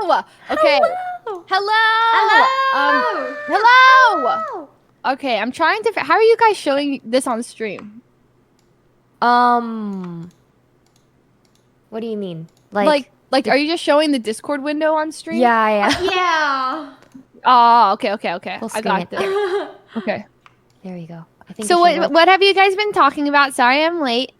Hello. Okay. Hello. Hello. Okay, I'm trying to. How are you guys showing this on stream? What do you mean? Like, are you just showing the Discord window on stream? Yeah. Yeah. Oh, okay. We'll I screen got it this. there. Okay. There you go. I think So it should work. what have you guys been talking about? Sorry, I'm late.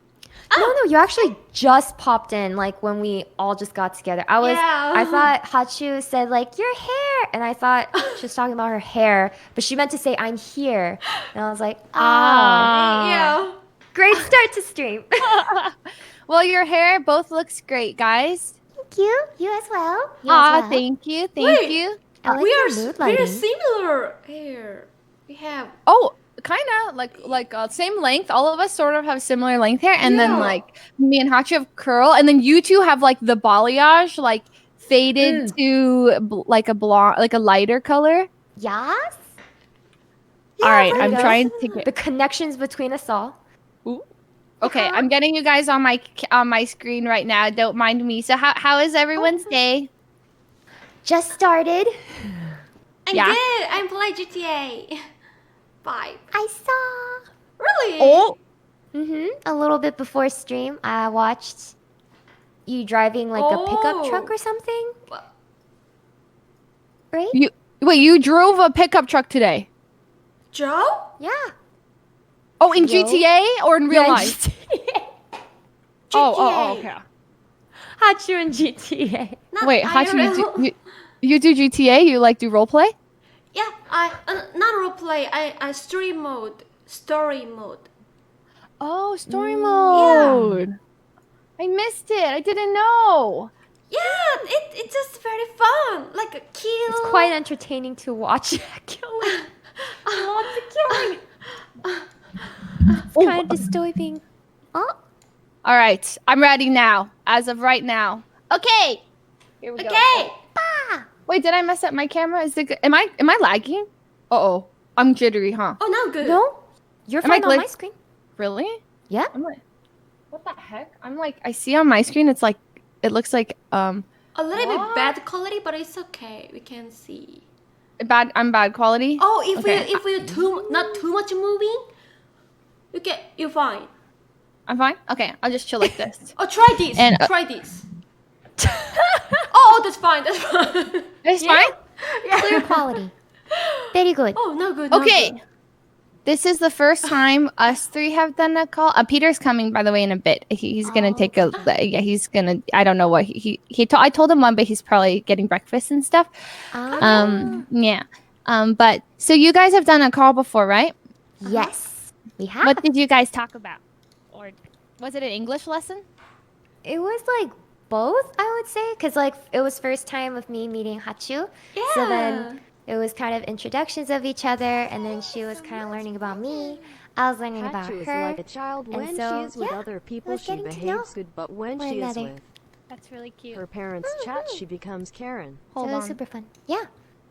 No, you actually just popped in like when we all just got together. I thought Hachu said like your hair, and I thought she was talking about her hair, but she meant to say I'm here, and I was like, Yeah. great start to stream. Well, your hair both looks great, guys. Thank you. You as well. Thank you. Wait. You. I like We your are mood very lighting. similar here. We have. Oh, kind of like same length. All of us sort of have similar length hair, and then like me and Hachi have curl, and then you two have like the balayage, like faded to like a blonde, like a lighter color. Yes. All right, there I'm you go. trying to get The connections between us all. Ooh. Okay, I'm getting you guys on my screen right now. Don't mind me. So how is everyone's day? Just started. I'm good. I'm playing GTA 5. I saw. Really? Oh, A little bit before stream, I watched you driving like a pickup truck or something. Right? you drove a pickup truck today? Joe? Yeah. Oh, in GTA or in real life? Oh, okay. Hachu in GTA. Wait, Hachi, you do GTA? You like do roleplay? Yeah, I not roleplay. I stream mode, story mode. Oh, story mode. I missed it. I didn't know. Yeah, it's just very fun. Like a kill. It's quite entertaining to watch. Killing. Lots of killing. It's kind of disturbing. Oh. All right, I'm ready now. As of right now. Okay. Here we go. Okay. Wait, did I mess up my camera? Is it? Am I lagging? Uh-oh. I'm jittery, huh? Oh, now good. No, you're Am I fine on my screen. Really? Yeah. I'm like, what the heck? I'm like, I see on my screen. It's like, it looks like a little bit bad quality, but it's okay. We can see. I'm bad quality. Oh, if we not too much moving, you're fine. I'm fine. Okay, I'll just chill like this. Oh, try this. And, try this. Oh, that's fine. That's fine. It's fine. Yeah. Clear quality. Very good. Oh, no good. Okay. No good. This is the first time us three have done a call. Peter's coming, by the way, in a bit. He's gonna take a. Yeah, he's gonna. I don't know what I told him one, but he's probably getting breakfast and stuff. Yeah. But so you guys have done a call before, right? Yes, we have. What did you guys talk about? Or was it an English lesson? It was like both, I would say, because like it was first time of me meeting Hachu. Yeah. So then it was kind of introductions of each other, and then she was kind of learning about me. I was learning about Hachu is her. like a child. When she is with other people, she behaves good, but when she is with That's really cute. her parents' chat, she becomes Karen. Hold so it was on. super fun. Yeah.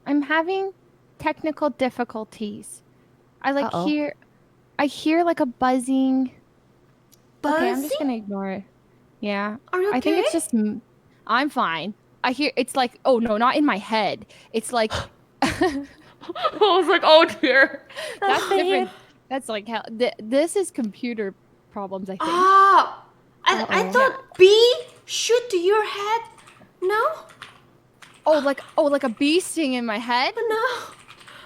I'm having technical difficulties. I like Uh-oh. I hear like a buzzing. Okay, I'm just Buzzing? gonna ignore it. Yeah. Are you okay? I think it's just I'm fine. I hear it's like, oh no, not in my head. It's like I was like, oh dear. That's different. That's like hell. This is computer problems, I think. Ah, I thought B shoot to your head. No. Oh, like a bee sting in my head? No.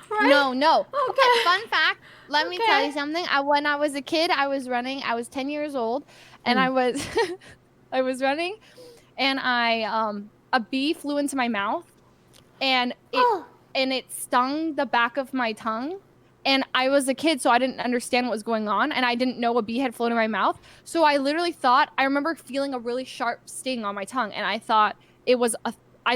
Right? No. Okay. Fun fact. Let me tell you something. When I was a kid, I was running. I was 10 years old, and I was I was running, and a bee flew into my mouth, and it stung the back of my tongue. And I was a kid, so I didn't understand what was going on, and I didn't know a bee had flown in my mouth. So I literally thought, I remember feeling a really sharp sting on my tongue, and I thought it was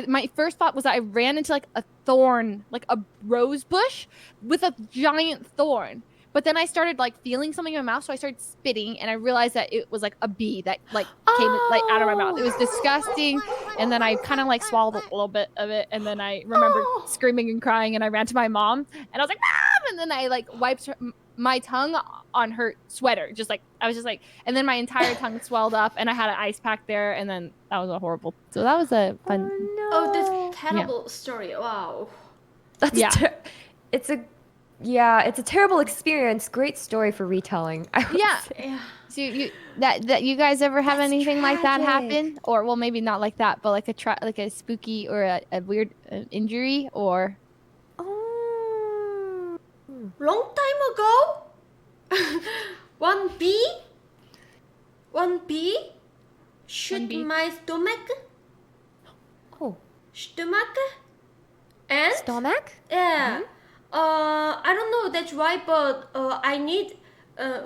my first thought was that I ran into like a thorn, like a rose bush with a giant thorn. But then I started like feeling something in my mouth, so I started spitting, and I realized that it was like a bee that like came like out of my mouth. It was disgusting, and then I kind of like swallowed a little bit of it, and then I remembered screaming and crying, and I ran to my mom, and I was like, "Mom!" And then I like wiped my tongue on her sweater. Just like, I was just like, and then my entire tongue swelled up and I had an ice pack there. And then that was a horrible. So that was a fun. Oh, this terrible story. Wow. That's it's a terrible experience. Great story for retelling. Yeah. So you guys ever have anything like that happen? Or well, maybe not like that, but like a spooky or a weird injury or. Oh. Long time ago, one bee shoot my stomach. Oh. Stomach. And stomach? Yeah. I don't know that's why, but I need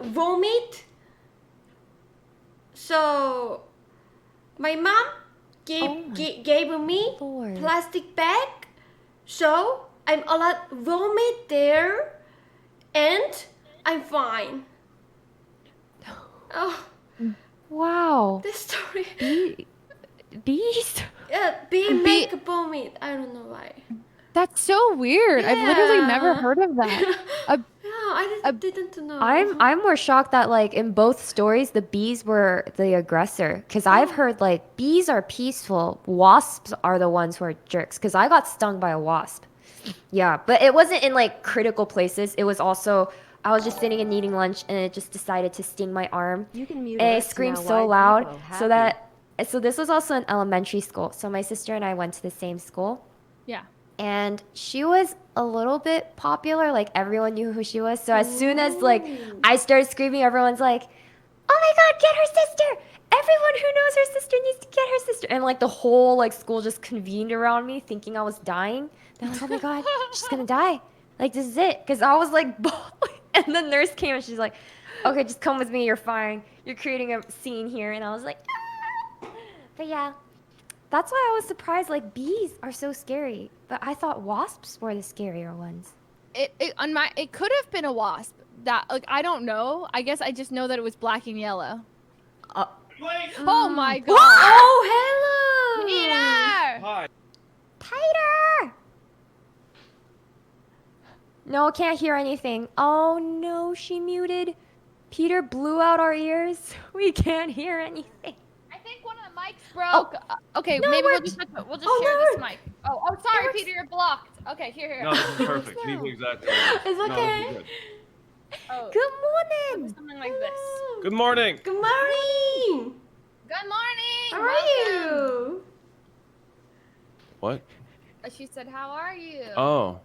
vomit. So my mom gave me plastic bag. So I'm allowed vomit there, and I'm fine. Oh. Wow. This story. Bees? Yeah, bee make vomit. I don't know why. That's so weird. I've literally never heard of that. I didn't know. I'm more shocked that like in both stories the bees were the aggressor, because I've heard like bees are peaceful, wasps are the ones who are jerks, because I got stung by a wasp. Yeah, but it wasn't in like critical places. It was also, I was just sitting and eating lunch and it just decided to sting my arm. You can mute and it it screamed now, so wide loud people, so this was also an elementary school. So my sister and I went to the same school. Yeah. And she was a little bit popular, like everyone knew who she was. So as soon as like I started screaming, everyone's like, "Oh my God, get her sister! Everyone who knows her sister needs to get her sister!" And like the whole like school just convened around me, thinking I was dying. They're like, "Oh my God, she's gonna die! Like this is it!" Because I was like bawling. And the nurse came and she's like, "Okay, just come with me. You're fine. You're creating a scene here." And I was like, "Ah!" But yeah. That's why I was surprised, like, bees are so scary. But I thought wasps were the scarier ones. It could have been a wasp. That, like, I don't know. I guess I just know that it was black and yellow. Oh my God. Oh, hello. Peter! Hi. Peter! No, can't hear anything. Oh no, she muted. Peter blew out our ears. We can't hear anything. I think one of the mics broke. Okay, No, maybe we'll we're- just share no, this mic. Oh, sorry, Peter, you're blocked. Okay, here. No, this is perfect. He's exactly right. It's No, this okay. is good. Oh, Good morning. something like this. Good morning. Good morning. Good morning. How are you? What? She said, "How are you?" Oh.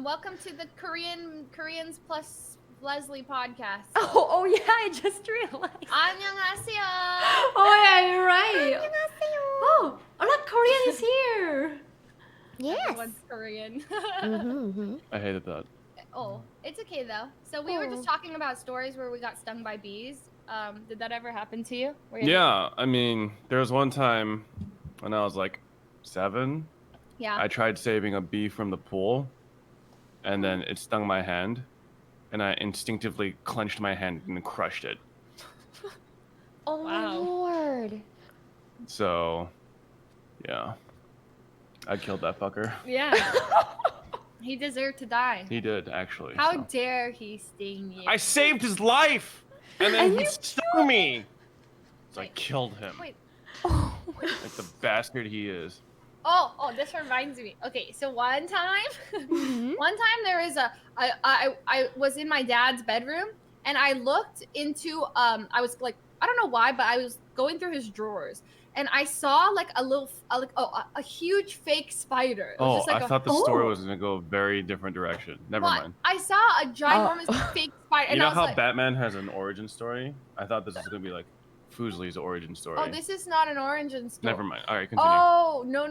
Welcome to the Koreans plus Leslie podcast. Oh yeah, I just realized. 안녕하세요. Oh yeah, you're right. Oh, a lot of Korean is here. Yes. Everyone's Korean. I hated that. Oh, it's okay though. So we were just talking about stories where we got stung by bees. Did that ever happen to you? Yeah, I mean, there was one time when I was like 7. Yeah. I tried saving a bee from the pool, and then it stung my hand, and I instinctively clenched my hand and crushed it. Oh Wow. my Lord. So, yeah. I killed that fucker. Yeah. He deserved to die. He did, actually. How so. dare he sting you? I saved his life! And then he stung me! So I killed him. Wait. Like the bastard he is. Oh, this reminds me. Okay, so one time there was I was in my dad's bedroom and I looked into I was like, I don't know why, but I was going through his drawers and I saw like a huge fake spider. It was Oh, just like I thought the story was gonna go a very different direction. Never mind. I saw a ginormous fake spider. You And know I was how like, Batman has an origin story? I thought this was gonna be like Fuslie's origin story. oh, this is not an origin story. Never mind. All right, continue. Oh, no.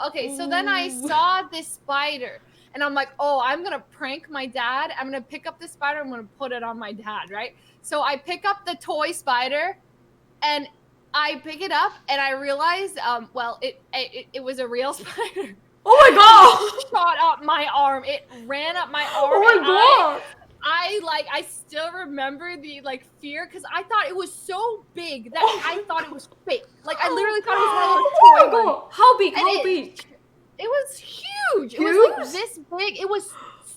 Okay, so then I saw this spider and I'm like, oh, I'm going to prank my dad. I'm going to pick up this spider. I'm going to put it on my dad, right? So I pick up the toy spider and I pick it up and I realized, it was a real spider. Oh my God. It shot up my arm. It ran up my arm. Oh my God. I still remember the like fear because I thought it was so big that I thought it was fake. Like I literally thought it was one of those Oh toy my ones. God. How big? And How big? It was huge. It was like this big. It was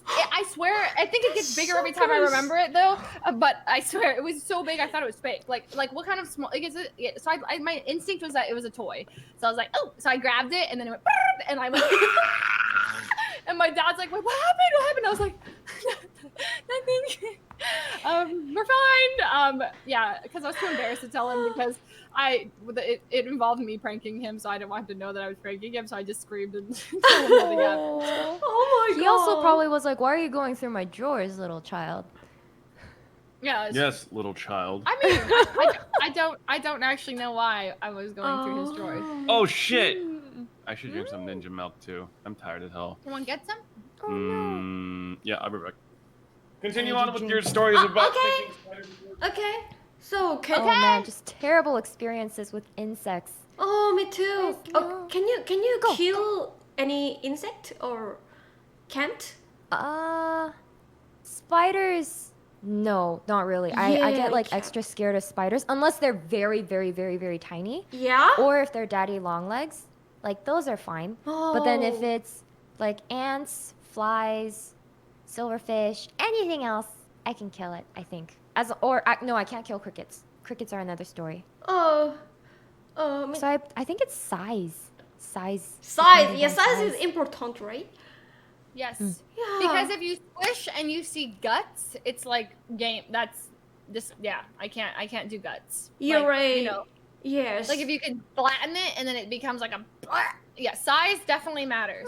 I swear, I think it gets bigger every time I remember it though. But I swear, it was so big. I thought it was fake. Like what kind of small? Like is it? Yeah, so my instinct was that it was a toy. So I was like, oh. So I grabbed it and then it went, and I went. And my dad's like, wait, what happened? What happened? I was like, nothing. We're fine. Yeah, because I was too embarrassed to tell him because it involved me pranking him, so I didn't want him to know that I was pranking him. So I just screamed and told him nothing happened. Oh my god. He also probably was like, "Why are you going through my drawers, little child?" Yeah. Yes, little child. I mean, I don't actually know why I was going through his drawers. Oh shit! I should drink some ninja milk too. I'm tired as hell. You want to get some? Oh no. Yeah, I'll be back. Continue on with your stories about. Okay. So Oh man, just terrible experiences with insects. Oh, me too. Yes, Oh, no. can you kill any insect or can't? Spiders. No, not really. I Yeah, get like I extra scared of spiders unless they're very, very, very, very tiny, Yeah. or if they're daddy long legs. Like those are fine. But then if Oh. it's like ants, flies, silverfish, anything else, I can kill it. I think. No, I can't kill crickets. Crickets are another story. Oh. So I think it's size. Size. Size. depending Yeah, on size is important, right? Yes. Yeah. Because if you squish and you see guts, it's like game. That's this. Yeah, I can't do guts. You're Like, right. You know, Yes. like if you can flatten it and then it becomes like a. Yeah, size definitely matters.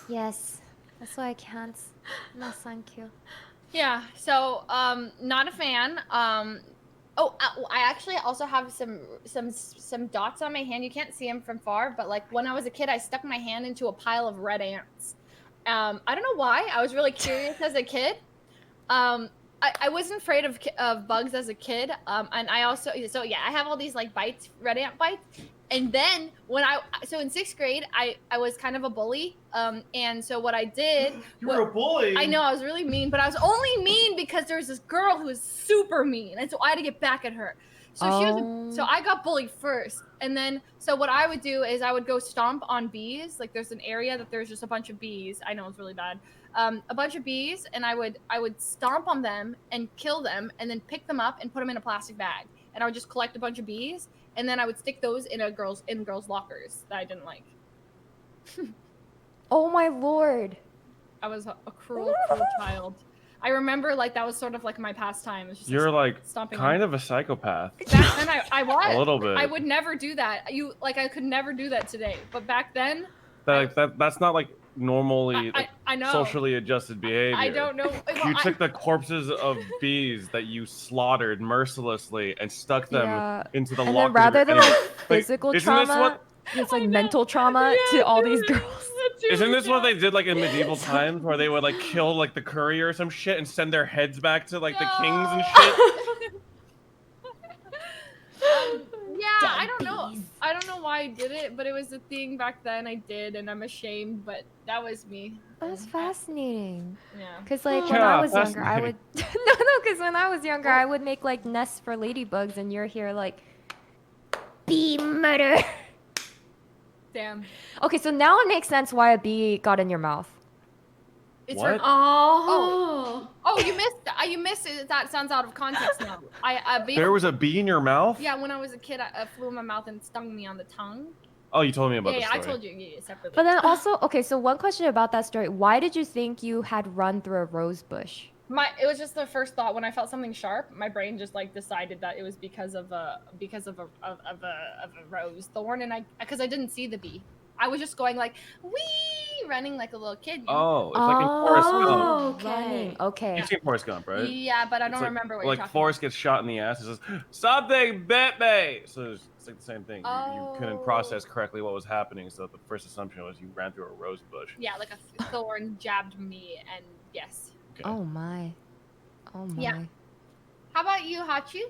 Yes. That's why I can't. No, thank you. Yeah. So, not a fan. I actually also have some dots on my hand. You can't see them from far, but like when I was a kid, I stuck my hand into a pile of red ants. I don't know why. I was really curious as a kid. I wasn't afraid of bugs as a kid. And I also I have all these like bites, red ant bites. And then in 6th grade, I was kind of a bully. And so what I did, You were a bully. I know I was really mean, but I was only mean because there was this girl who was super mean, and so I had to get back at her. So so I got bullied first, and then so what I would do is I would go stomp on bees. Like there's an area that there's just a bunch of bees. I know it's really bad. A bunch of bees, and I would stomp on them and kill them, and then pick them up and put them in a plastic bag, and I would just collect a bunch of bees, and then I would stick those in girls' lockers that I didn't like. Oh my lord. I was a cruel child. I remember like that was sort of like my pastime. It was just, You're like stomping kind of a psychopath. Back then I was. A little bit. I would never do that. I could never do that today. But back then. That's not like normally I know. socially adjusted behavior. I don't know. You took the corpses of bees that you slaughtered mercilessly and stuck them into the and locker. then rather than like Wait, physical isn't this trauma, what- it's like mental trauma to all these girls. Isn't this what they did like in medieval times, where they would like kill like the courier or some shit and send their heads back to like the kings and shit? Yeah, I don't know. I don't know why I did it, but it was a thing back then. I did, and I'm ashamed. But that was me. That was fascinating. Yeah. Cause like when Yeah, I was younger, I would fascinating. Cause when I was younger, I would make like nests for ladybugs, and you're here like bee murder. Damn. Okay, so now it makes sense why a bee got in your mouth. It's What? her. Oh. Oh, you missed. You missed it. That sounds out of context now. There was a bee in your mouth? Yeah, when I was a kid, I flew in my mouth and stung me on the tongue. Oh, you told me about Yeah, this I story. told you separately. But then also, okay, so one question about that story: why did you think you had run through a rose bush? It was just the first thought when I felt something sharp. My brain just like decided that it was because of a rose thorn, and because I didn't see the bee. I was just going like wee, running like a little kid. You know? Oh, it's like in Forrest Gump. Okay. Running. Okay. You've seen Forrest Gump, right? Yeah, but I don't It's like, remember what like you're talking Forrest gets shot in the ass and says, "Something bit me." So it's like the same thing. You couldn't process correctly what was happening, so the first assumption was you ran through a rose bush. Yeah, like a thorn jabbed me, and yes. Okay. Oh my. Oh my. Yeah. How about you, Hachu?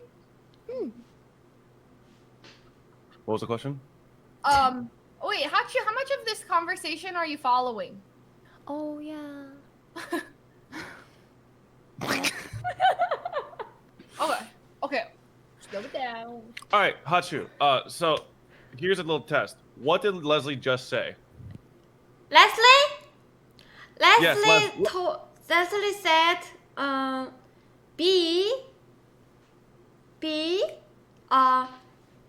What was the question? Wait, Hachu, how much of this conversation are you following? Oh yeah. Okay. Slow it down. All right, Hachu. So here's a little test. What did Leslie just say? Leslie? Leslie said, B,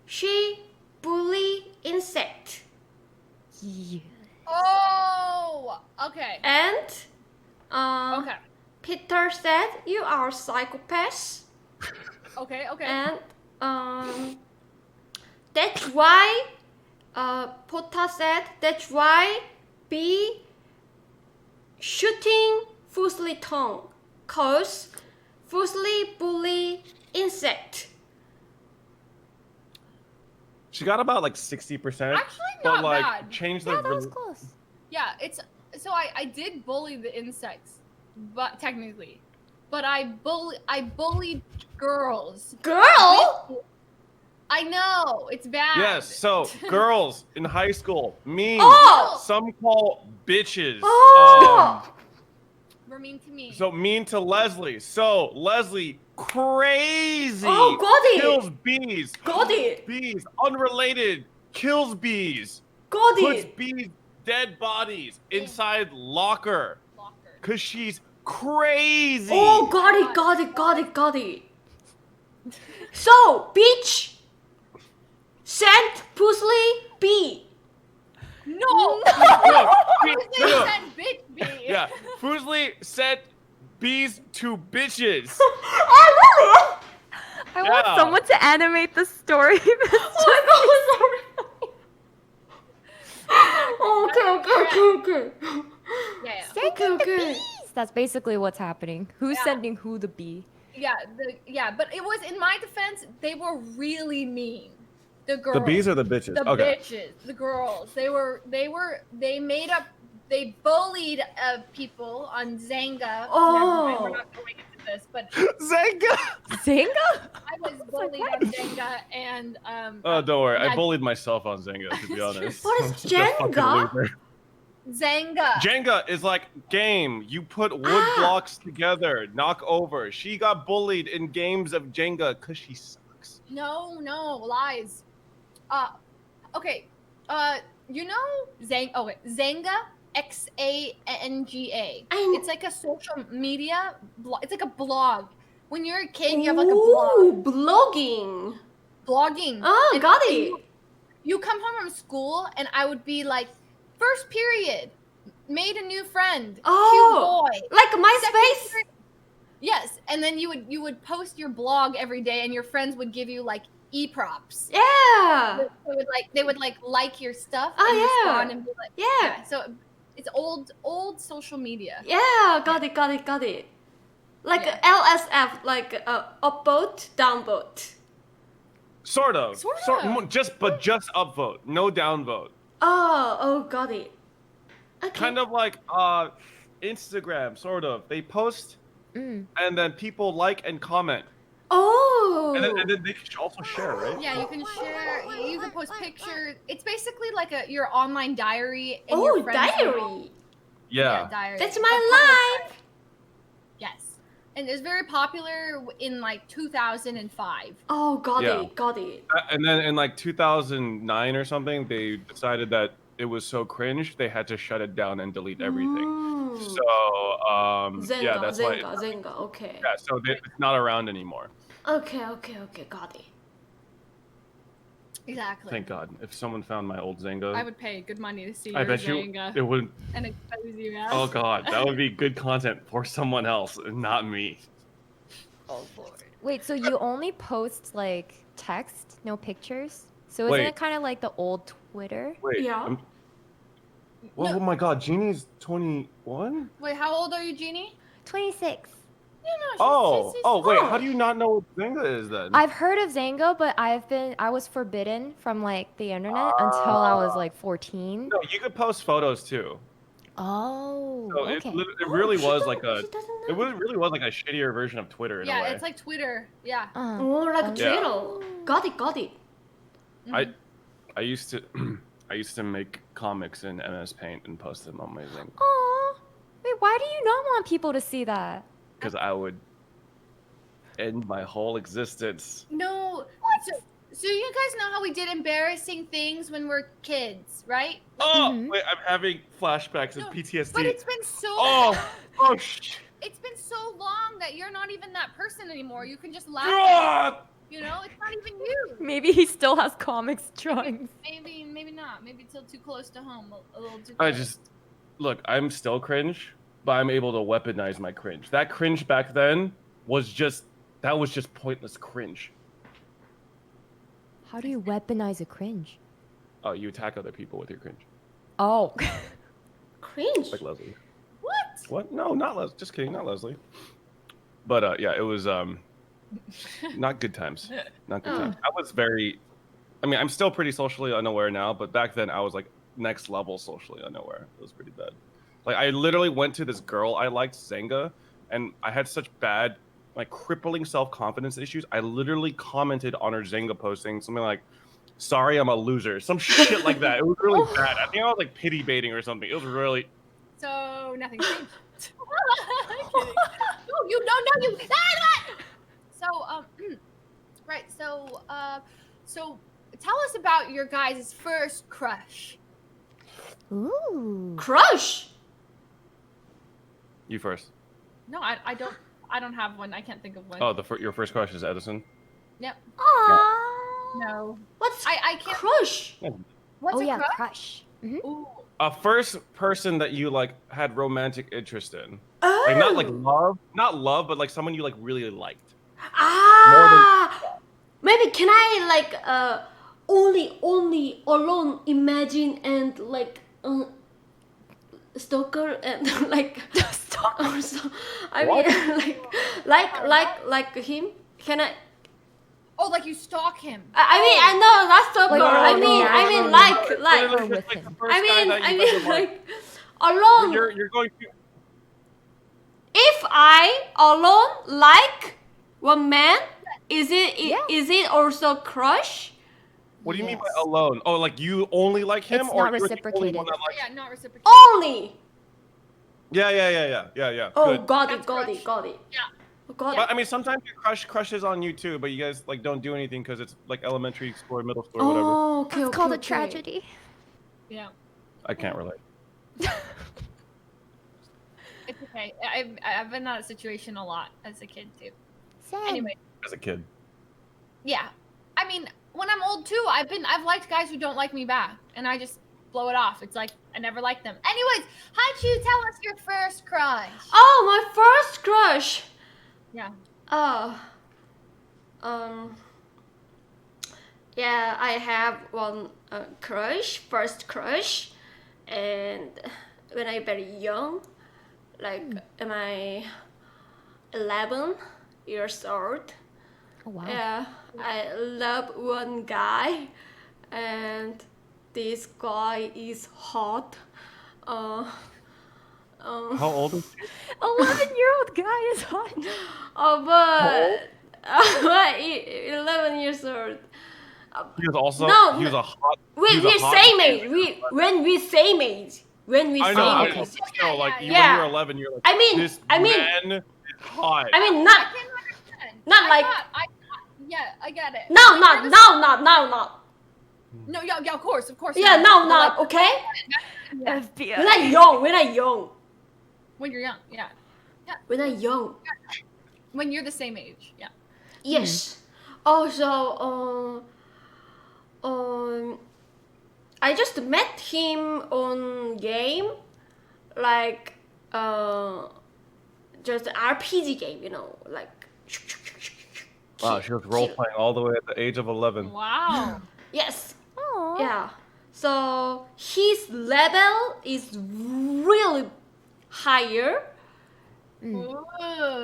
she bully insect. Yeah. Oh, okay. And Okay. Peter said, you are psychopath. Okay. And that's why Pota said, that's why B shooting Fuslie tongue, cause Fuslie bully insect. She got about like 60%. Actually, but not like bad. change the. Yeah, that was close. Yeah, it's so I did bully the insects, but technically, but I bullied girls. Girl? I know it's bad. Yes, so girls in high school, mean. Oh! Some call bitches. Oh! Were mean to me. So mean to Leslie. So Leslie, crazy. Oh, got it. Kills bees. Got it. Bees, unrelated. Kills bees. Got Puts it. bees' dead bodies inside locker. Cause she's crazy. Oh, got it. So, bitch sent Fuslie B. No. No. Fuslie sent bitch B. Yeah, Fuslie sent bees to bitches. Oh, really? I want Yeah. someone to animate the story. Okay. Yeah. Okay. That's basically what's happening. Who's sending who the bee? Yeah, but it was in my defense. They were really mean. The girls. The bees or the bitches? The Okay. bitches, the girls. They bullied people on Zanga. Oh. Never mind, we're not going into this, but Zanga. Zanga? I was bullied on Zanga, and Oh, don't worry. I yeah, bullied myself on Zanga, to be honest. What is Just a fucking Jenga? loser. Zanga. Jenga is like game. You put wood blocks together, knock over. She got bullied in games of Jenga because she sucks. No, lies. Okay. You know Zanga, Xanga. It's like a social media blog. It's like a blog. When you're a kid, you have like a blog. Blogging. Blogging. Oh, got it. You come home from school, and I would be like, first period, made a new friend. Oh, cute boy. like Second MySpace? period- Yes, and then you would post your blog every day, and your friends would give you like e-props. Yeah. They would like your stuff Oh, and yeah. respond and be like, Yeah. So it's old social media. Yeah, got it. Like Yeah. LSF, like up vote, down vote. Sort of. Sort of. Just upvote, no downvote. Oh, got it. Okay. Kind of like Instagram, sort of. They post and then people like and comment. Oh. And then they can also share, right? Yeah, you can share. You can post pictures. It's basically like your online diary. And Oh, your friends diary. Yeah. diary. That's It's my a public life. diary. Yes, and it was very popular in like 2005. Oh, got Yeah. it. And then in like 2009 or something, they decided that it was so cringe, they had to shut it down and delete everything. So, Zenga, yeah, that's why. Zenga, okay. Yeah, so it's not around anymore. Okay, got it. Exactly. Thank God. If someone found my old Zanga, I would pay good money to see I your bet Zanga it would. and expose you as. Oh God, that would be good content for someone else, and not me. Oh Lord. Wait, so you only post like text, no pictures? So isn't Wait. it kind of like the old Twitter? Wait. Yeah. Well, oh my God, Jeannie's 21. Wait, how old are you, Jeannie? 26. Yeah, no, Oh, wait. How do you not know what Zanga is then? I've heard of Zango, but I was forbidden from like the internet until I was like 14. No, you could post photos too. Oh, So okay. it really was like a. She doesn't know. It really was like a shittier version of Twitter in a Yeah, way. it's like Twitter. Yeah. Oh, like Yeah. Twitter. Got it. I used to I used to make comics in MS Paint and post them on my Zanga Aw. Wait, why do you not want people to see that? because I would end my whole existence. No. So you guys know how we did embarrassing things when we're kids, right? Oh, wait, I'm having flashbacks of PTSD. But it's been so oh shit. It's been so long that you're not even that person anymore. You can just laugh. God! You know, it's not even you. Maybe he still has comics drawings. Maybe not. Maybe it's still too close to home. A little too. I Close. just look. I'm still cringe, but I'm able to weaponize my cringe. That cringe back then was just pointless cringe. How do you weaponize a cringe? Oh, you attack other people with your cringe. Oh. Cringe. Like Leslie. What? What? No, not Leslie. Just kidding, not Leslie. But yeah, it was not good times. Not good times. I was very. I mean, I'm still pretty socially unaware now, but back then I was like next level socially unaware. It was pretty bad. Like I literally went to this girl I liked, Zenga, and I had such bad, like crippling self-confidence issues. I literally commented on her Zenga posting something like, "Sorry, I'm a loser," some shit like that. It was really bad. I think I was like pity baiting or something. It was really. So nothing changed. No, you don't know you. So right. So tell us about your guys' first crush. Ooh. Crush. You first. No, I don't have one. I can't think of one. Oh, your first crush is Edison. Yep. Aww. No. What's I can't. crush? What's Oh a yeah, crush? crush. Mm-hmm. Ooh. A first person that you like had romantic interest in. Oh. Like not love, but like someone you like really liked. Ah. Maybe can I like only alone imagine and like stalker and like stalker. So, I mean like him. Can I? Oh, like you stalk him. I mean I know not stalker. Like, I mean like Literally just, like, the first guy that you fucking like alone. You're going to. If I alone like one man, is it also crush? What do you mean by alone? Oh, like you only like him, It's or not you're the only one reciprocated. that likes- Yeah, not reciprocated. Only. Yeah. Oh, Good. got That's it. crush. Yeah. Got But it. I mean, sometimes your crush crushes on you too, but you guys like don't do anything because it's like elementary school or middle school or whatever. Oh, okay. It's called a okay. tragedy. Yeah. I can't relate. It's okay. I've been in that situation a lot as a kid too. Same. Anyway, As a kid. yeah. I mean, when I'm old too, I've liked guys who don't like me back, and I just blow it off. It's like I never liked them. Anyways, how'd you tell us your first crush? Oh, my first crush. Yeah. Oh. Yeah, I have one first crush, and when I very young, like am I 11 years old? Oh wow. Yeah, I love one guy, and this guy is hot. How old is he? 11-year-old guy is hot. Oh, but 11 years old. He was also. No, he was a hot. We're same age. When we same age. When we I same know. I age. know. Still, like Yeah, when yeah. you're 11, you're like. I mean- this I mean- man is hot. I mean, I not can understand. Not like- Yeah, I get it. no, not. No, yeah, of course. Yeah, no, okay. Yeah. FBI. When I young. When you're young, yeah. When I young. When you're the same age, yeah. Yes. Also, I just met him on game, like just RPG game, you know, like. Wow, she was role playing all the way at the age of 11. Wow. Yes. Aw. Yeah. So his level is really higher. Ooh.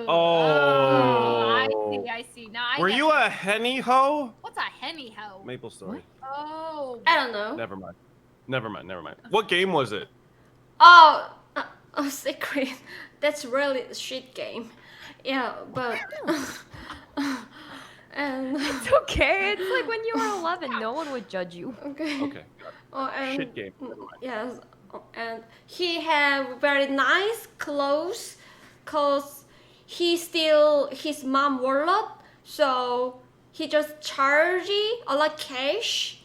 Oh. I see. Now I Were get you it. a henny hoe? What's a henny hoe? Maple Story. Oh. I don't know. Never mind. What game was it? Oh, secret. That's really a shit game. Yeah, but and It's okay. It's like when you were 11, no one would judge you. okay. Okay. got it. And, Shit game. Never mind. Yes, and he have very nice clothes, cause he still his mom warlord, so he just charge a lot cash.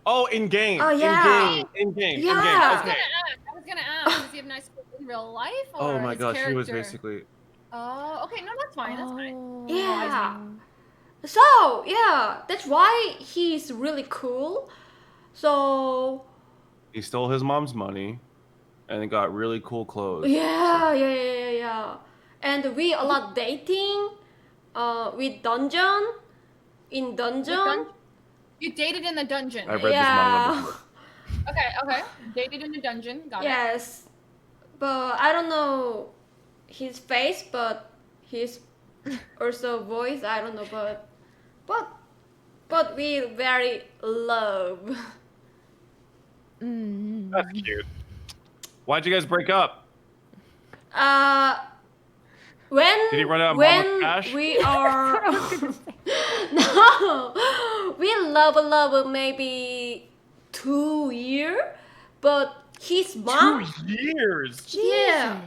Oh, in game. Oh, yeah. In game. Yeah. Okay. I was gonna ask, does he have nice clothes in real life or Oh my his gosh, character? he was basically. Oh, okay, no, that's fine. That's fine. Yeah. So yeah, that's why he's really cool. So He stole his mom's money, and then got really cool clothes. yeah. And we a lot dating. With dungeon. In dungeon. You dated in the dungeon. I've read this manga before. Okay. Dated in the dungeon. Got it. Yes. But I don't know his face, but his also voice, I don't know, but we very love. That's cute. Why'd you guys break up? When Did he run out of when mama's cash? we are no, we love maybe 2 years, but his mom 2 years. yeah.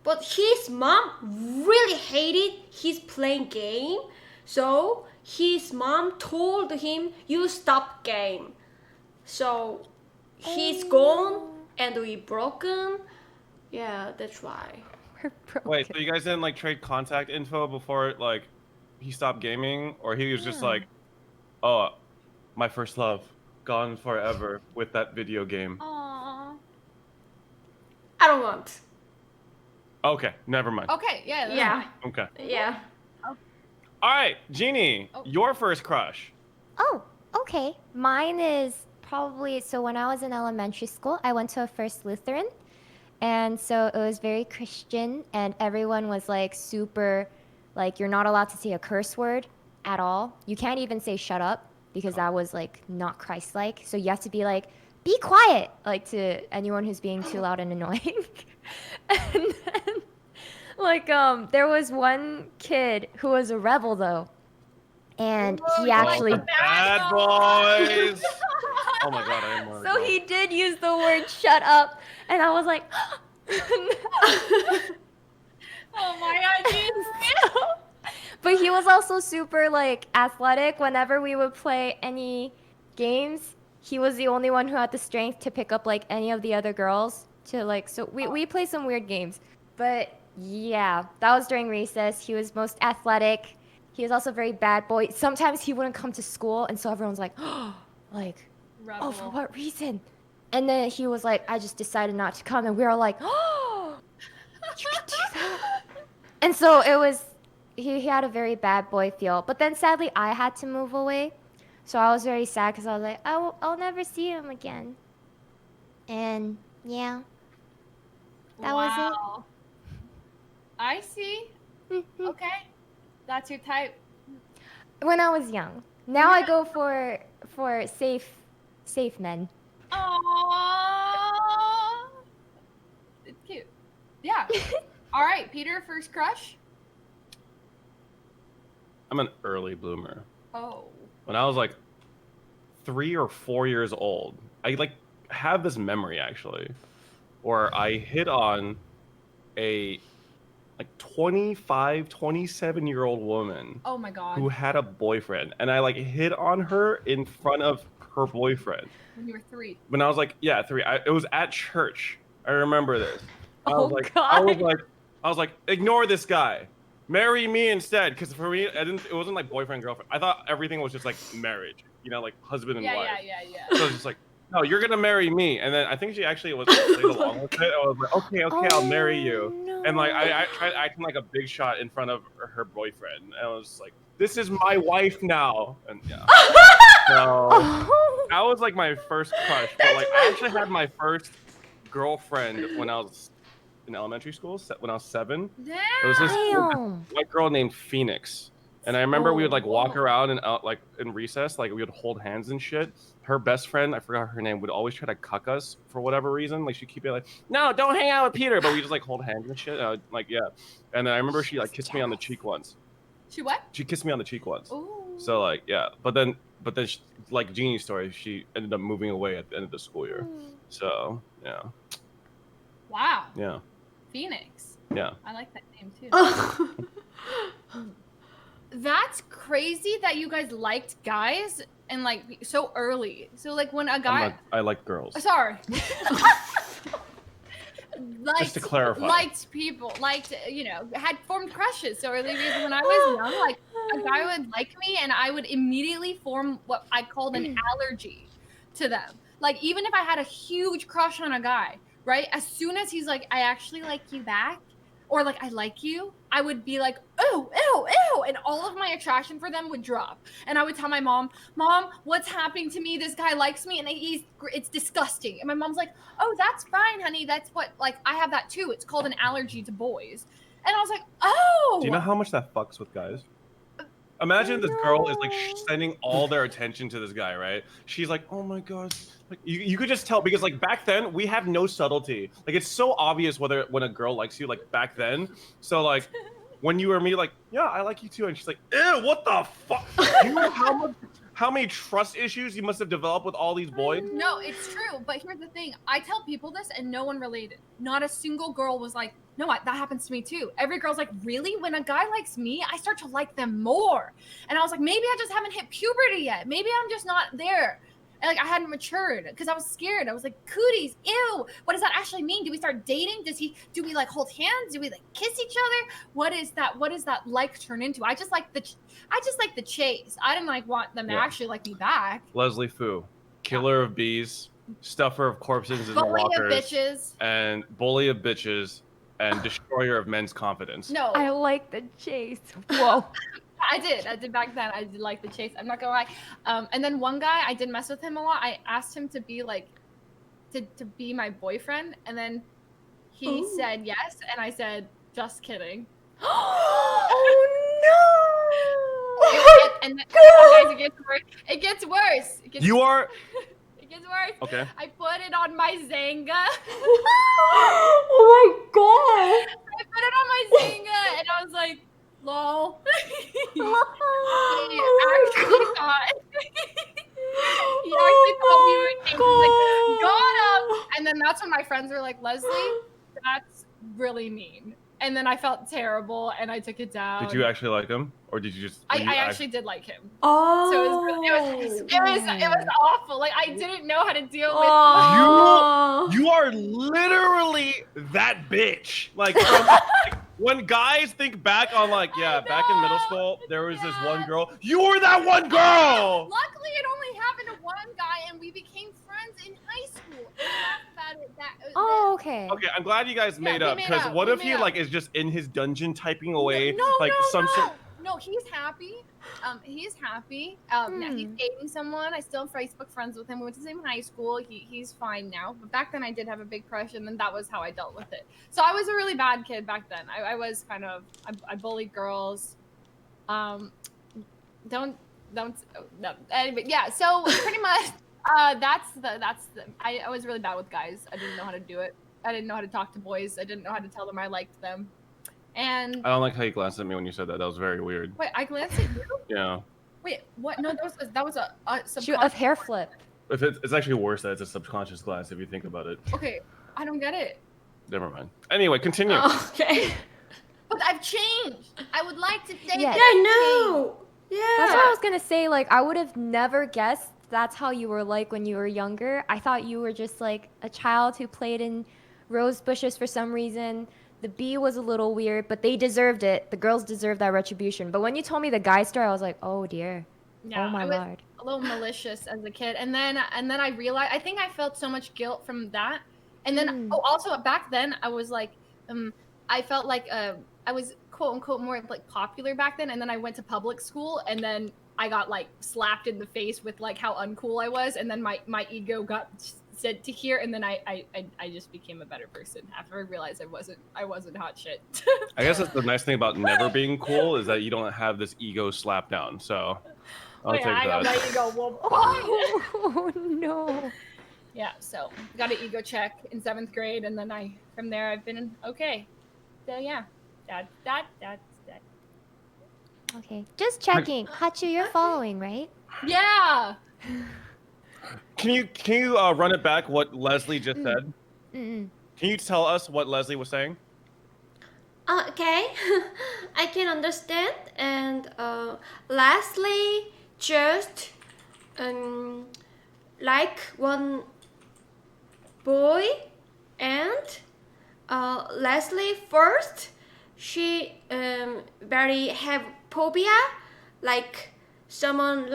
But his mom really hated his playing game, so his mom told him, "You stop game." So he's gone, and we broken. Yeah, that's why. We're broken. Wait, so you guys didn't like trade contact info before like he stopped gaming, or he was just like, "Oh, my first love, gone forever with that video game." Aww. I don't want. Okay, never mind. Okay, yeah. that's Yeah, fine. Okay. yeah. All right, Jeannie, your first crush. Oh, okay. Mine is probably, so when I was in elementary school, I went to a First Lutheran. And so it was very Christian, and everyone was like super, like, you're not allowed to say a curse word at all. You can't even say shut up because that was like not Christ-like. So you have to be like, be quiet, like to anyone who's being too loud and annoying. And then, like, there was one kid who was a rebel though. And he actually. Bad boys. Oh my god, I am one. So he did use the word shut up, and I was like, Oh my god, jeez. But he was also super like athletic. Whenever we would play any games, he was the only one who had the strength to pick up like any of the other girls to like, so we play some weird games. But yeah, that was during recess. He was most athletic. He was also very bad boy. Sometimes he wouldn't come to school, and so everyone's like, like, Rebel. oh, for what reason? And then he was like, I just decided not to come, and we were like, oh, you can do that. And so it was, he had a very bad boy feel. But then sadly, I had to move away. So I was very sad because I was like, I'll never see him again. And yeah, that was Wow. I see. it. Okay. That's your type. When I was young. Now I go for safe men. Aww. It's cute. Yeah. All right, Peter, first crush? I'm an early bloomer. Oh. When I was like 3 or 4 years old, I like have this memory actually, where I hit on a like 25, 27-year-old woman Oh my god. who had a boyfriend, and I like hit on her in front of her boyfriend. When you were 3. When I was like, yeah, 3. It was at church. I remember this. I Oh, was like, God. I was like, ignore this guy. Marry me instead. Because for me, it wasn't like boyfriend, girlfriend. I thought everything was just like marriage. You know, like husband and wife. Yeah. So it's just like, no, you're gonna marry me. And then I think she actually was played along with it. I was like, okay, I'll marry you. No. And like I tried acting like a big shot in front of her boyfriend. And I was like, this is my wife now. And yeah. So that was like my first crush. But like I actually had my first girlfriend when I was in elementary school, when I was 7. Damn. It was this Damn. white girl named Phoenix. And I remember we would like walk around and out like in recess, like we would hold hands and shit. Her best friend, I forgot her name, would always try to cuck us for whatever reason. Like she'd keep it like, no, don't hang out with Peter. But we just like hold hands and shit. Like yeah. And then I remember she like kissed me on the cheek once. She what? She kissed me on the cheek once. Ooh. So like yeah. But then she, like Jeannie's story, she ended up moving away at the end of the school year. So yeah. Wow. Yeah. Phoenix. Yeah. I like that name too. That's crazy that you guys liked guys and like so early. So like when a guy, I like girls. sorry, Just to clarify. liked people, had formed crushes so early because when I was young, like a guy would like me and I would immediately form what I called an allergy to them. Like even if I had a huge crush on a guy, right? As soon as he's like, I actually like you back, or like I like you, I would be like, oh, ew, ew, and all of my attraction for them would drop. And I would tell my mom, what's happening to me? This guy likes me, and it's disgusting. And my mom's like, oh, that's fine, honey. That's what, like, I have that too. It's called an allergy to boys. And I was like, oh. Do you know how much that fucks with guys? Imagine this girl is like sending all their attention to this guy, right? She's like, oh my god. Like you could just tell because like back then we have no subtlety. Like it's so obvious when a girl likes you, like back then. So like when you or me, like, yeah, I like you too, and she's like, ew, what the fuck? You know how many trust issues you must have developed with all these boys? No, it's true. But here's the thing. I tell people this and no one related. Not a single girl was like, no, that happens to me too. Every girl's like, really? When a guy likes me, I start to like them more. And I was like, maybe I just haven't hit puberty yet. Maybe I'm just not there. And like I hadn't matured because I was scared. I was like, cooties, ew. What does that actually mean? Do we start dating? Do we like hold hands? Do we like kiss each other? What is that like turn into? I just like the chase. I didn't like want them to actually like me back. Leslie Fu, killer of bees, stuffer of corpses in the Bully lockers, of bitches. and bully of bitches, and destroyer of men's confidence. No. I like the chase. Whoa. I did back then. I did like the chase. I'm not gonna lie. And then one guy, I did mess with him a lot. I asked him to be like, to be my boyfriend, and then he said yes, and I said, just kidding. Oh no! And then, guys, it gets worse. It gets worse. Okay. I put it on my Zanga. Oh my god! I put it on my Zanga, and I was like, lol. He actually thought we were dating. Like, got him. And then that's when my friends were like, Leslie, that's really mean. And then I felt terrible, and I took it down. Did you actually like him, or did you just? I actually did like him. Oh. So it was awful. Like I didn't know how to deal with. You are literally that bitch. Like when guys think back on like, back in middle school, there was this one girl. You were that one girl. Luckily, it only happened to one guy, and we became friends in high school. Okay. Okay, I'm glad you guys made up, because what if he like is just in his dungeon typing away No, he's happy. He's happy. Now he's dating someone. I still have Facebook friends with him. We went to the same high school. He's fine now. But back then I did have a big crush, and then that was how I dealt with it. So I was a really bad kid back then. I was kind of I bullied girls. Don't no. Anyway, yeah. So pretty much that's the I was really bad with guys. I didn't know how to do it. I didn't know how to talk to boys. I didn't know how to tell them I liked them. And I don't like how you glanced at me when you said that. That was very weird. Wait, I glanced at you? Yeah. Wait, what? No, that was a Shoot, a hair flip. If it's actually worse that it's a subconscious glance if you think about it. Okay, I don't get it. Never mind. Anyway, continue. Okay. But I've changed. I would like to say Yeah. No. Yeah. That's what I was gonna say. Like, I would have never guessed that's how you were like when you were younger. I thought you were just like a child who played in rose bushes for some reason. The bee was a little weird, but they deserved it. The girls deserved that retribution. But when you told me the guy story, I was like, oh dear. Yeah, oh my I was lord. a little malicious as a kid, and then I realized I think I felt so much guilt from that, and then also back then I was like, I felt like I was quote unquote more like popular back then, and then I went to public school, and then I got like slapped in the face with like how uncool I was, and then my ego got said to here, and then I just became a better person after I realized I wasn't hot shit. I guess that's the nice thing about never being cool is that you don't have this ego slap down. So I'll take that. I got my ego whooped. Oh no. Yeah, so got an ego check in 7th grade, and then from there I've been okay. So yeah, that's that. Okay, just checking. Hachu, you're following, right? Yeah. Can you run it back what Leslie just said? Can you tell us what Leslie was saying? Okay, I can understand. And lastly, just like one boy, and Leslie first, she very have phobia, like someone.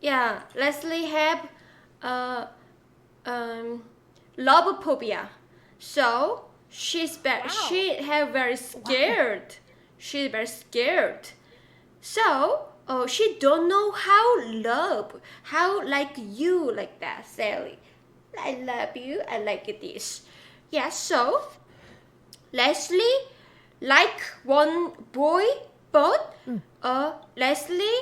Yeah, Leslie have uh, um, love phobia, so she have very scared. Wow. She's very scared. So she don't know how like you like that, Sally. I love you. I like this. Yeah. So Leslie like one boy, but Leslie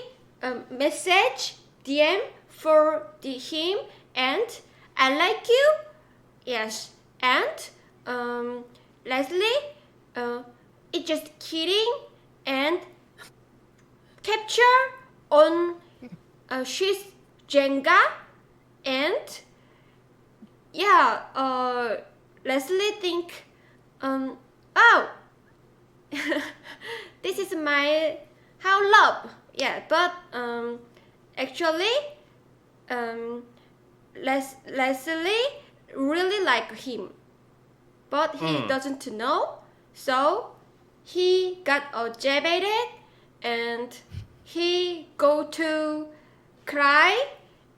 message DM for him, and I like you. Yes, and Leslie, it's just kidding, and capture on she's Jenga, and yeah, Leslie think, oh, this is my how love. Yeah, but actually, Leslie really like him, but he doesn't know. So he got aggravated, and he go to cry,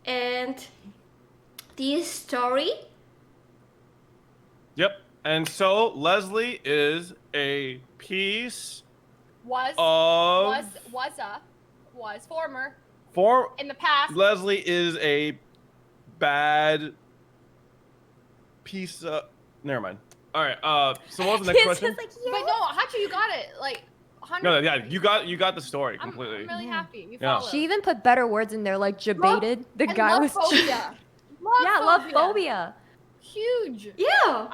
and this story. Yep. And so Leslie is a piece Was former in the past. Leslie is a bad piece of. Never mind. All right. So what was the next question? Like, yeah. But no, Hachu, you got it. Like, 100%. No, yeah, you got the story completely. I'm really happy. You Yeah. followed. She even put better words in there, like debated. The guy was. Phobia. Love phobia. Huge. Yeah.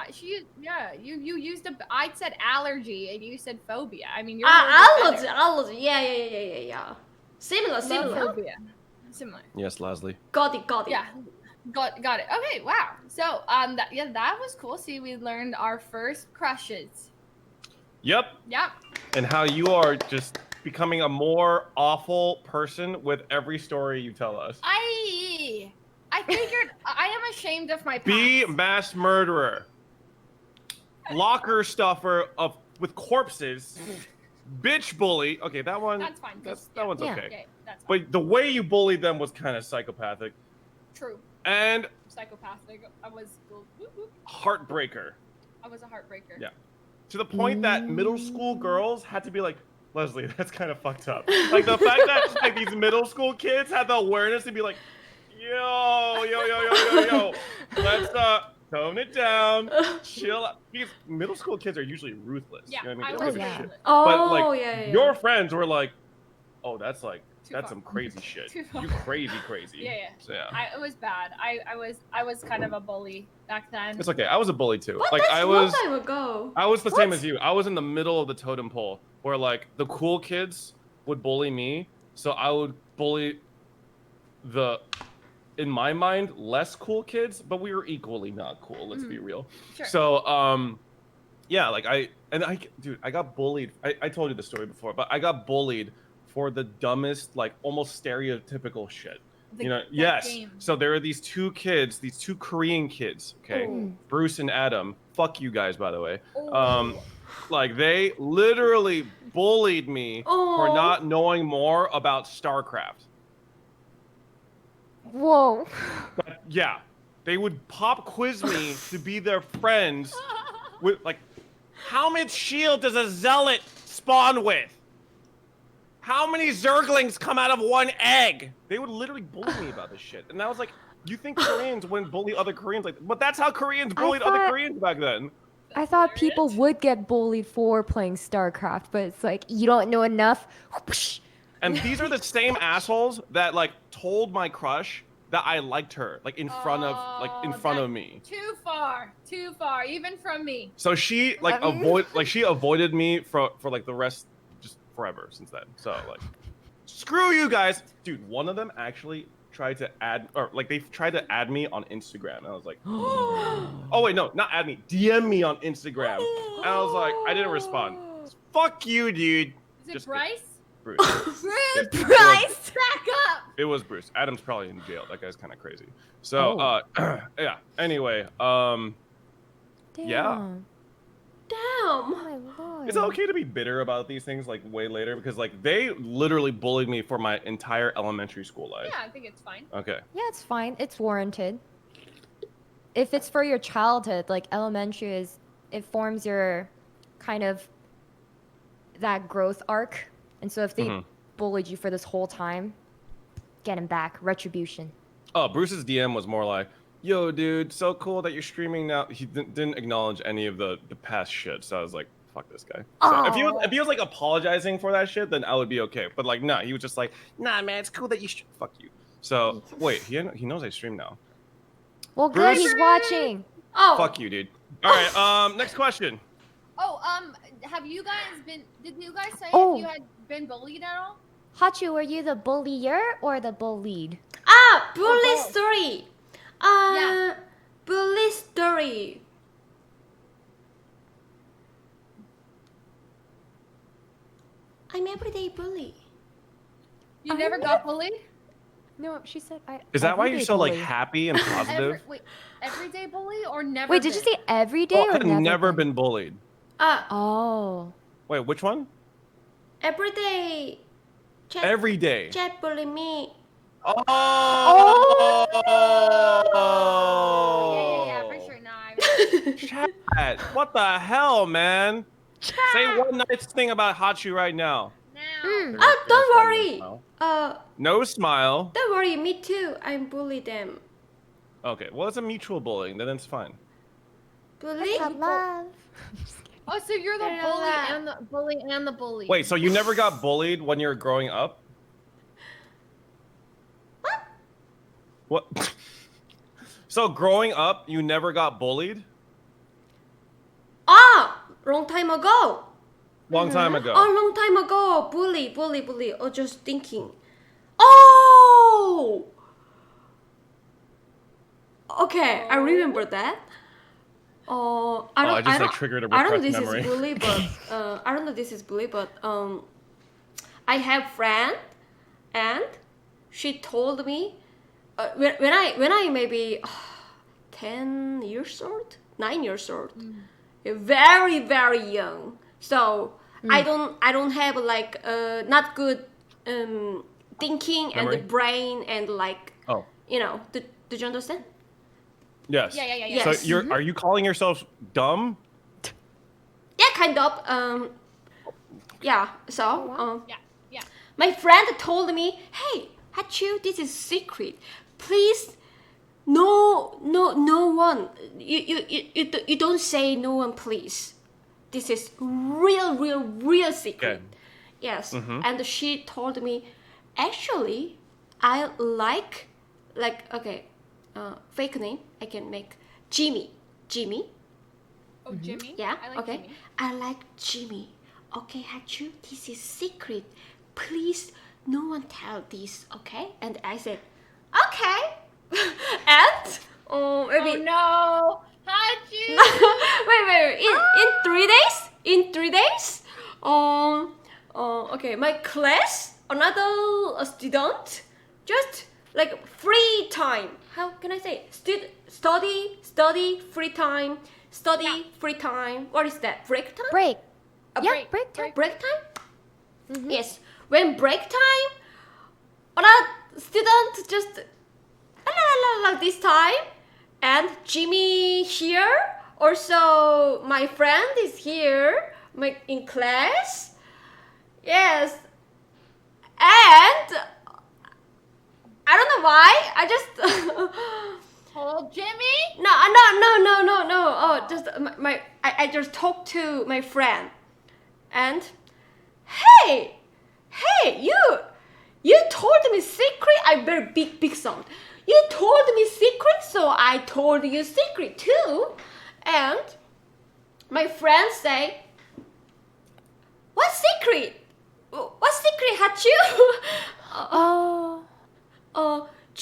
You used I said allergy and you said phobia. I mean, you're Allergy. Yeah. Similar. phobia. Similar. Yes, Leslie. Got it. Yeah. Got it. Okay, wow. So that was cool. See, we learned our first crushes. Yep. Yep. And how you are just becoming a more awful person with every story you tell us. I figured I am ashamed of my past. Be mass murderer. Locker stuffer with corpses. Bitch bully. Okay, that one. That's fine. That one's okay. Okay, that's fine. But the way you bullied them was kind of psychopathic. True. And Psychopathic. I was heartbreaker. I was a heartbreaker. Yeah. To the point that middle school girls had to be like, Leslie, that's kind of fucked up. Like the fact that like these middle school kids had the awareness to be like, yo, let's tone it down, chill out. Because middle school kids are usually ruthless. Yeah, you know what I mean? I They was don't give a shit. Oh, But like yeah. your friends were like, oh, that's far. some crazy shit. Too far. You crazy. Yeah. So, yeah. It was bad. I was kind of a bully back then. It's okay. I was a bully too. What? Like That's I a was. long time ago. I was the same as you. I was in the middle of the totem pole where like the cool kids would bully me, so I would bully the, in my mind, less cool kids, but we were equally not cool. Let's be real. Sure. So yeah, like I got bullied. I told you the story before, but I got bullied for the dumbest, like almost stereotypical shit. Yes. Game. So there are these two kids, these two Korean kids, okay? Oh. Bruce and Adam. Fuck you guys, by the way. Oh. Like they literally bullied me for not knowing more about StarCraft. Whoa. But yeah, they would pop quiz me to be their friends with like, how much shield does a zealot spawn with? How many zerglings come out of one egg? They would literally bully me about this shit. And I was like, you think Koreans wouldn't bully other Koreans like, but that's how Koreans bullied other Koreans back then. I thought people would get bullied for playing StarCraft, but it's like, you don't know enough. And these are the same assholes that like told my crush that I liked her, like in front of me. Too far, even from me. So she like avoided me for like the rest, just forever since then. So like, screw you guys, dude. One of them actually tried to add me on Instagram. And I was like, oh wait, no, not add me, DM me on Instagram. And I was like, I didn't respond. Fuck you, dude. Is it Just Bryce? Bruce. Bryce, back up. It was Bruce. Adam's probably in jail. That guy's kind of crazy. So, yeah. Anyway, yeah. Damn. Oh my lord. Is it okay to be bitter about these things like way later? Because like they literally bullied me for my entire elementary school life. Yeah, I think it's fine. Okay. Yeah, it's fine. It's warranted. If it's for your childhood, like elementary it forms your kind of that growth arc. And so if they bullied you for this whole time, get him back. Retribution. Oh, Bruce's DM was more like, yo, dude, so cool that you're streaming now. He didn't acknowledge any of the past shit. So I was like, fuck this guy. So if he was like apologizing for that shit, then I would be okay. But like, no, he was just like, nah, man, it's cool that you fuck you. So wait, he knows I stream now. Well, Bruce? good, he's watching. Oh. Fuck you, dude. All right, next question. Oh, did you guys say Oh. if you had been bullied at all? Hachu, were you the bullier or the bullied? Ah, bully both. story. Yeah. Bully story. I'm everyday bully. You never got bullied? No, she said I. Is that why you're everyday so like bully. happy and positive? Everyday bully or never? Wait, did you been? say everyday Oh, or I've never been bullied. Oh. Wait, which one? Everyday. Chat, Every day. Chat bully me. Oh. Yeah, for sure. No, Chat. What the hell, man? Say one nice thing about Hachu right now. now. Oh, don't worry. No smile. Don't worry. Me too. I bully them. Okay, well, it's a mutual bullying. Then it's fine. Bully? Love. Oh, so you're the Yeah. bully and the bully. Wait, so you never got bullied when you were growing up? What? So growing up, you never got bullied? Ah, long time ago. Long time ago. Oh, long time ago. Bully. Oh, just thinking. Oh! Okay, I remember that. I just like triggered a I don't know repressed this memory. is bully, but I don't know this is bully, but I have friend, and she told me when I maybe 10 years old, 9 years old, very very young. So I don't have like not good thinking and Memory? the brain and like Oh. you know. Did you understand? Yes. Yeah. Yes. So are you calling yourself dumb? Yeah, kind of. Yeah. So. Yeah. My friend told me, "Hey, Hachu, this is secret. Please, no one. You don't say no one, please. This is real secret." Okay. Yes. And she told me, actually, I like okay, fake name. I can make Jimmy. Oh, Jimmy. Yeah. I like Okay. Jimmy. I like Jimmy. Okay, Hachu, this is secret. Please, no one tell this. Okay. And I said, okay. And maybe. Oh no, Hachi. wait. In 3 days. Okay. My class, another student, just like free time. How can I say? Study, free time. Free time. What is that? Break time? Break. Yeah, break break time. Break time? Yes. When break time, another student just like this time, and Jimmy here. Also, my friend is here, in class. Yes. And I don't know why. I just Oh, Jimmy. no. Oh, just I just talked to my friend, and hey, you told me secret. I very big sound. You told me secret, so I told you secret too. And my friend say, what secret? What secret, Hachu?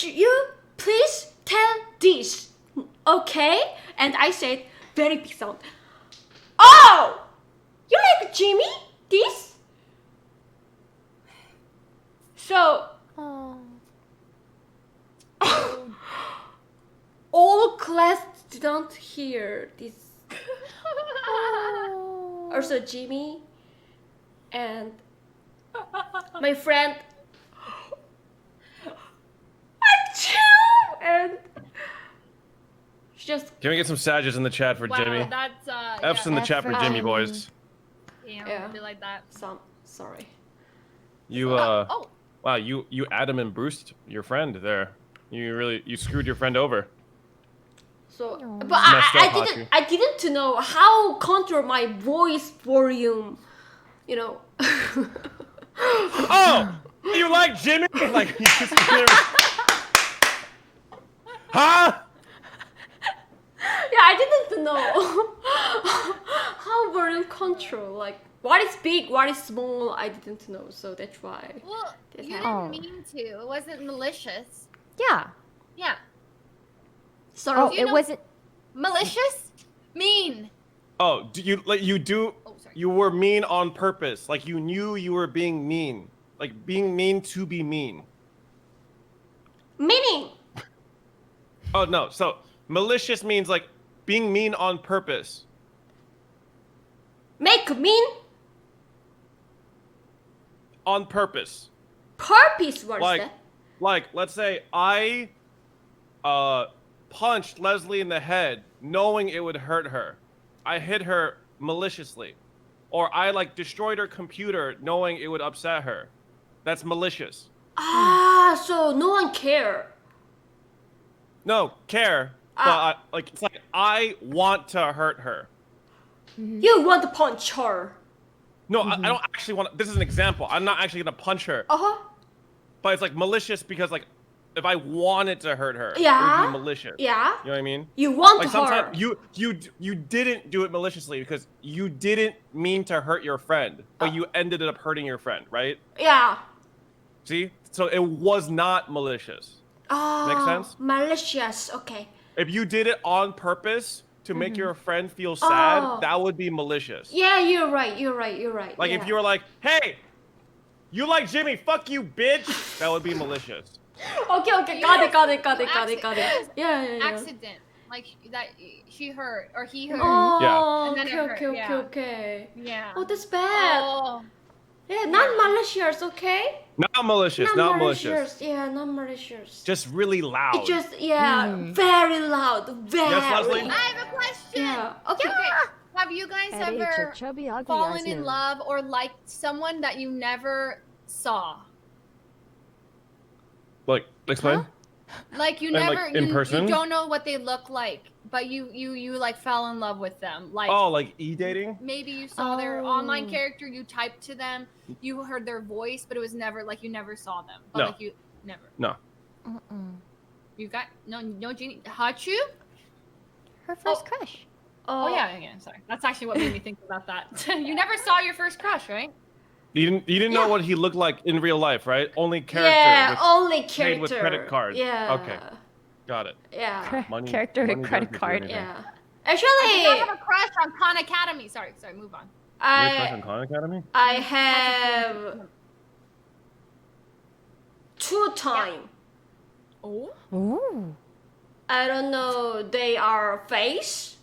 you please tell this, okay? And I said, very big sound. Oh, you like Jimmy? This? So Oh. all class didn't hear this. Also Jimmy and my friend Achoo! And she just Can we get some Sages in the chat for Wow, Jimmy? that's F's in the chat for for Jimmy, Jimmy. boys. yeah, be like that. sorry. You Oh, wow, you Adam and Bruce, your friend there. You screwed your friend over. So, No. but Messed up, I didn't know how control my voice volume, you know. Oh, you like Jimmy? Like, you just huh? Yeah, I didn't know how volume control, like what is big, what is small. I didn't know, so that's why. well, This you happened. didn't mean to. It wasn't malicious. Yeah. Yeah, Sorry. Oh, you it know- wasn't. malicious, mean. Oh, do you like you do? Oh, sorry. You were mean on purpose. Like you knew you were being mean. Like being mean to be mean. Meaning. Oh no, so malicious means like being mean on purpose. Make mean On purpose. purpose. What is Like, that? like let's say I punched Leslie in the head knowing it would hurt her. I hit her maliciously. Or I like destroyed her computer knowing it would upset her. That's malicious. Ah, so no one care. No, care. But like it's like I want to hurt her. You want to punch her. No, I don't actually want. This is an example. I'm not actually gonna punch her, Uh-huh. but it's like malicious because like if I wanted to hurt her, it Yeah. would be malicious. Yeah. You know what I mean? You want Like her. sometimes you didn't do it maliciously because you didn't mean to hurt your friend, but you ended up hurting your friend, right? Yeah. See? So it was not malicious. Oh, Make sense? malicious. Okay. If you did it on purpose to make your friend feel sad, Oh. that would be malicious. Yeah, you're right. Like yeah. if you were like, "Hey, you like Jimmy? Fuck you, bitch." That would be malicious. Okay, got it. Yeah. Accident, like that she hurt or he hurt. Oh, Yeah. And then it hurt, okay. yeah. Yeah. Oh, that's bad. Oh, Yeah, not malicious, okay? Not malicious. Not malicious. Yeah, not malicious. Just really loud. It just, very loud. Very. Yes, Leslie? I have a question. Yeah. Okay. Have you guys At ever HAchubby ugly fallen eyes in new. love or liked someone that you never saw? Like, explain. Like you And, like, never in person? you don't know what they look like, but you like fell in love with them. Like Oh, like e-dating? maybe you saw their online character, you typed to them, you heard their voice, but it was never like you never saw them. But No. like you never. No. You got no Genie Hachu? Her first crush. Oh yeah, sorry. That's actually what made me think about that. You never saw your first crush, right? You didn't know what he looked like in real life, right? Only character. Yeah, with- only paid character. with credit card. Yeah. Okay. Got it. Yeah. Money- Character money with doesn't credit do card. anything. Yeah. I Actually, did not have a crush on Khan Academy. Sorry, move on. You have a crush on I Khan Academy? I have 2 times. Oh? Ooh. I don't know their face.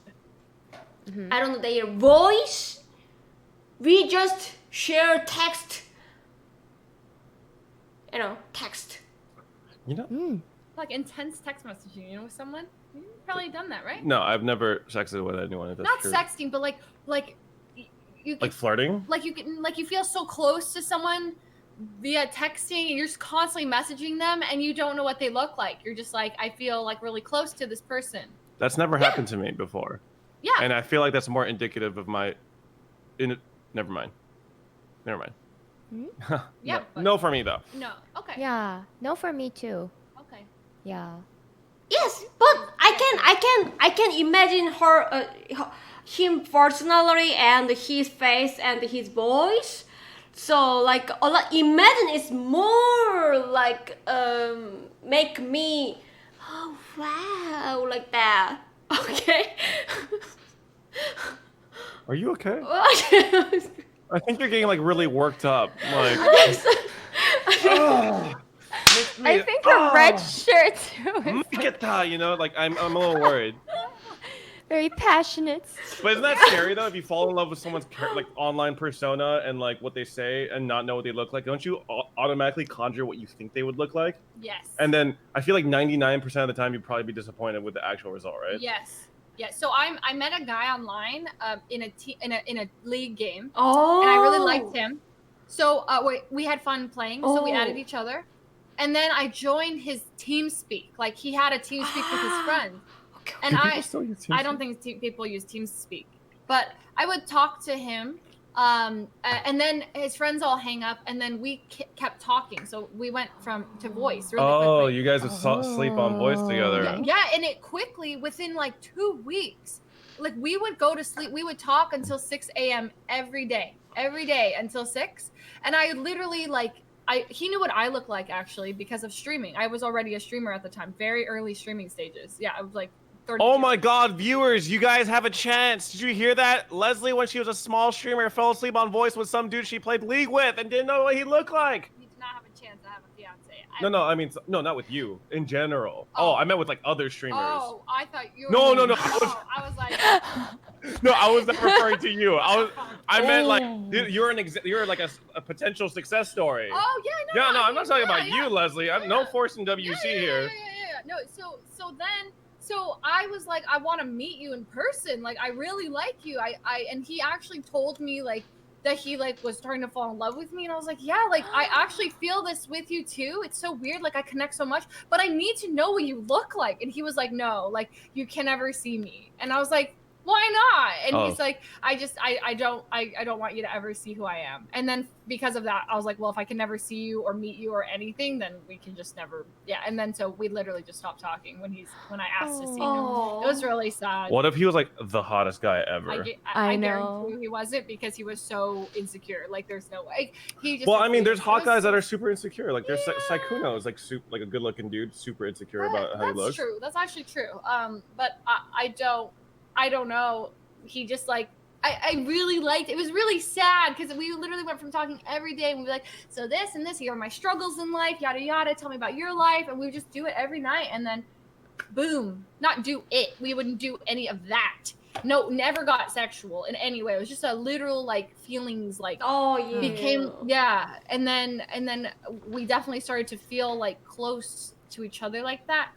I don't know their voice. We just share text. You know, text. You know? Like intense text messaging, you know, with someone? You've probably done that, right? No, I've never sexted with anyone. If that's Not true. sexting, but you Like flirting? like you can like you feel so close to someone via texting and you're just constantly messaging them and you don't know what they look like. You're just like, I feel like really close to this person. That's never happened to me before. Yeah. And I feel like that's more indicative of my. Never mind. Yeah, No. but- No for me though. No. Okay. Yeah. No for me too. Okay. Yeah. Yes, but I can imagine him personally and his face and his voice. So like a lot. Imagine it's more like make me, oh wow, like that. Okay. Are you okay? I think you're getting like really worked up. Like, I think her red shirt too is get that, you know, like I'm a little worried. very passionate. But isn't that scary though? If you fall in love with someone's like online persona and like what they say and not know what they look like, don't you automatically conjure what you think they would look like? Yes. And then I feel like 99% of the time you'd probably be disappointed with the actual result, right? Yes. Yeah. So I met a guy online in a league game. Oh. And I really liked him. So we had fun playing. So we added each other. And then I joined his TeamSpeak. Like he had a TeamSpeak with his friends. And I don't think people use TeamSpeak. But I would talk to him. And then his friends all hang up, and then we kept talking. So we went to voice really quickly. You guys would sleep on voice together. Yeah, and it quickly, within like 2 weeks, like we would go to sleep. We would talk until 6 a.m. every day until 6. And I literally he knew what I looked like actually because of streaming. I was already a streamer at the time, very early streaming stages. Yeah, I was like 32. Oh my god, viewers, you guys have a chance. Did you hear that? Leslie, when she was a small streamer, fell asleep on voice with some dude she played League with and didn't know what he looked like. You do not have a chance to have a fiance. No, I mean, no, not with you. In general. Oh, I meant with like other streamers. Oh, I thought you were. No. I was like. No, I was not referring to you. I meant like you're like a potential success story. Oh yeah, no, I'm not talking about you, Leslie. I'm no forcing WC here. Yeah. No, so I was like, I want to meet you in person. Like, I really like you. And he actually told me like that he like was starting to fall in love with me, and I was like, yeah, like I actually feel this with you too. It's so weird, like I connect so much, but I need to know what you look like. And he was like, no, like you can never see me. And I was like, why not? And he's like, I don't want you to ever see who I am. And then because of that, I was like, well, if I can never see you or meet you or anything, then we can just never. Yeah. And then so we literally just stopped talking when I asked to see him. It was really sad. What if he was like the hottest guy ever? I guarantee he wasn't, because he was so insecure. Like there's no way he just. Well, I mean, there's hot guys that are super insecure. Like there's Saikuno is like a good-looking dude, super insecure about how he looks. That's true. That's actually true. But I don't know. He just like, I really liked, it was really sad because we literally went from talking every day and we'd be like, so this and this, here are my struggles in life, yada, yada, tell me about your life. And we would just do it every night. And then boom, not do it. We wouldn't do any of that. No, never got sexual in any way. It was just a literal like feelings like became, yeah. And then we definitely started to feel like close to each other like that.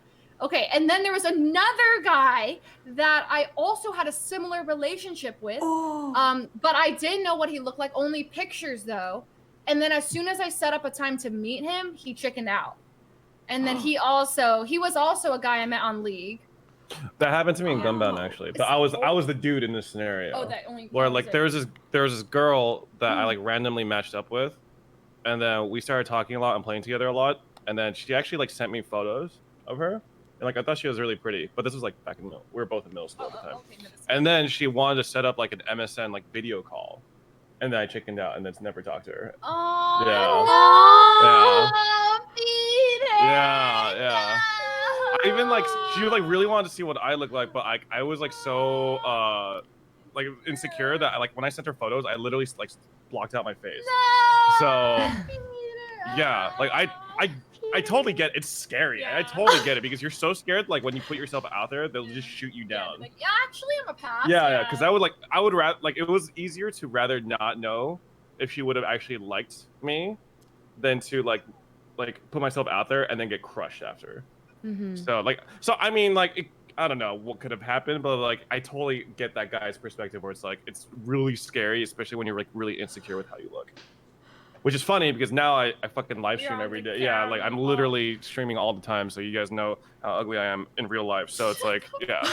Okay, and then there was another guy that I also had a similar relationship with. But I didn't know what he looked like, only pictures though. And then as soon as I set up a time to meet him, he chickened out. And then he was also a guy I met on League. That happened to me in Gunbound actually. But I was the dude in this scenario. Where like there was this girl that I like randomly matched up with, and then we started talking a lot and playing together a lot, and then she actually like sent me photos of her. And like I thought she was really pretty, but this was like back in we were both in middle school at the time. And then she wanted to set up like an MSN like video call, and then I chickened out and then never talked to her. Oh yeah. I even like she like really wanted to see what I looked like, but I was like so like insecure that like when I sent her photos, I literally like blocked out my face. So yeah, like I totally get it. It's scary. Yeah. I totally get it because you're so scared. Like when you put yourself out there, they'll just shoot you down. Like, yeah, actually, I'm a pass. Yeah. Because I would rather like it was easier to rather not know if she would have actually liked me than to like put myself out there and then get crushed after. Mm-hmm. So I mean like I don't know what could have happened, but like I totally get that guy's perspective where it's like it's really scary, especially when you're like really insecure with how you look. Which is funny because now I fucking live stream every day. Yeah, like I'm literally streaming all the time, so you guys know how ugly I am in real life. So it's like, yeah.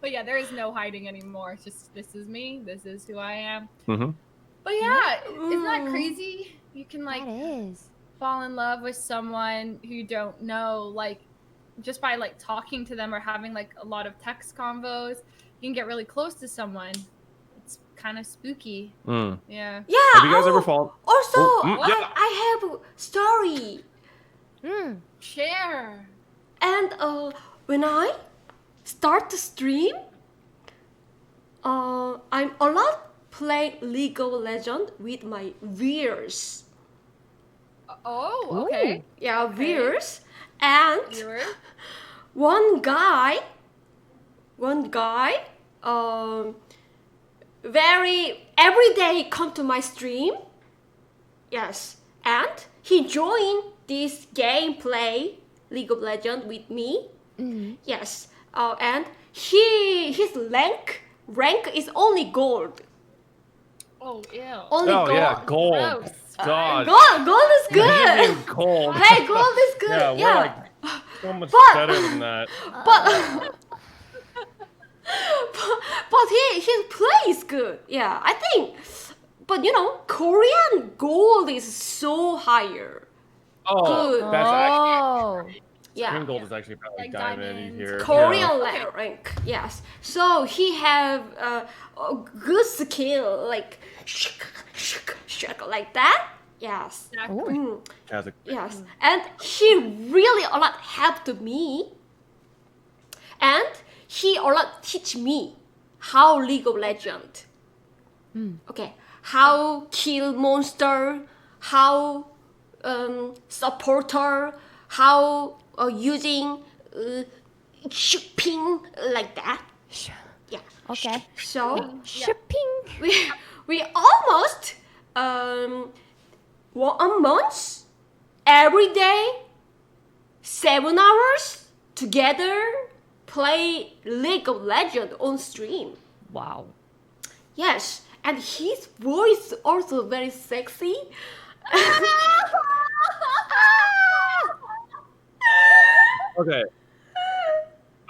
But yeah, there is no hiding anymore. It's just, this is me. This is who I am. Mm-hmm. But yeah, isn't that crazy? You can like fall in love with someone who you don't know, like just by like talking to them or having like a lot of text convos. You can get really close to someone. kind of spooky. Yeah. Yeah. Yeah. Have you guys ever fallen? Also, Yeah. I have a story. Share. And when I start to stream, I'm a lot playing League of Legends with my viewers. Oh, okay. Yeah, viewers. And Viewers. one guy, very every day come to my stream. Yes, and he joined this gameplay League of Legends with me. Yes, and his rank is only gold. Oh, ew. Only Oh gold. yeah, gold. Gross. God. Gold is good. You mean gold. Hey, gold is good. Yeah, Yeah, we're like so much But- better than that. but but his play is good. Yeah, I think. But you know, Korean gold is so higher. Oh, Good. that's actually Yeah. green gold is actually probably Like diamond diamonds. here. Korean rank, yes. So he have a good skill, like like that. Yes. Exactly. Has a, Yes, and he really a lot helped me, and he a lot teach me how League of Legend. Okay, how kill monster, how supporter, how using shipping like that. Yeah. Okay. So Shipping. we almost 1 month every day 7 hours together play League of Legends on stream. Wow. Yes, and his voice also very sexy. okay.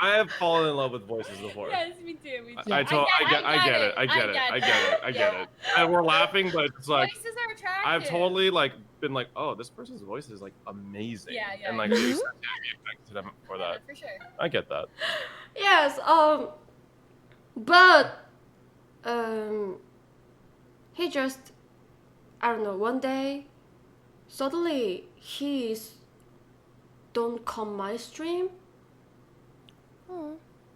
I have fallen in love with voices before. Yes, me too. Me too. I get it. And we're laughing, but it's like Voices are attractive. I've totally like been like, oh, this person's voice is like amazing. Yeah, yeah. And like there's such a effect to them for Yeah, that. for sure. I get that. Yes, but he just, I don't know, one day suddenly he's don't come my stream.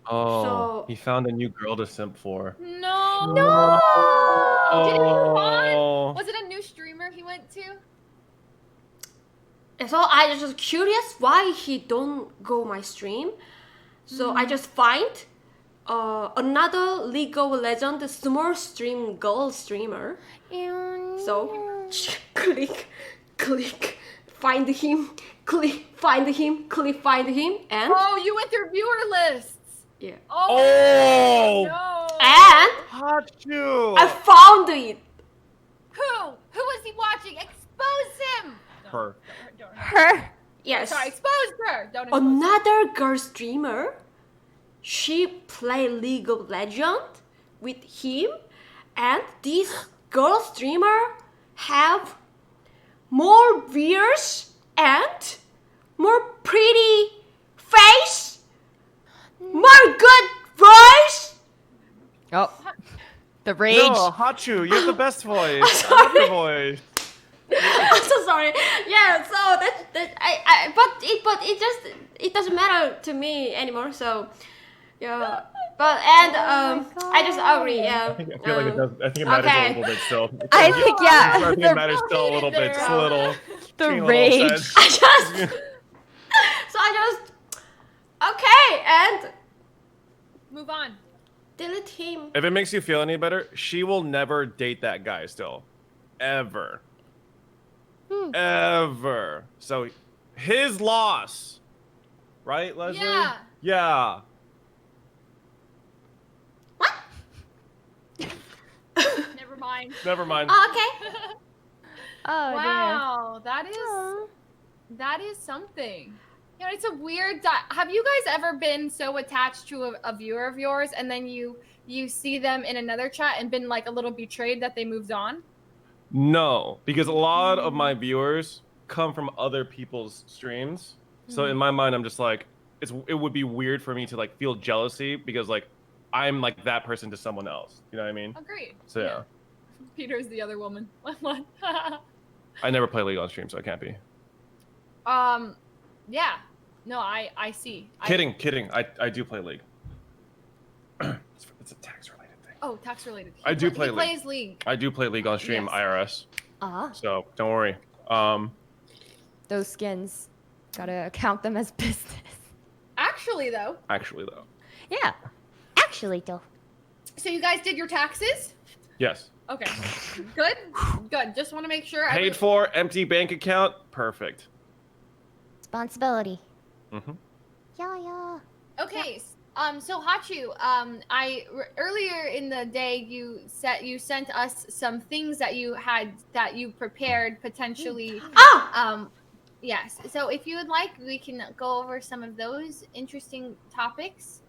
Oh, So- he found a new girl to simp for. No. Oh. Did he move on? Was it a new streamer he went to? And so I just curious why he don't go my stream. So I just find another League of Legends small stream girl streamer. So click, find him, find him, and Oh, you went through viewer lists. yeah, Oh! No. and Hachu! I found it. Who was he watching? Expose him. Her. Don't Her. Yes, Sorry, expose her. Don't expose her. another girl streamer. She play League of Legends with him, and this girl streamer have more viewers and more pretty face, more good voice. Oh. The rage. No, Hachu, you have the best voice. I love your voice. I'm so sorry. Yeah, so it doesn't matter to me anymore. So yeah, but and I just agree. Yeah. I feel like it does. I think it matters Okay. a little bit still. I think, yeah. I think it matters still a little bit. Just a little. The taking a little rage. sense. I just so I just okay and Move on. delete him. If it makes you feel any better, she will never date that guy still. Ever. Ever. So, his loss. Right, Leslie? Yeah. Yeah. Never mind. Never mind. Okay. Oh, Wow, that is something. You know, it's a weird. Have you guys ever been so attached to a viewer of yours, and then you see them in another chat and been like a little betrayed that they moved on? No, because a lot of my viewers come from other people's streams. So in my mind, I'm just like, it would be weird for me to like feel jealousy because like I'm like that person to someone else. You know what I mean? Agreed. So yeah. Peter's the other woman. What? I never play League on stream, so I can't be. Yeah. No, I see. Kidding. I do play League. It's a tax related thing. Oh, tax related. I do play he League. plays League. I do play League on stream, Yes. IRS. So don't worry. Those skins, gotta count them as business. Actually, though. Yeah. Actually, though. So you guys did your taxes? Yes. Okay. Good. Good. Just want to make sure. Paid for, empty bank account, perfect. Responsibility. Mm-hmm. Yeah. Okay. So Hachu, earlier in the day you sent us some things that you prepared potentially. Yes. So if you would like, we can go over some of those interesting topics.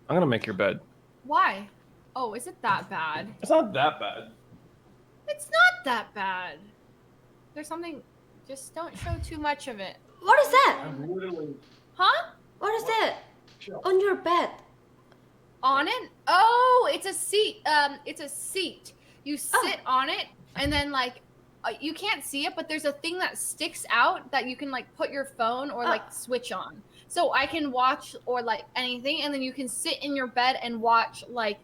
I'm gonna make your bed. Why? Oh, is it that bad? It's not that bad. It's not that bad. There's something. Just don't show too much of it. What is that? I'm literally. Huh? What is that? On your bed. On it? Oh, it's a seat. It's a seat. You sit on it, and then like, you can't see it, but there's a thing that sticks out that you can like put your phone or like switch on. So I can watch or like anything, and then you can sit in your bed and watch like.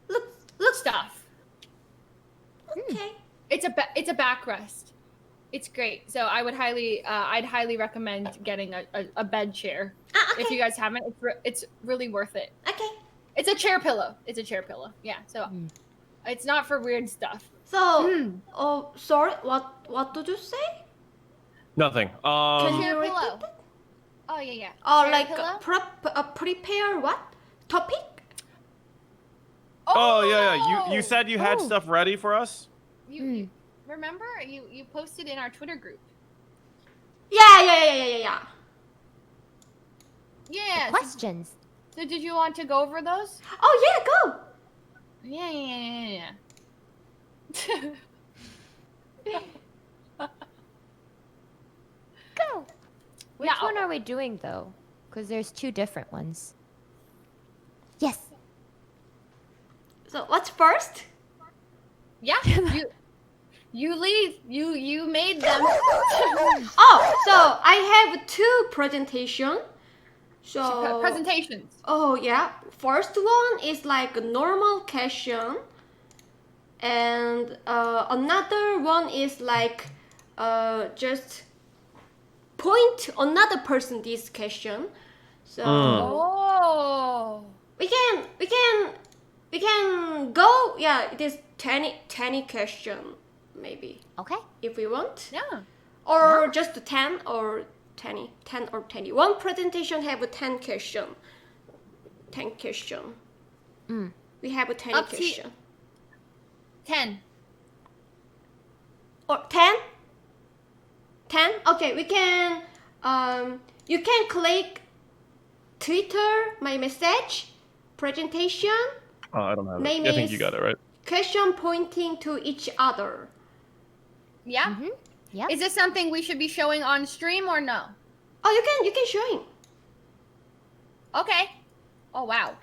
Look stuff. Okay. It's a backrest. It's great. So I would I'd highly recommend getting a bed chair. Okay. If you guys haven't, it's really worth it. Okay. It's a chair pillow. Yeah. So it's not for weird stuff. So, oh, sorry. What did you say? Nothing. Can you Chair repeat pillow. that? Oh yeah. Oh, Chair like pillow? prepare what topic? Oh yeah. You said you had stuff ready for us. You remember you posted in our Twitter group. Yeah. Yeah. Questions. So did you want to go over those? Oh yeah, go. Yeah. Go. Which Yeah, one are we doing though? Because there's two different ones. Yes. So what's first? Yeah. You leave. You made them. Oh, so I have two presentation. So presentations. Oh yeah, first one is like a normal question, and another one is like just point another person this question. So Oh. we can go. Yeah, it is 10 question maybe Okay. if we want. Yeah. Or just 10 or 10 or 20. One presentation have a 10 question. 10 question. We have a 10 Up to- question. 10. Or 10? 10? Okay, we can you can click Twitter, my message, presentation, Oh, I don't have Name it. I think is- you got it right. question pointing to each other. Yeah. Yeah. Is this something we should be showing on stream or no? Oh, you can show him. Okay. Oh wow.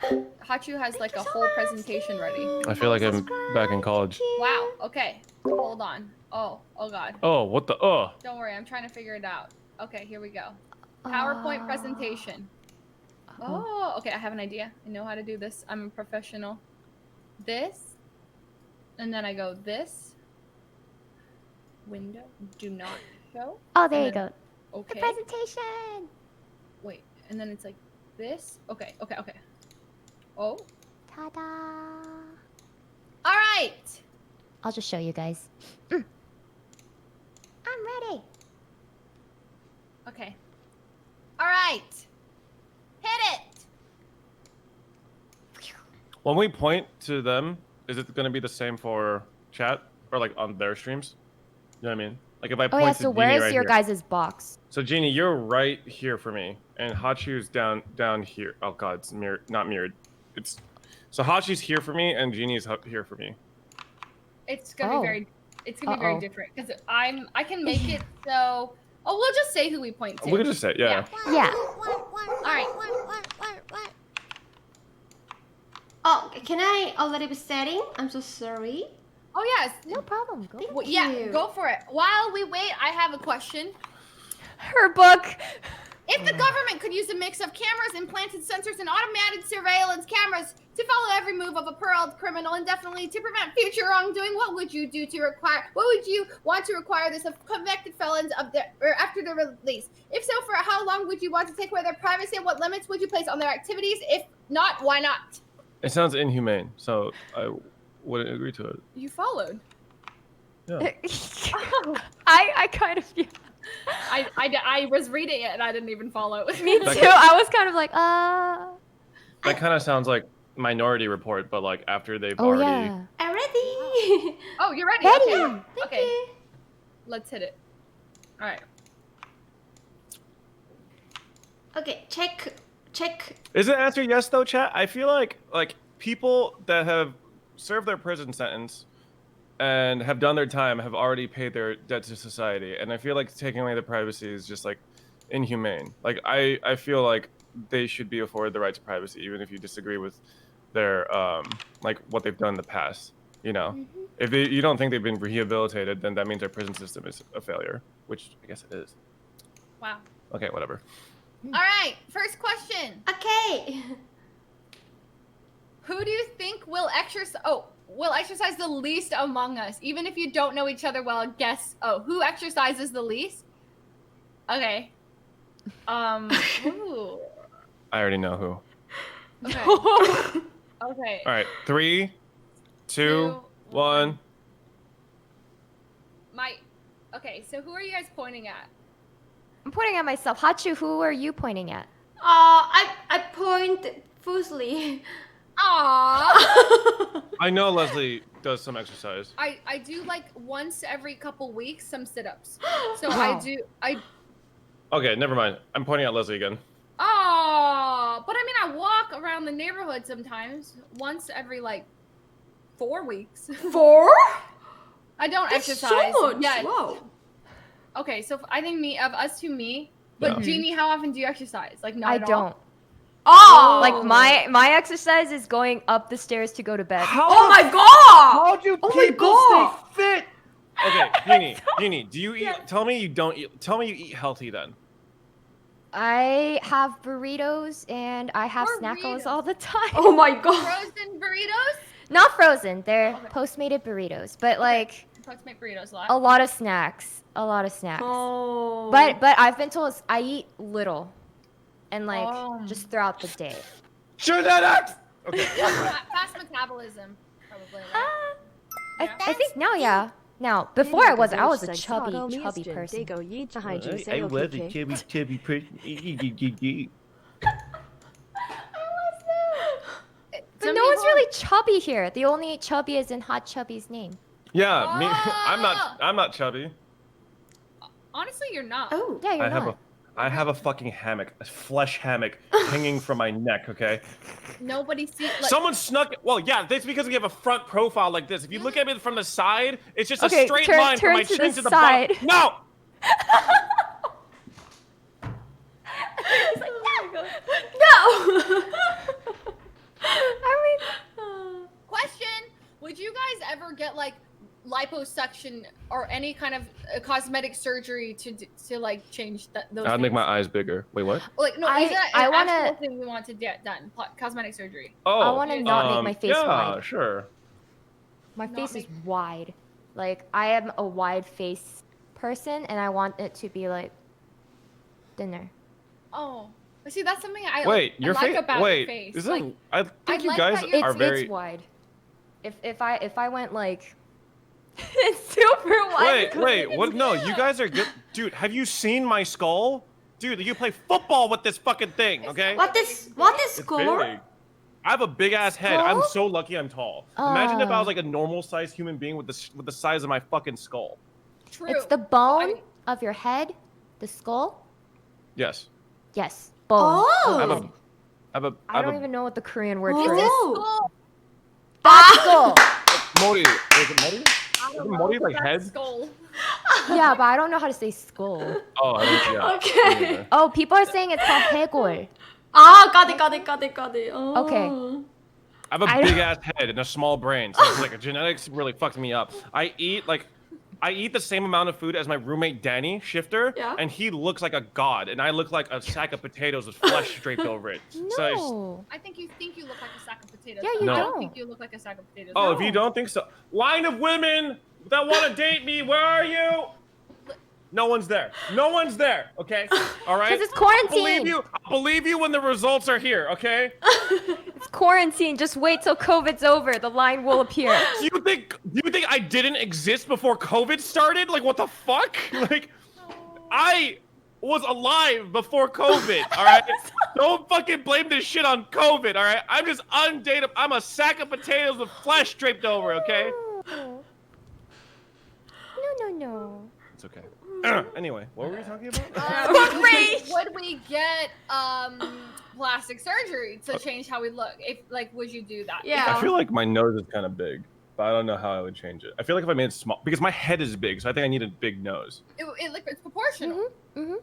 Hachu has like a whole presentation ready. I feel like I'm back in college. Wow. Okay. Hold on. Oh god. Oh, what the? Don't worry. I'm trying to figure it out. Okay, here we go. PowerPoint presentation. Oh, okay. I have an idea. I know how to do this. I'm a professional. This. And then I go this. Window. Do not show. Oh, there And you then- go. Okay. The presentation. Wait. And then it's like this. Okay. Oh. Ta-da. All right. I'll just show you guys. I'm ready. Okay. All right. Hit it. When we point to them, is it going to be the same for chat or like on their streams? You know what I mean? Like if I Oh point yeah, to so Jeannie where is right your here. guys' box? So Jeannie, you're right here for me, and Hachu's down here. Oh god, it's not mirrored. It's so Hachi's here for me, and Jeannie's here for me. It's gonna be very. It's gonna be very Uh-oh. different because I can make it so. Oh, we'll just say who we point to. We can just say, yeah. Yeah. All right. can I a little bit setting? I'm so sorry. Oh yes. No problem. Go. Well, yeah, you. go for it. While we wait, I have a question. Her book. If the government could use a mix of cameras, implanted sensors, and automated surveillance cameras to follow every move of a paroled criminal indefinitely to prevent future wrongdoing, what would you do to require? What would you want to require this of convicted felons after their release? If so, for how long would you want to take away their privacy, and what limits would you place on their activities? If not, why not? It sounds inhumane, so I wouldn't agree to it. You followed. Yeah. I kind of feel. I was reading it and I didn't even follow. Me too. I was kind of like, That kind of sounds like Minority Report, but like after they've Oh already. yeah. I'm ready. Oh, you're ready. Ready. Okay. Thank Okay. you. Let's hit it. All right. Okay, check. Is it answer yes though, chat? I feel like people that have served their prison sentence and have done their time have already paid their debt to society, and I feel like taking away the privacy is just like inhumane. Like I feel like they should be afforded the right to privacy, even if you disagree with their like what they've done in the past. You know, if you don't think they've been rehabilitated, then that means our prison system is a failure, which I guess it is. Wow. Okay, whatever. All right. First question. Okay. Who do you think will exercise the least among us? Even if you don't know each other well, guess. Oh, who exercises the least? Okay. Ooh. I already know who. Okay. Okay. All right, 3, 2, 1. Okay, so who are you guys pointing at? I'm pointing at myself. Hachu, who are you pointing at? I point Fuslie. Aww. I know Leslie does some exercise. I do like once every couple weeks some sit-ups. So Wow. I Okay, never mind. I'm pointing at Leslie again. Oh, but I mean I walk around the neighborhood sometimes once every like 4 weeks. 4? I don't That's exercise. so much. Yeah. Wow. Okay, so I think of us two, me. But Yeah. Jeannie, how often do you exercise? Like not I at all? don't. Oh. Like my exercise is going up the stairs to go to bed. Oh my god. How do Oh my people God. stay fit? Okay, Jeannie, do you eat? Tell me you don't eat. Tell me you eat healthy then. I have burritos and I have snackles Burritos. all the time. Oh my god. Frozen burritos? Not frozen. They're Okay. Postmated burritos, but like Postmate burritos a lot. a lot of snacks. A lot of snacks. Oh. But I've been told I eat little, and like Oh. just throughout the day. Genetics. Okay. Fast metabolism, probably. Right? I think now, yeah. Now, before I was a chubby person. I was a chubby person. But no one's really chubby here. The only chubby is in Hot Chubby's name. Yeah, me. Oh. I'm not chubby. Honestly, you're not. Oh. Yeah, you're I have not. I have a fucking hammock, a flesh hammock, hanging from my neck. Okay. Nobody sees. Like, Someone snuck. Well, yeah, that's because we have a front profile like this. If you look at it from the side, it's just Okay, a straight turn- line from turn my to chin the to the side. bottom. No. No. I question: would you guys ever get like liposuction or any kind of cosmetic surgery to like change those? I'd make things? my eyes bigger. Wait, what? Like no, I- is that I an wanna- actual thing we want to get done? Cosmetic surgery. Oh, I wanna not make my face yeah, wide. sure. my Not face is make- wide. Like I am a wide face person, and I want it to be like thinner. Oh, but see, that's something I Wait, I your like face. about Wait, your face. is Like, it? I think I you like guys that you're- are very. It's wide. If I went like it's super wide. Wait, what? No, you guys are good, dude. Have you seen my skull, dude? You play football with this fucking thing, okay? What is It's score? big. I have a big ass head. I'm Skull? so lucky I'm tall. Imagine if I was like a normal sized human being with the size of my fucking skull. true. It's the bone of your head, the skull. Yes. Yes, bone. Oh. I don't even know what the Korean word Oh. for it is. Skull. That's skull. Mori. Is it Mori? I don't Isn't know, Mori like that's head? Skull. Yeah, but I don't know how to say skull. Oh, I think, yeah. Okay. Yeah. Oh, people are saying it's called 해골. Ah, got it. Oh. Okay. I have a big ass head and a small brain, so it's like genetics really fucked me up. I eat the same amount of food as my roommate Danny Shifter, and he looks like a god, and I look like a sack of potatoes with flesh draped over it. No. So I think you look like a sack of potatoes. Yeah, you I don't. don't think you look like a sack of potatoes. Oh, if you don't think so, line of women that want to date me, where are you? No one's there. No one's there. Okay. All right. Because it's quarantine. I'll believe you when the results are here. Okay. It's quarantine. Just wait till COVID's over. The line will appear. Do you think I didn't exist before COVID started? Like, what the fuck? Like, I was alive before COVID. All right. Don't fucking blame this shit on COVID. All right. I'm just undateable. I'm a sack of potatoes with flesh draped over. Okay. No. It's okay. Anyway, what were we talking about? Would we get plastic surgery to change how we look? If would you do that? Yeah. I feel like my nose is kind of big, but I don't know how I would change it. I feel like if I made it small, because my head is big, so I think I need a big nose. It's proportional. So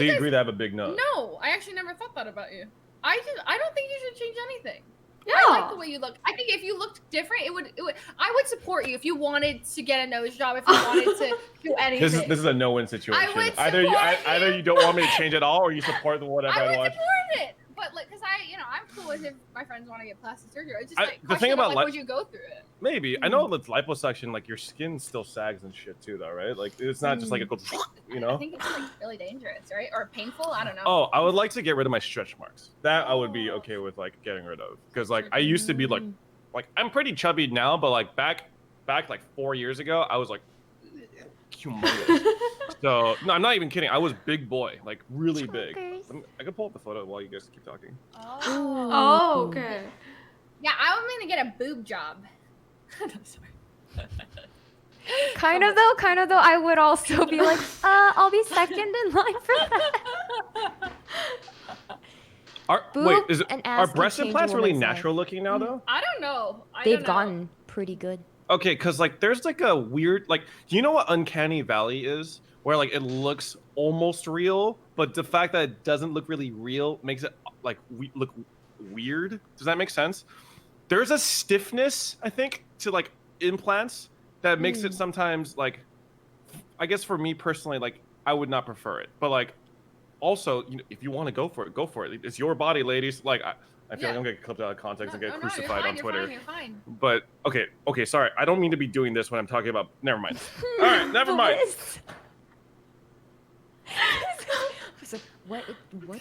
you agree to have a big nose? No, I actually never thought that about you. I don't think you should change anything. Yeah. I like the way you look. I think if you looked different, it would. I would support you if you wanted to get a nose job. If you wanted to do anything. This is a no-win situation. I would Either you don't want me to change at all, or you support the whatever I would want. support it, but because I'm cool with if my friends want to get plastic surgery. It's just The thing about would you go through it? Maybe I know with liposuction, like your skin still sags and shit too, though, right? Like it's not just like it goes, you know. I think it's really dangerous, right? Or painful. I don't know. Oh, I would like to get rid of my stretch marks. That I would be okay with getting rid of, because I used to be like I'm pretty chubby now, but back 4 years ago, I was humongous. So no, I'm not even kidding. I was big boy, really big. I could pull up the photo while you guys keep talking. Oh, okay. Yeah, I'm gonna get a boob job. No, sorry. Kind of though. I would also be like, I'll be second in line for that. Are breast implants really natural looking now though? I don't know. They've gotten pretty good. Okay, because there's a weird do you know what uncanny valley is? Where it looks almost real, but the fact that it doesn't look really real makes it look weird. Does that make sense? There's a stiffness, I think, to implants that makes it sometimes I guess for me personally, I would not prefer it. But also, if you want to go for it, go for it. It's your body, ladies. I feel like I'm getting clipped out of context and get crucified on Twitter. You're fine. But okay, sorry. I don't mean to be doing this when I'm talking about. Never mind. All right, never mind. What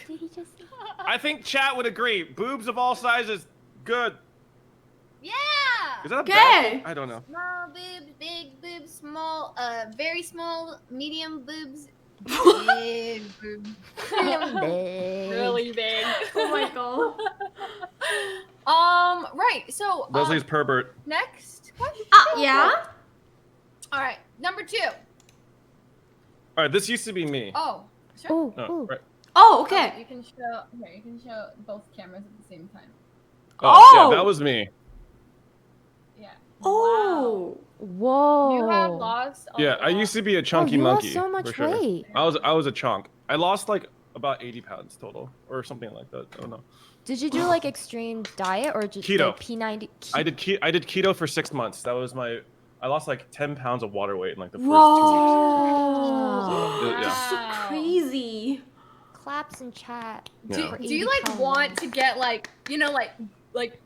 did he just say? I think chat would agree. Boobs of all sizes, good. Yeah. Is that a bad thing? I don't know. Small boobs, big boobs, small, very small, medium boobs, big boobs. Really big. Oh my god. Right. So. Leslie's pervert. Next question. Yeah. All right. Number 2. All right. This used to be me. Oh. Sure. Oh, right. Oh, okay. You can show both cameras at the same time. Oh, yeah, that was me. Yeah. Oh. Wow. Whoa. You have lost. Yeah, I used to be a chunky you monkey. lost so much for sure. weight. I was a chunk. I lost about 80 pounds total, or something like that. I don't know. Did you do extreme diet or just keto? P90. I did keto for 6 months. That was I lost 10 pounds of water weight in the first 2 weeks. Whoa. So, yeah. That's so crazy. Claps in chat. Yeah. Do you want to get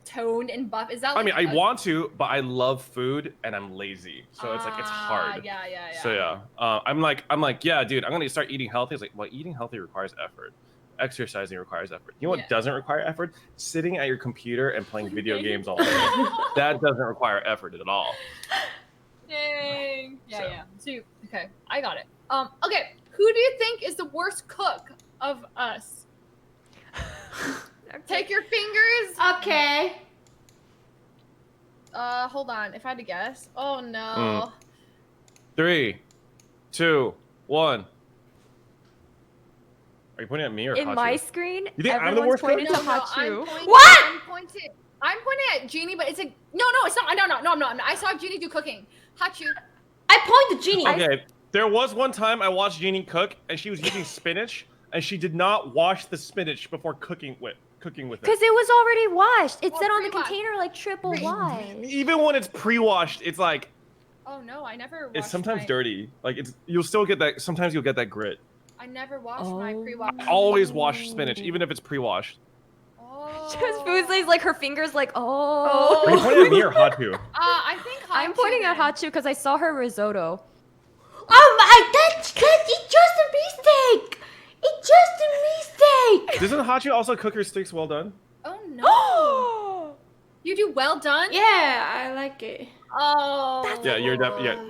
toned and buff? Is that I mean, I want to, but I love food and I'm lazy, so it's hard. Yeah. So yeah, I'm yeah, dude, I'm gonna start eating healthy. It's well, eating healthy requires effort. Exercising requires effort. You know what doesn't require effort? Sitting at your computer and playing video games all day. That doesn't require effort at all. Dang. Yeah. So, okay, I got it. Okay, who do you think is the worst cook of us? Take your fingers. Okay. Hold on. If I had to guess. Oh no. 3, 2, 1. Are you pointing at me or In Hachu? my screen? You think I'm the worst cook? pointing to Hachu. What? I'm pointing at Jeannie, but it's no, it's not. No, I'm not. I saw Jeannie do cooking. Hachu. I point to Jeannie. Okay, there was one time I watched Jeannie cook, and she was using spinach, and she did not wash the spinach before cooking with. cooking with it? Because it was already washed. It Well, said on the pre-washed. container like triple washed. Even when it's pre-washed, it's like Oh no, I never. it's washed sometimes my, dirty. Like you'll still get that. Sometimes you'll get that grit. I never washed my pre-washed. Always wash spinach, even if it's pre-washed. Oh. Just Fuslie's like her fingers like Oh. Are you pointing at me or Hatu? I think I'm pointing at Hachu because I saw her risotto. Oh my, that's it's just a mistake. It's just a mistake. Doesn't Hatu also cook her steaks well done? Oh no. You do well done. Yeah, I like it. Oh. Yeah, you're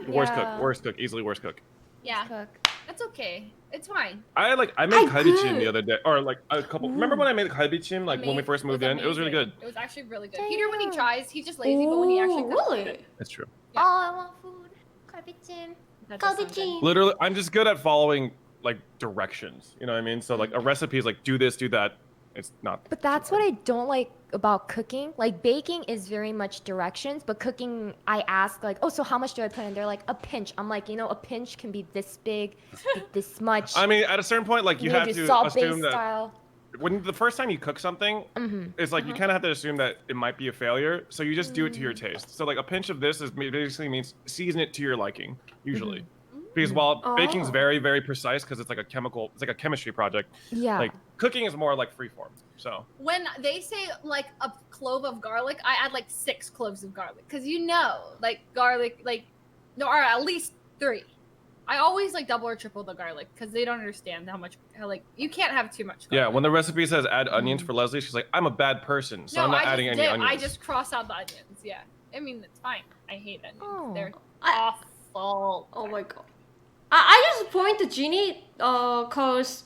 worst Yeah. cook, worst cook, easily worst cook. Yeah, Cook. that's okay. It's fine. I made kalbichim the other day, or like a couple. Remember when I made kalbichim like when we first moved in? It was really good. It was actually really good. Peter, when he tries, he's just lazy, but when he actually cooks, really? That's true. Yeah. Oh, I want food. Kalbichim. that does sound good. Kalbichim. Literally, I'm just good at following like directions. You know what I mean? So like a recipe is like do this, do that. It's not. But that's what I don't like about cooking. Like baking is very much directions, but cooking, I ask like, oh, so how much do I put in? They're like a pinch. I'm like, a pinch can be this big, like, this much. I mean, at a certain point, like you have do to salt-based assume that style. when the first time you cook something, it's like you kind of have to assume that it might be a failure. So you just do it to your taste. So like a pinch of this is basically means season it to your liking, usually. Because while baking's very, very precise, because it's like it's like a chemistry project. Yeah. Like cooking is more like freeform. So When they say like a clove of garlic, I add like 6 cloves of garlic because like garlic, or at least 3. I always like double or triple the garlic because they don't understand how you can't have too much garlic. yeah, when the recipe says add onions for Leslie, she's like, I'm a bad person, so I'm not adding any onions. I just cross out the onions. Yeah, I mean it's fine. I hate onions. Oh. They're awful. Oh my god. I just point to Ginny, cause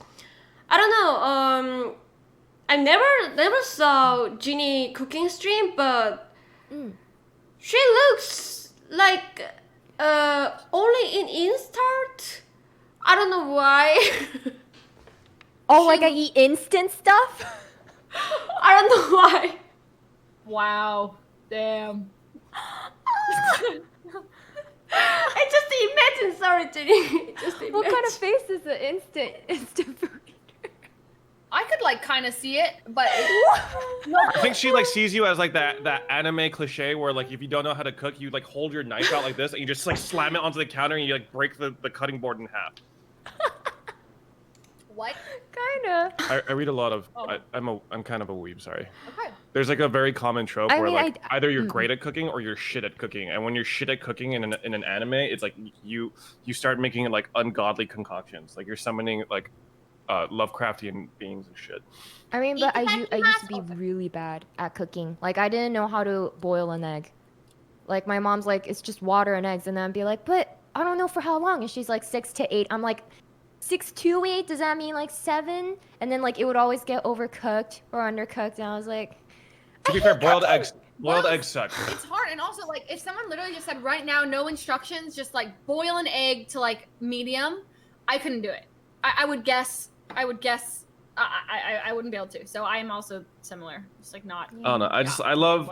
I don't know. I never saw Ginny cooking stream, but she looks like only in Instart. I don't know why. Oh, like I eat instant stuff? I don't know why. Wow. Damn. I just imagine. Sorry, Ginny. Just imagine. What kind of face is the instant food? I could like kind of see it, but I think she like sees you as like that anime cliche where like if you don't know how to cook, you like hold your knife out like this and you just like slam it onto the counter and you like break the cutting board in half. what? Kinda. I read a lot of. Oh. I'm kind of a weeb. Sorry. Okay. There's like a very common trope I where mean, like either you're great at cooking or you're shit at cooking, and when you're shit at cooking in an anime, it's like you start making like ungodly concoctions, like you're summoning like Lovecraftian beings and shit. I mean, but I used to be really bad at cooking. Like I didn't know how to boil an egg. Like my mom's like, it's just water and eggs, and then I'd be like, but I don't know for how long, and she's like 6 to 8. I'm like 6 to 8. Does that mean like 7? And then like it would always get overcooked or undercooked, and I was like, To be fair, boiled eggs suck. It's hard, and also like if someone literally just said right now, no instructions, just like boil an egg to like medium, I couldn't do it. I would guess. I wouldn't be able to. So I am also similar. Just like not. I don't know.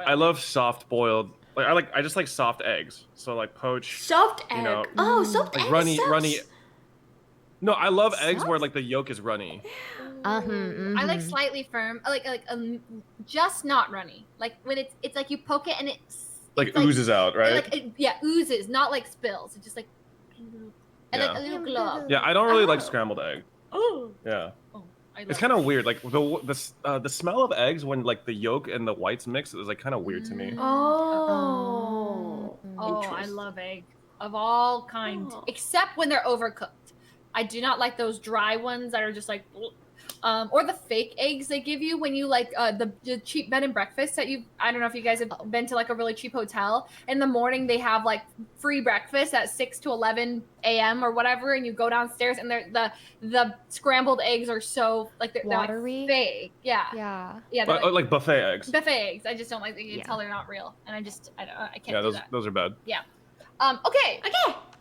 I love soft boiled. Like I just like soft eggs. So like poached. Soft egg. Soft like egg. runny. No, I love eggs Soft? where like the yolk is runny. I like slightly firm, just not runny. Like when it's like you poke it and it's oozes out, right? Oozes, not like spills. It's just like a little glob. Yeah, I don't really like scrambled egg. Oh. Yeah. Oh, It's kind of weird. Like the smell of eggs when like the yolk and the whites mix is like kind of weird to me. Oh. I love egg of all kinds, except when they're overcooked. I do not like those dry ones that are just like, or the fake eggs they give you when you like the cheap bed and breakfast that I don't know if you guys have been to like a really cheap hotel. In the morning they have like free breakfast at 6 to 11 a.m. or whatever, and you go downstairs and the scrambled eggs are so like they're watery, like fake. Yeah. Like buffet eggs. Buffet eggs. I just don't like. You can tell they're not real, and I can't. Yeah, do that. those are bad. Yeah. Okay.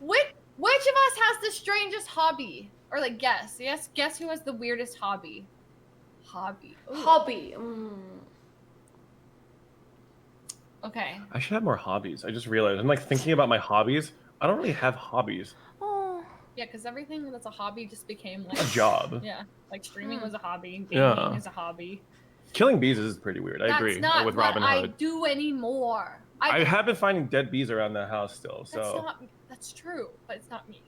Which of us has the strangest hobby? Or like guess who has the weirdest hobby? Ooh. Hobby. Okay. I should have more hobbies. I just realized I'm like thinking about my hobbies. I don't really have hobbies. Oh. Yeah, because everything that's a hobby just became like A job. Yeah, like streaming was a hobby, gaming is a hobby. Killing bees is pretty weird. I agree That's not with what Robin I Hood. do anymore. I have been finding dead bees around the house still. So That's true, but it's not me.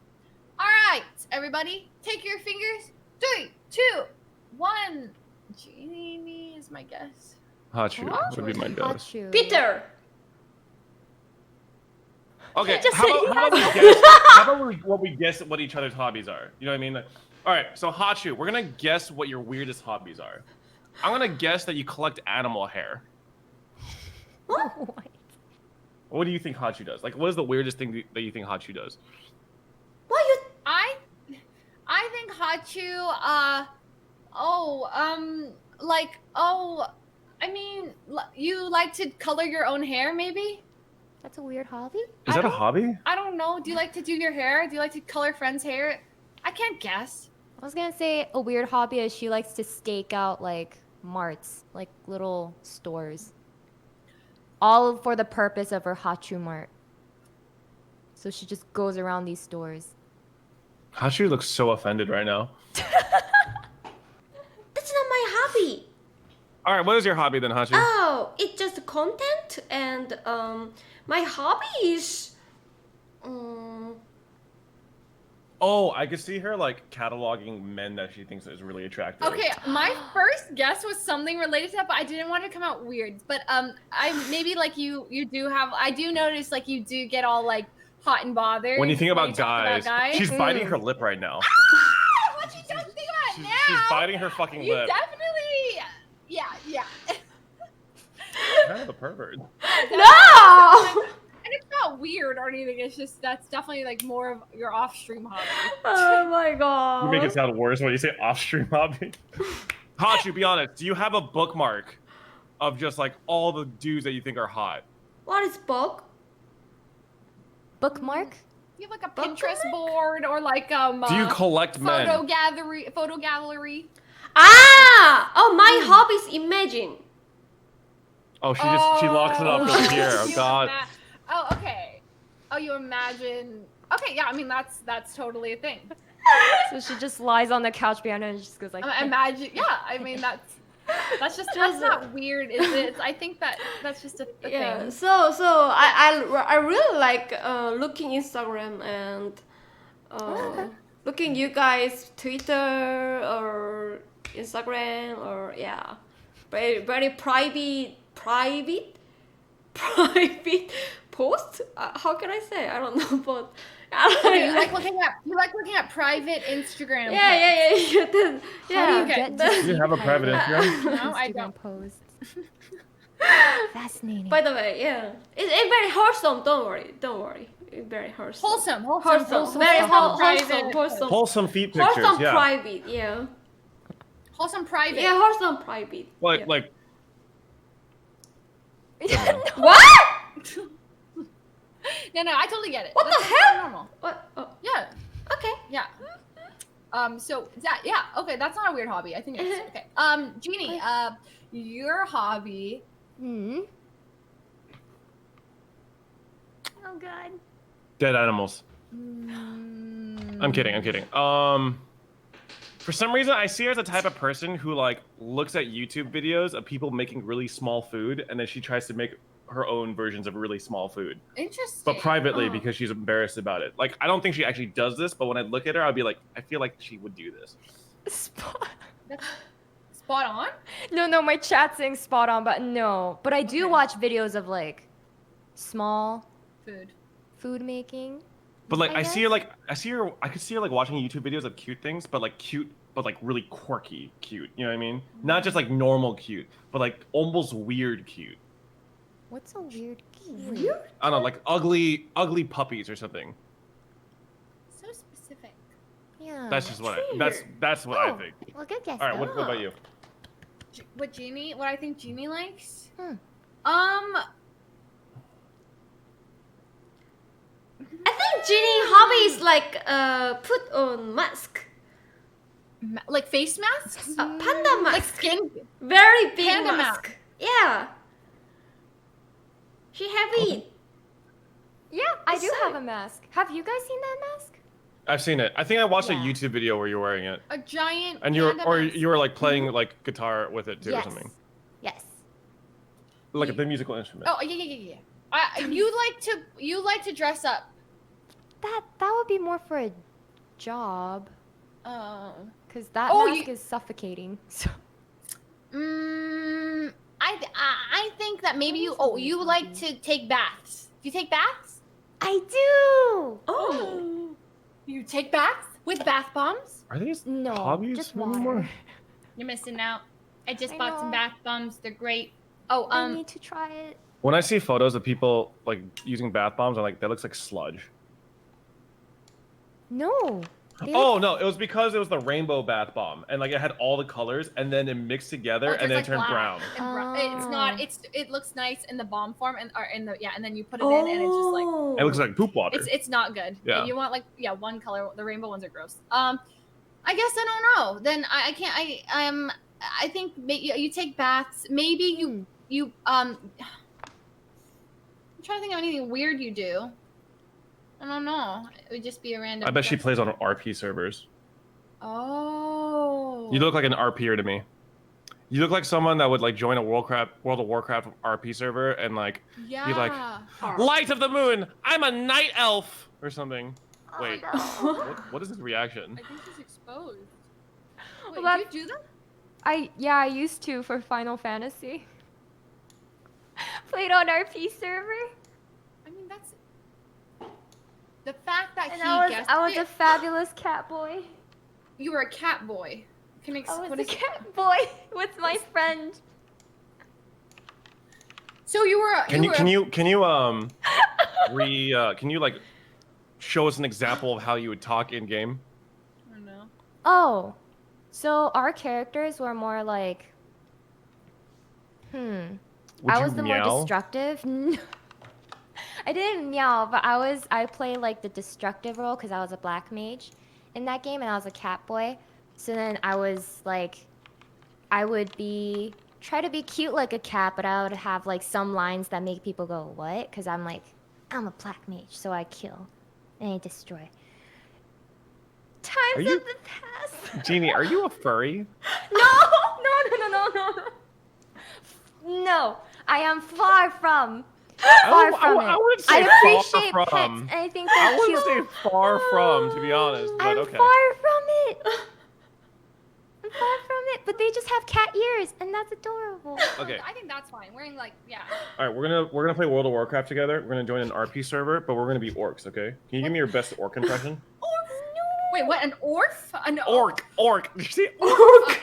All right, everybody, take your fingers. 3, 2, 1. Genie is my guess. Hachu would be my guess. Hachu. Peter. Okay, Just how say about yes. we guess? How about we guess what each other's hobbies are? You know what I mean? Like, all right, so Hachu, we're gonna guess what your weirdest hobbies are. I'm gonna guess that you collect animal hair. What? What do you think Hachu does? Like, what is the weirdest thing that you think Hachu does? What you? I think Hachu, I mean, you like to color your own hair, maybe? That's a weird hobby. Is that a hobby? I don't know. Do you like to do your hair? Do you like to color friends' hair? I can't guess. I was gonna say a weird hobby is she likes to stake out like marts, like little stores. All for the purpose of her Hachu Mart. So she just goes around these stores. Hachu looks so offended right now. That's not my hobby. All right, what is your hobby then, Hachu? Oh, it's just content, and my hobby is. Oh, I could see her like cataloging men that she thinks is really attractive. Okay, my first guess was something related to that, but I didn't want to come out weird. But I maybe like you do have. I do notice like you do get all like hot and bothered When you think about talk guys, she's biting her lip right now. What you don't think about it now? She's biting her fucking You lip. definitely, yeah. Kind of a pervert. No! And it's not weird or anything. It's just that's definitely like more of your off-stream hobby. Oh my god. You make it sound worse when you say off-stream hobby. Hachu, be honest. Do you have a bookmark of just like all the dudes that you think are hot? What is book? Bookmark? You have like a Pinterest board or like Do you collect men? photo gallery. Ah! Oh, my hobby is imagine. Oh, she locks it up over here. Oh You god. Oh, okay. Oh, you imagine. Okay, yeah. I mean, that's totally a thing. So she just lies on the couch behind her and just goes like. Imagine. Yeah. I mean, that's that's not weird, is it? I think that's just a Yeah. thing. So I really like looking Instagram and looking you guys Twitter or Instagram or yeah, very private post. How can I say? I don't know, but Okay, you like looking at private Instagram. yeah. Then, How do yeah. you Okay. get to Do you see have a private Instagram? No, I Instagram don't. posts? Fascinating. By the way, yeah, it's very wholesome. Don't worry. It's very wholesome. Wholesome. Very Private. wholesome. Wholesome feet pictures, Wholesome yeah. private, yeah. Wholesome private. Yeah, wholesome private. Like yeah. like What? No, I totally get it. What the That's hell? Normal. What? Oh, Yeah. okay. Yeah. So that, yeah, okay, that's not a weird hobby. I think it's okay. Jeannie, your hobby. Hmm. Oh god. dead animals. I'm kidding. For some reason, I see her as a type of person who like looks at YouTube videos of people making really small food, and then she tries to make her own versions of really small food, Interesting. but privately because she's embarrassed about it. Like, I don't think she actually does this, but when I look at her, I'll be like, I feel like she would do this. That's spot on. No, my chat's saying spot on, but no. But I do watch videos of like small food making. But like, I guess. see her like, I could see her like watching YouTube videos of cute things, but like cute, but like really quirky cute. You know what I mean? Not just like normal cute, but like almost weird cute. What's a weird cute? I don't know, like ugly puppies or something. So specific. Yeah. That's just what that's what I think. Well, good guess. All right, though. what about you? What I think Jeannie likes? I think Ginny hobby is like put on mask. Like face masks? Panda mask. Like skin. Very big Panda mask. Yeah. She have it. Yeah, I do So- have a mask. Have you guys seen that mask? I've seen it. I think I watched a Yeah. YouTube video where you're wearing it, A giant and panda mask. you were like playing like guitar with it too or Yes. something. Like the musical instrument. Oh yeah. You like to dress up. That would be more for a job. Because that Oh, mask is suffocating. So. I think that maybe you like to take baths. Do you take baths? I do. Oh. You take baths with bath bombs? Are these No, hobbies just anymore? water. You're missing out. I just I bought some know. bath bombs. They're great. Oh, I need to try it. When I see photos of people like using bath bombs, I'm like, that looks like sludge. No. Oh no, it was because it was the rainbow bath bomb, and like it had all the colors, and then it mixed together, and then it turned brown. It's not. It looks nice in the bomb form, and then you put it in, and it's just like It looks like poop water. it's not good. Yeah. You want one color. The rainbow ones are gross. I guess I don't know. Then I can't. I think you take baths. Maybe you I'm trying to think of anything weird you do. I don't know. It would just be a random. I bet she plays on RP servers. Oh. You look like an RPer to me. You look like someone that would like join a World of Warcraft RP server and like be like, Light of the Moon, I'm a night elf or something. Wait, what is this reaction? I think she's exposed. Wait, Well, do you do that? I used to for Final Fantasy. Played on RP server. I mean, that's the fact that And he I was guessed a fabulous cat boy. You were a cat boy. I was a cat boy with my friend. So you were. Can you like show us an example of how you would talk in game? I don't know. Oh, so our characters were more like, Would I you was the more meow? destructive. I didn't meow, but I played like the destructive role because I was a black mage in that game, and I was a cat boy. So then I was like, I would try to be cute like a cat, but I would have like some lines that make people go, what? Because I'm like, I'm a black mage, so I kill and I destroy. Times of the past. Jeannie, are you a furry? No. No, I am far from. Far from it. I wouldn't say I appreciate far pets, from. and I think I they're wouldn't cute. say far from, to be honest. But I'm okay. far from it. I'm far from it, but they just have cat ears, and that's adorable. Okay. I think that's fine. Wearing All right, we're gonna play World of Warcraft together. We're gonna join an RP server, but we're gonna be orcs. Okay? Can you give me your best orc impression? Wait, what? An orc? Orc. Did you say orc?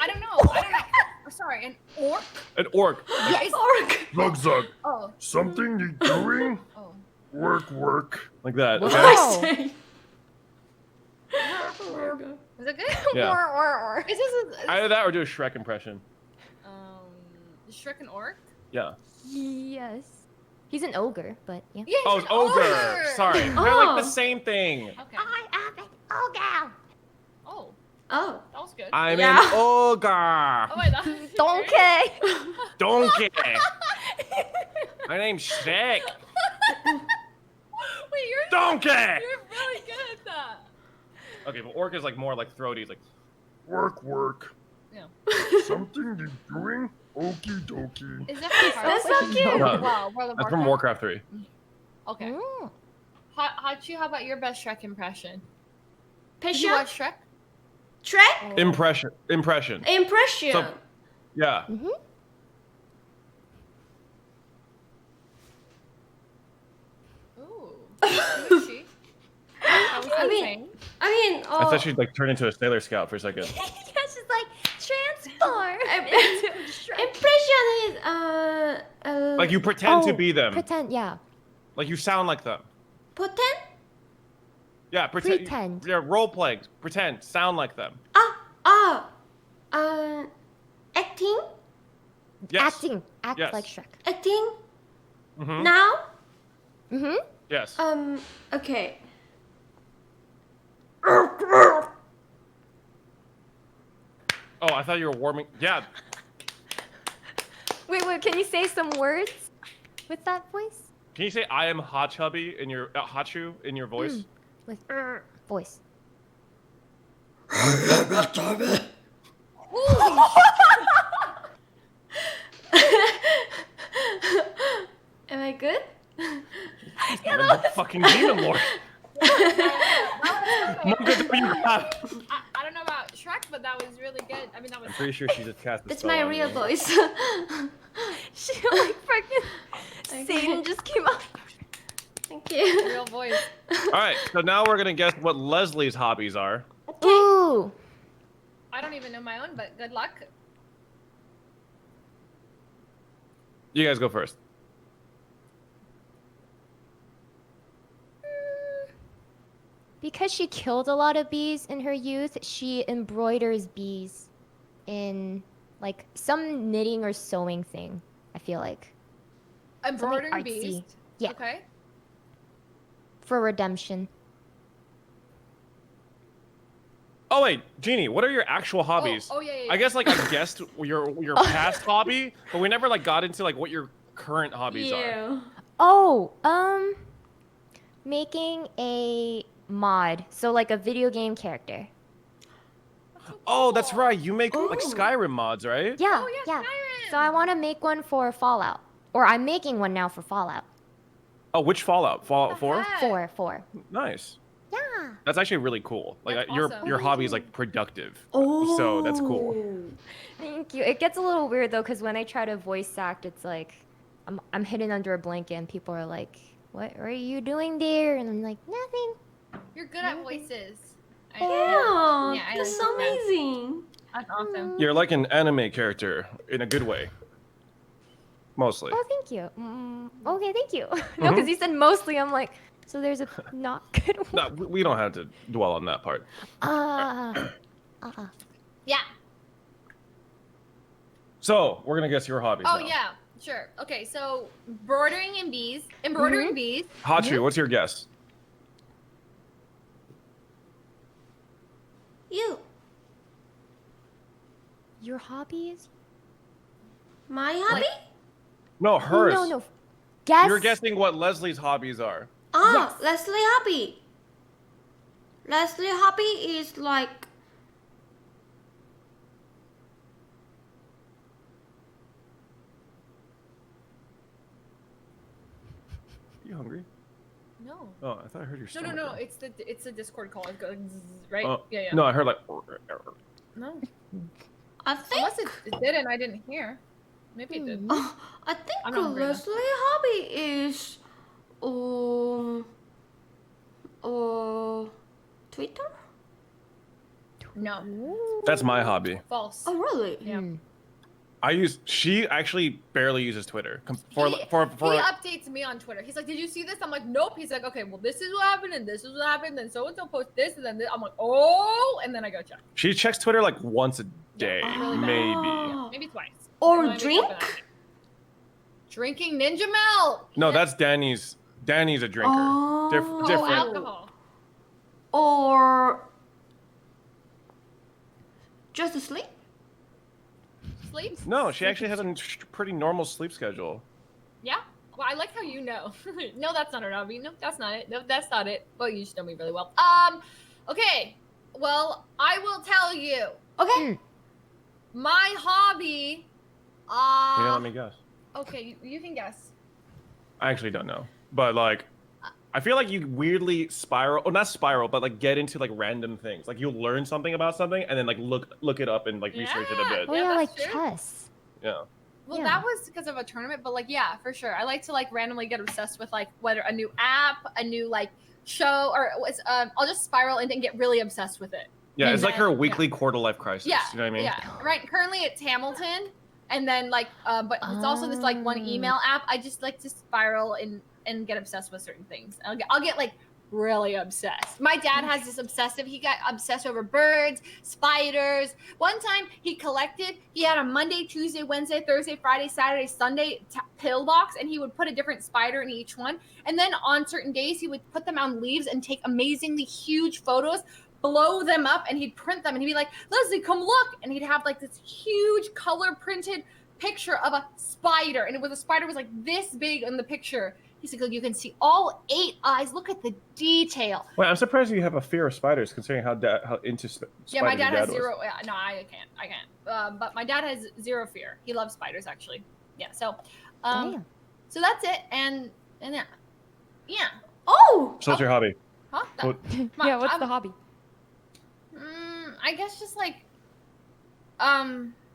I don't know. Oh, sorry, an orc? An orc. Yes. Zug zug. Oh. Something you doing? Oh. Work. Like that. Wow. Okay? Is it good? Yeah. Is this Either that or do a Shrek impression. Shrek an orc? Yeah. Yes. He's an ogre, but yeah. Yeah, Oh, he's it's an ogre. Sorry. They're like the same thing. Okay. I am an ogre. Oh, Oh. that was good. I'm Yeah. an ogre. Oh wait, that was Donkey. Donkey. My name's Shrek. Wait, you're Donkey. You're really good at that. Okay, but orc is like more like throaty. It's like Work. Yeah. Something you doing? Okie dokie. Is that from That's so cute. Wow, World of that's from Warcraft? Warcraft 3. Okay. Mm. Hachu, how about your best Shrek impression? Did Passion? you watch Shrek? Track? Impression. Impression. So- Yeah. Mm-hmm. Ooh. Who is she? That was I mean- insane. I I thought she'd like turn into a Sailor Scout for a second. Yeah, she's like transform. impression is Like you pretend to be them. Pretend, yeah. Like you sound like them. potent. Yeah, pretend. Pretend. Yeah, role play. Pretend. Sound like them. Acting. Yes. Act Yes. like Shrek. Acting. Mm-hmm. Now. Mm-hmm. Yes. Okay. Oh, I thought you were warming. Yeah. Wait, can you say some words with that voice? Can you say "I am HAchubby" in your Hachu in your voice? With voice. fucking demon lord. I More good than you have. don't know about Shrek, but that was really good. I mean, that was. I'm pretty sure she just cast a That's spell my on real you. voice. She like freaking Satan just came out. Thank you. real voice. All right, so now we're gonna guess what Leslie's hobbies are. Ooh. I don't even know my own, but good luck. You guys go first. Because she killed a lot of bees in her youth, she embroiders bees in like some knitting or sewing thing, I feel like. Embroidering artsy. bees. Yeah. Okay. For redemption. Oh wait, Jeannie, what are your actual hobbies? Oh, yeah. I guess like I guessed your past hobby, but we never like got into like what your current hobbies are. Oh, making a mod. So like a video game character. Oh, that's right. You make like Oh. Skyrim mods, right? Yeah, Oh, yeah, Skyrim. So I want to make one for Fallout. Or I'm making one now for Fallout. Oh, which Fallout? Fallout 4? Heck? Four. Nice. Yeah. That's actually really cool. Like That's your awesome. your hobby is like productive. Oh. So that's cool. Thank you. It gets a little weird though, because when I try to voice act, it's like I'm hidden under a blanket and people are like, "What are you doing there?" And I'm like, "Nothing." You're good at voices. Yeah, Yeah, I that's like that. amazing. That's awesome. You're like an anime character in a good way. Mostly. Oh, thank you. Okay, thank you. No, because you said mostly. I'm like, so there's a not good one. No, we don't have to dwell on that part. Yeah. So we're gonna guess your hobbies. Oh, now. yeah. Sure. Okay, so embroidering bees. Hachu, what's your guess? You. Your hobbies? My hobby? No, hers. No. Guess. You're guessing what Leslie's hobbies are. Ah, Yes. Leslie hobby. Leslie hobby is like You hungry? No. Oh, I thought I heard your stomach. No. growl. It's the Discord call. It's going zzz, right? Oh, Yeah. No, I heard like. No. I think Unless it did and I didn't hear. Maybe it did. I think I'm not hungry now. Leslie hobby is Twitter? No. That's my hobby. False. Oh really? Yeah. She actually barely uses Twitter. He updates me on Twitter. He's like, "Did you see this?" I'm like, "Nope." He's like, "Okay, well, this is what happened, and this is what happened. Then so and so post this, and then this." I'm like, "Oh," and then I go check. She checks Twitter like once a day, really bad. maybe. Yeah, maybe twice. Or And then I drink? wake up and I- Drinking Ninja Milk. No, that's Danny's. Danny's a drinker. Oh. Oh, different. alcohol. Or just sleep? Sleeps. No, she actually has a pretty normal sleep schedule. Yeah. Well, I like how you know. No, that's not her hobby. No, that's not it. No, that's not it. Well, you just know me really well. Okay. Well, I will tell you. Okay. My hobby. You gotta let me guess. Okay, you can guess. I actually don't know, but like, I feel like you weirdly spiral, or not spiral, but like get into like random things. Like you'll learn something about something, and then like look it up and like research it a bit. Oh Yeah, yeah, like that's true. chess. Yeah. Well, Yeah. that was because of a tournament, but like, yeah, for sure. I like to like randomly get obsessed with like whether a new app, a new like show, or I'll just spiral and then get really obsessed with it. Yeah, And it's like her then- weekly quarter life crisis. Yeah, You know what I mean? yeah. Right. Currently, it's Hamilton, and then like, but it's also this like one email app. I just like to spiral and get obsessed with certain things. I'll get like really obsessed. My dad has this obsessive. He got obsessed over birds, spiders. One time he had a Monday, Tuesday, Wednesday, Thursday, Friday, Saturday, Sunday pill box, and he would put a different spider in each one. And then on certain days he would put them on leaves and take amazingly huge photos, blow them up, and he'd print them, and he'd be like, "Leslie, come look," and he'd have like this huge color printed picture of a spider, and the spider was like this big in the picture. He's like, "You can see all 8 eyes. Look at the detail." Wait, I'm surprised you have a fear of spiders, considering how into spiders Yeah, my dad your has was. zero. Yeah, no, I can't. But my dad has zero fear. He loves spiders, actually. Yeah. So, Damn. so that's it. And yeah. Oh! So what's your hobby? Huh? What- Yeah, what's the hobby? I guess just like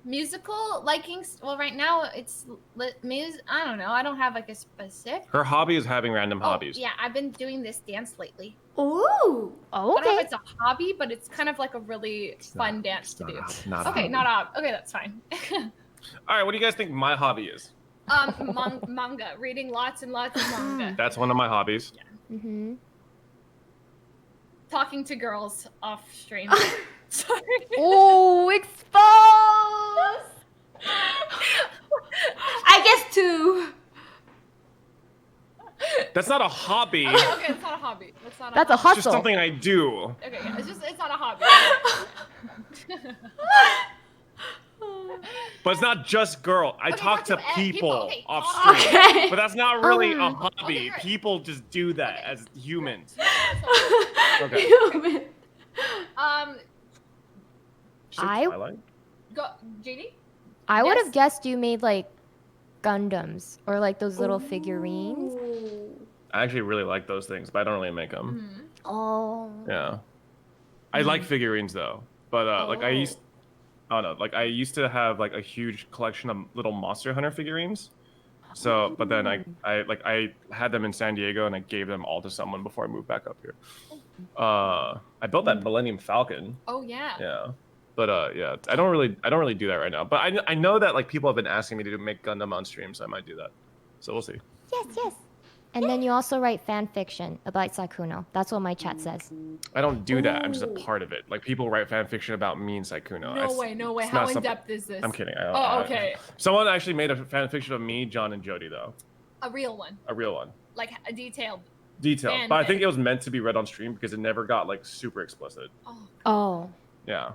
musical likings. Well, right now it's music. I don't know. I don't have like a specific. Her hobby is having random hobbies. Yeah, I've been doing this dance lately. Oh! Oh, I don't know okay. if it's a hobby, but it's kind of like a really fun dance to do. Not a Okay, hobby. not a. Okay, that's fine. All right, what do you guys think my hobby is? Manga, reading lots and lots of manga, That's one of my hobbies. Mm-hmm. talking to girls off stream. Sorry. Oh, exposed! I guess 2. That's not a hobby. Okay, it's not a hobby. That's a It's hustle. just something I do. Okay, yeah, it's not a hobby. But it's not just girl. I Okay, talk to talk to people okay, off talk- stream. Okay. But that's not really a hobby. Okay, right. People just do that Okay. as humans. So, Okay. Shit, I- Twilight? go, JD. I would Yes. have guessed you made like Gundams or like those little figurines. I actually really like those things, but I don't really make them. Mm-hmm. Oh. Yeah. I like figurines though, but like I used to have like a huge collection of little Monster Hunter figurines. So, but then I had them in San Diego and I gave them all to someone before I moved back up here. I built that Millennium Falcon. Oh yeah. Yeah. But yeah, I don't really do that right now. But I know that like people have been asking me to make Gundam on stream, so I might do that. So we'll see. Yes, yes. And then you also write fan fiction about Saikuno. That's what my chat says. I don't do that. I'm just a part of it. Like people write fan fiction about me and Saikuno. No way. it's How not in something- depth is this? I'm kidding. Oh, okay. Someone actually made a fan fiction of me, John, and Jody though. A real one, A real one. like a detailed. Detailed. Fan But I think fic. it was meant to be read on stream because it never got like super explicit. Oh. Oh. Yeah.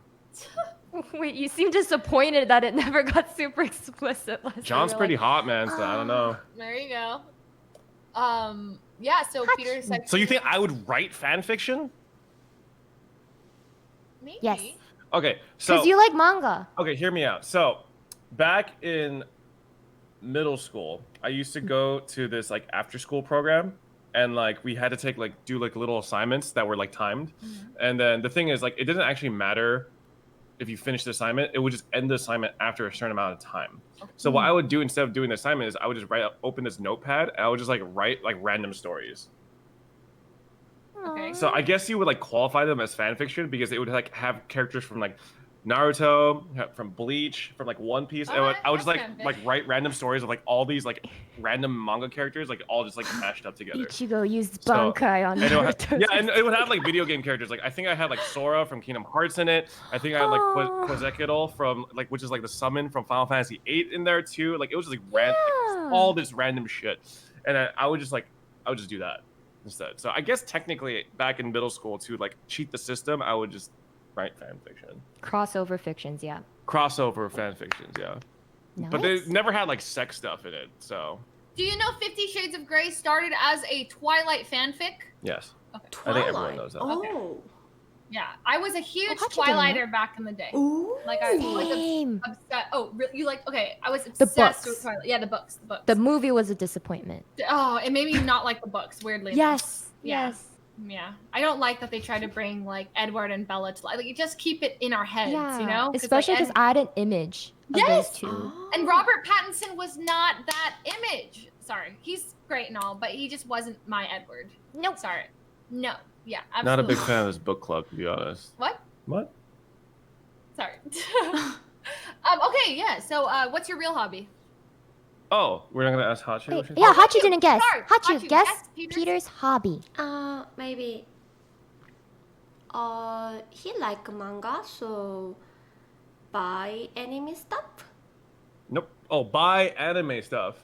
Wait, you seem disappointed that it never got super explicit. Leslie. John's You're pretty like, hot, man, so I don't know. There you go. Yeah. So Peter said. So you think I would write fan fiction? Maybe. Yes. Okay, so Because you like manga. okay, hear me out. So back in middle school, I used to go to this like after school program and like we had to take like do like little assignments that were like timed. And then the thing is like it didn't actually matter if you finished the assignment, it would just end the assignment after a certain amount of time. So what I would do instead of doing the assignment is I would just open this notepad and I would just like write like random stories. Okay. So I guess you would like qualify them as fan fiction because it would like have characters from like Naruto, from Bleach, from like One Piece. And I would just that's like write random stories of like all these like random manga characters, like all just like mashed up together. Ichigo used So- Bankai on And it would Naruto. yeah, and it would have like video game characters. Like I think I had like Sora from Kingdom Hearts in it. I think I had like Quetzalcoatl from like which is like the summon from Final Fantasy VIII in there too. Like it was just like Yeah. all this random shit, and I would just do that instead. So I guess technically back in middle school to like cheat the system, I would just write fan fiction, Crossover fictions, yeah. crossover fan fictions, yeah. Nice. But they never had like sex stuff in it, so Do you know 50 Shades of Grey started as a Twilight fanfic? yes. Okay. I think everyone knows that. Oh. Yeah, I was a huge how'd you get in Twilighter back in the day. Ooh. Like I was Same. obsessed. Oh, you like? Okay, I was The obsessed books. with Twilight. Yeah, the books. The movie was a disappointment. Oh, it made me not like the books. Weirdly. enough. Yes. Yeah. Yes. Yeah, I don't like that they try to bring like Edward and Bella to life. Like, you just keep it in our heads, Yeah. you know? Especially because I had an image of Yes! those two. And Robert Pattinson was not that image. Sorry, he's great and all, but he just wasn't my Edward. No, sorry, no, yeah, absolutely. Not a big fan of this book club, to be honest. What? What? Sorry. Okay, yeah. So, what's your real hobby? Oh, we're not gonna ask Hachi. Wait, what she yeah, said? Hachi didn't guess. Sorry, Hachi, Hachi, guess guess Peter's hobby. Maybe. He like manga, so buy anime stuff. Nope. Oh, buy anime stuff.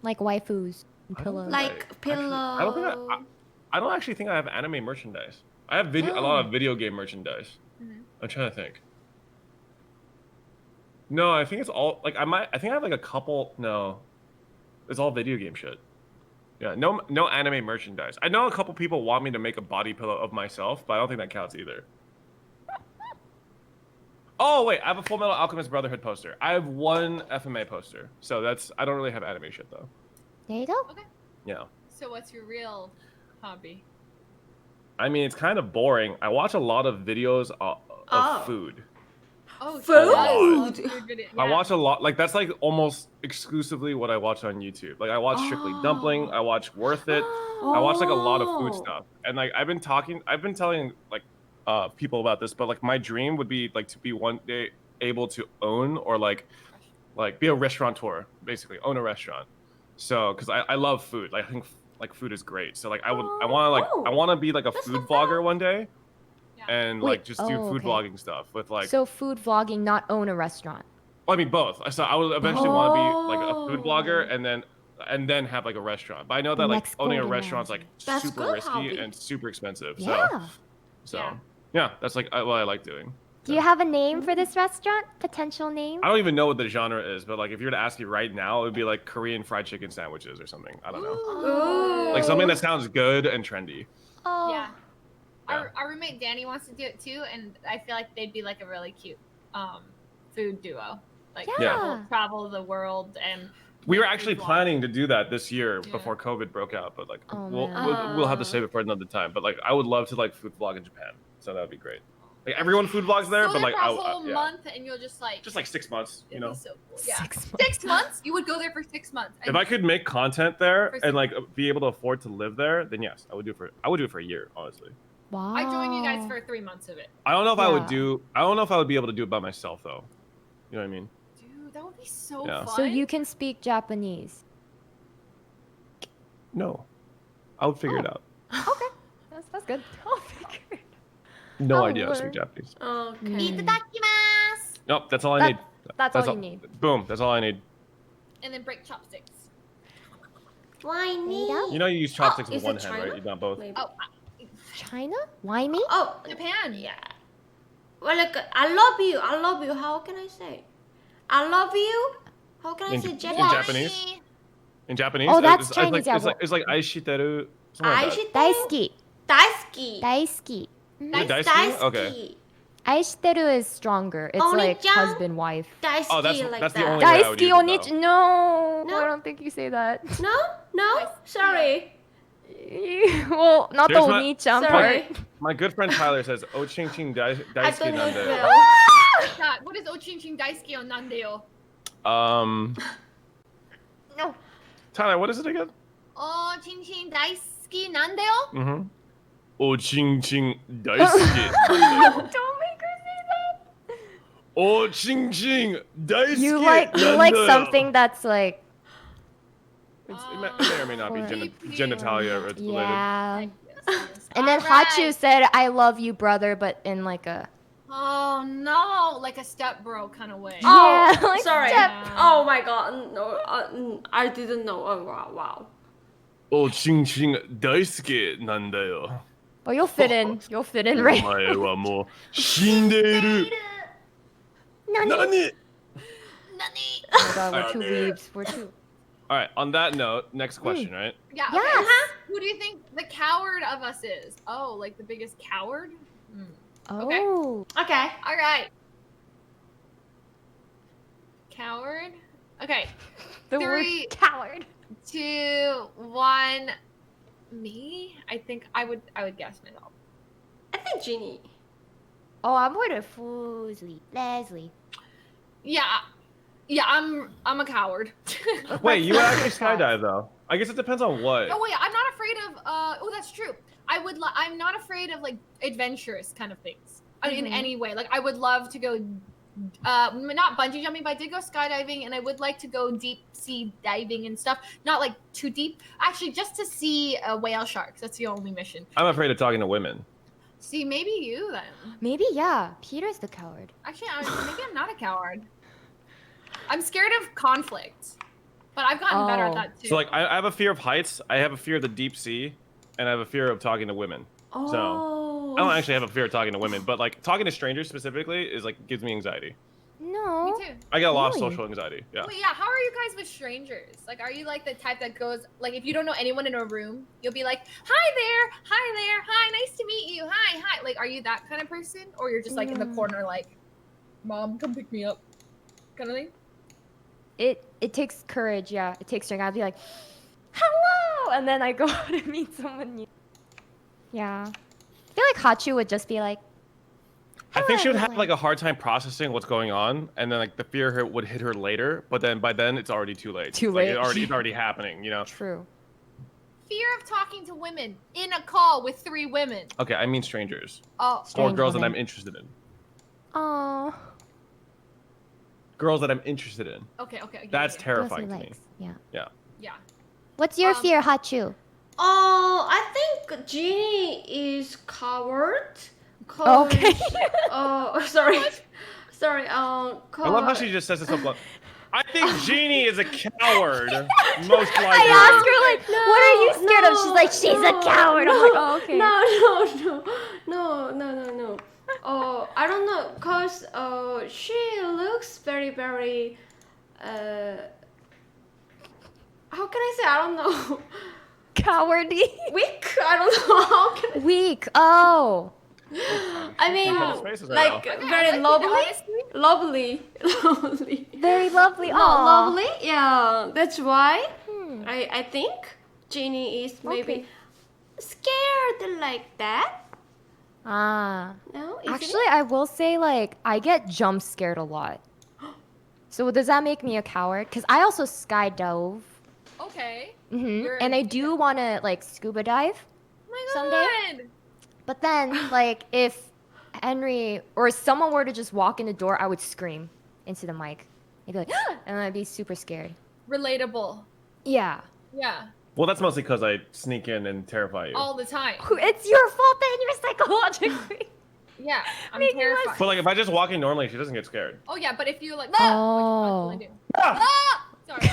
Like waifus and I don't pillows. Like Actually, pillow. I don't think I don't actually think I have anime merchandise. I have a lot of video game merchandise. I'm trying to think. No, I think it's all like I think I have like a couple. No, it's all video game shit. Yeah, no anime merchandise. I know a couple people want me to make a body pillow of myself, but I don't think that counts either. Oh wait, I have a Full Metal Alchemist Brotherhood poster. I have one FMA poster, so I don't really have anime shit though. There you go. Yeah. So what's your real hobby? I mean, it's kind of boring. I watch a lot of videos of food. Oh, Food. I watch a lot. Like that's like almost exclusively what I watch on YouTube. Like I watch Strictly Dumpling. I watch Worth It. I watch like a lot of food stuff. And like I've been telling like people about this, but like my dream would be like to be one day able to own or like be a restaurateur, basically own a restaurant. So because I love food. Like I think like food is great. So like I want to be like a food vlogger one day. And like just do food vlogging stuff with like. So food vlogging, not own a restaurant. Well, I mean both. So I would eventually want to be like a food blogger and then have like a restaurant. But I know that like owning a restaurant's like super risky and super expensive. Yeah. So yeah, that's like what I like doing. Do you have a name for this restaurant? Potential name? I don't even know what the genre is, but like if you were to ask me right now, it would be like Korean fried chicken sandwiches or something. I don't know. Ooh. Like something that sounds good and trendy. Oh. Yeah. Our roommate Danny wants to do it too, and I feel like they'd be like a really cute food duo. Like travel the world and. We were actually planning to do that this year before COVID broke out, but like we'll have to save it for another time. But like I would love to like food vlog in Japan, so that would be great. Like everyone food vlogs there, but like for a whole month, and you'll just like 6 months, you know. So cool. Yeah. 6 months? You would go there for 6 months. If I could make content there and like be able to afford to live there, then yes, I would do it for a year, honestly. Wow. I join you guys for 3 months of it. I don't know if I would be able to do it by myself though. You know what I mean? Dude, that would be so fun. So you can speak Japanese. No. I would figure it out. Okay. That's good. I'll figure it out. No idea how to speak Japanese. Okay. Itadakimasu! Nope, that's all I need. That's all you need. Boom, that's all I need. And then break chopsticks. Why me? You know you use chopsticks with is one it hand, China? right? You don't both. Maybe. Oh, China? Why me? Oh, Japan. Yeah. Well, like I love you. I love you. How can I say? I love you. How can I say In Japanese? Japanese? In Japanese? Oh, that's Chinese. It's like aishiteru. Something like that. Daisuki. Daisuki. Daisuki. Daisuki? Okay. Aishiteru is stronger. It's like Oni-chan? husband, wife. Daisuki Oh, that's like the that. only way I would use Daisuki it, onichi. though. No, No? I don't think you say that. No. Sorry. Well, not the There's my- oni-chan Sorry. part. My good friend Tyler says, "Oh, ching ching I daisuke don't know. nande." God, what is Ochinchin Daisuke on Nandeo? No. Tyler, what is it again? Ochinchin Daisuke Nandeo? Mm-hmm. Oh, ching ching daisuke. Don't make her say that. Oh, ching ching daisuke. You like something that's like. It may or may not be genitalia related. Yeah. Yes. And then Alright. Hachu said, "I love you, brother," but in like a. Oh no, like a step bro kind of way. Oh, Yeah, like sorry. step. Oh my god. No, I didn't know. Oh wow. Oh, ching ching daisuke nandayo. Oh, you'll fit in. You'll fit in, right? お前はもう死んでいる。何？ Oh my god, we're two weebs. We're two. All right. On that note, next question, right? Yeah. Okay. Yes. Who do you think the coward of us is? Oh, like the biggest coward? Okay. Oh. Okay. All right. Coward. Okay. The 3, word coward. 2, 1. Me? I think I would guess myself. I think Ginny. Oh, I'm with a Fuslie. Leslie. Yeah. Yeah, I'm a coward. Wait, you would actually skydive though. I guess it depends on what. Oh wait, I'm not afraid of oh that's true. I'm not afraid of like adventurous kind of things. In any way. Like I would love to go not bungee jumping, but I did go skydiving and I would like to go deep sea diving and stuff. Not like too deep. Actually, just to see whale sharks. That's the only mission. I'm afraid of talking to women. See, maybe you then. Maybe, yeah. Peter's the coward. Actually, maybe I'm not a coward. I'm scared of conflict, but I've gotten better at that too. So like, I have a fear of heights. I have a fear of the deep sea, and I have a fear of talking to women. Oh. So I don't actually have a fear of talking to women, but like talking to strangers specifically is like gives me anxiety. No. Me too. I get a lot of Really? social anxiety. Yeah. Wait, yeah. How are you guys with strangers? Like, are you like the type that goes like if you don't know anyone in a room, you'll be like, "Hi there, hi, nice to meet you, hi." Like, are you that kind of person, or you're just like in the corner, like, "Mom, come pick me up," kind of thing? It takes courage, yeah. It takes strength. I'd be like, hello! and then I go to meet someone new. Yeah. I feel like Hachu would just be like, I think she would have everyone. like a hard time processing what's going on, and then like the fear would hit her later. But then by then it's already too late. Too Like, late. it's already happening. You know. True. Fear of talking to women in a call with 3 women. Okay, I mean strangers. Oh. Or Strange girls that women. I'm interested in. Aww. Girls that I'm interested in. Okay. That's okay. terrifying to me. Yeah. Yeah. Yeah. What's your fear, Hachu? I think Genie is coward. 'Cause, Okay. Sorry. Sorry. I love how she just says it so blunt. I think Jeannie is a coward, most likely. I asked her like, what are you scared of? She's like, she's a coward. I'm like, oh, okay. No. Oh, I don't know, cause she looks very, how can I say? I don't know. Cowardly. Weak. I don't know how can I. Weak. Oh. I mean, His face is right like now. very lovely. Very lovely. No, Aw. lovely. Yeah, that's why I think Genie is maybe scared like that. Ah. No, isn't Actually, I will say, like, I get jump scared a lot. So does that make me a coward? Because I also skydove. Okay. And I do want to, like, scuba dive Oh my someday. God. But then, like, if Henry or someone were to just walk in the door, I would scream into the mic. I'd be like, and I'd be super scared. Relatable. Yeah. Yeah. Well, that's mostly because I sneak in and terrify you. All the time. It's your fault that you're psychologically. Yeah. I'm Make you less- terrified. But like, if I just walk in normally, she doesn't get scared. Oh yeah, but if you like, Oh. what you constantly do. Sorry.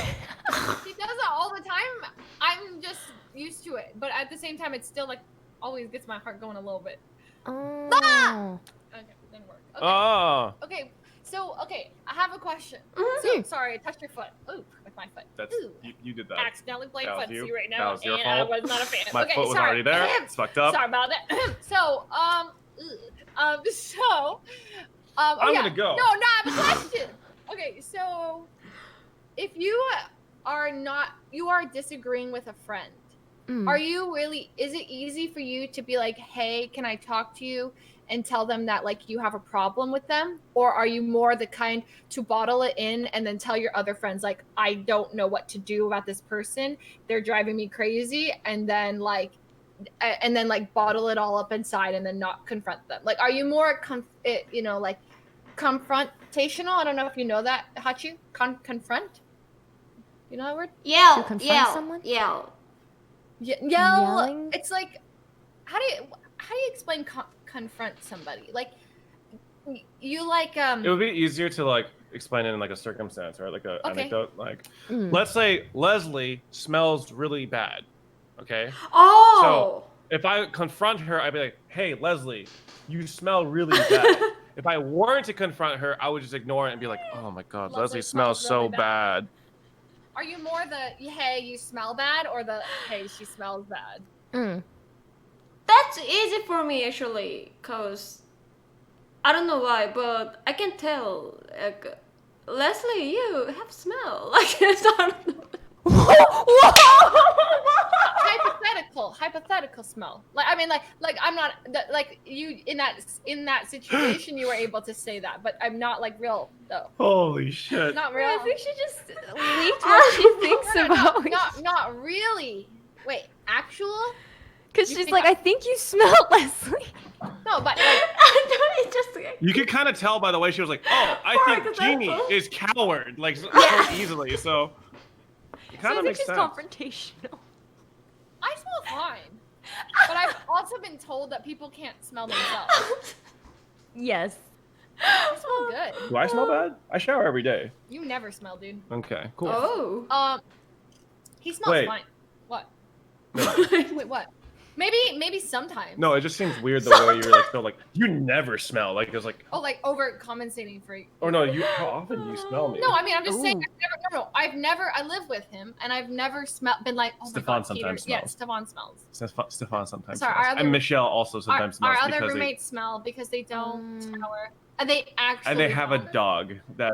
She does that all the time. I'm just used to it, but at the same time, it's still like always gets my heart going a little bit. Oh. Okay, didn't work. Okay. Oh, Okay. So I have a question. Mm-hmm. So sorry, I touched your foot. Ooh, with my foot. that's Ooh. you did that. Accidentally playing That was footsie you. right now, That was your and I fault. was not a fan. My okay, foot was sorry. already there. It's fucked up. Sorry about that. So, I'm gonna go. No, I have a question. Okay, so if you are disagreeing with a friend, are you really? Is it easy for you to be like, "Hey, can I talk to you?" and tell them that like you have a problem with them, or are you more the kind to bottle it in and then tell your other friends like, I don't know what to do about this person, they're driving me crazy, and then like bottle it all up inside and then not confront them? Like, are you more like confrontational? I don't know if you know that, Hachu. Confront, you know that word? Yell, To confront yell, someone? yell. Yell. Yelling? It's like, how do you explain confront somebody? Like, you like It would be easier to like explain it in like a circumstance or like a anecdote. Like, Mm. let's say Leslie smells really bad. Okay. Oh. So if I confront her, I'd be like, "Hey, Leslie, you smell really bad." If I weren't to confront her, I would just ignore it and be like, "Oh my God, Leslie smells so really bad." Are you more the hey, you smell bad, or the hey, she smells bad? That's easy for me actually, cause I don't know why, but I can tell. Like, Leslie, you have smell. Like, I don't know. Hypothetical smell. Like, I mean, like I'm not like you in that situation. You were able to say that, but I'm not like real though. Holy shit! Not real. I think she just leaked what she thinks about me. Not really. Wait, actual? Because You she's think like, I think you smell Leslie. No, but like, It's just You could kind of tell by the way she was like, "Oh, I think Jeannie is coward," like so easily. So it kind So I of think makes she's sense. confrontational. I smell fine. But I've also been told that people can't smell themselves. Yes. I smell good. Do I smell bad? I shower every day. You never smell, dude. Okay, cool. Oh. He smells Wait. fine. What? No. Wait, what? Maybe sometimes. No, it just seems weird the way you're like, so like you never smell. Like it's like, Oh, like over compensating for. oh no, how often you smell me? No, I mean I'm just saying. Ooh. I've never. I live with him, and I've never been like. Oh Stefan my God, sometimes Peter. Yeah, smells. Stefan smells. Stefan sometimes Sorry, smells. our other- And Michelle also sometimes Our smells other because roommates smell because they don't shower, and they actually. and they have a don't. dog that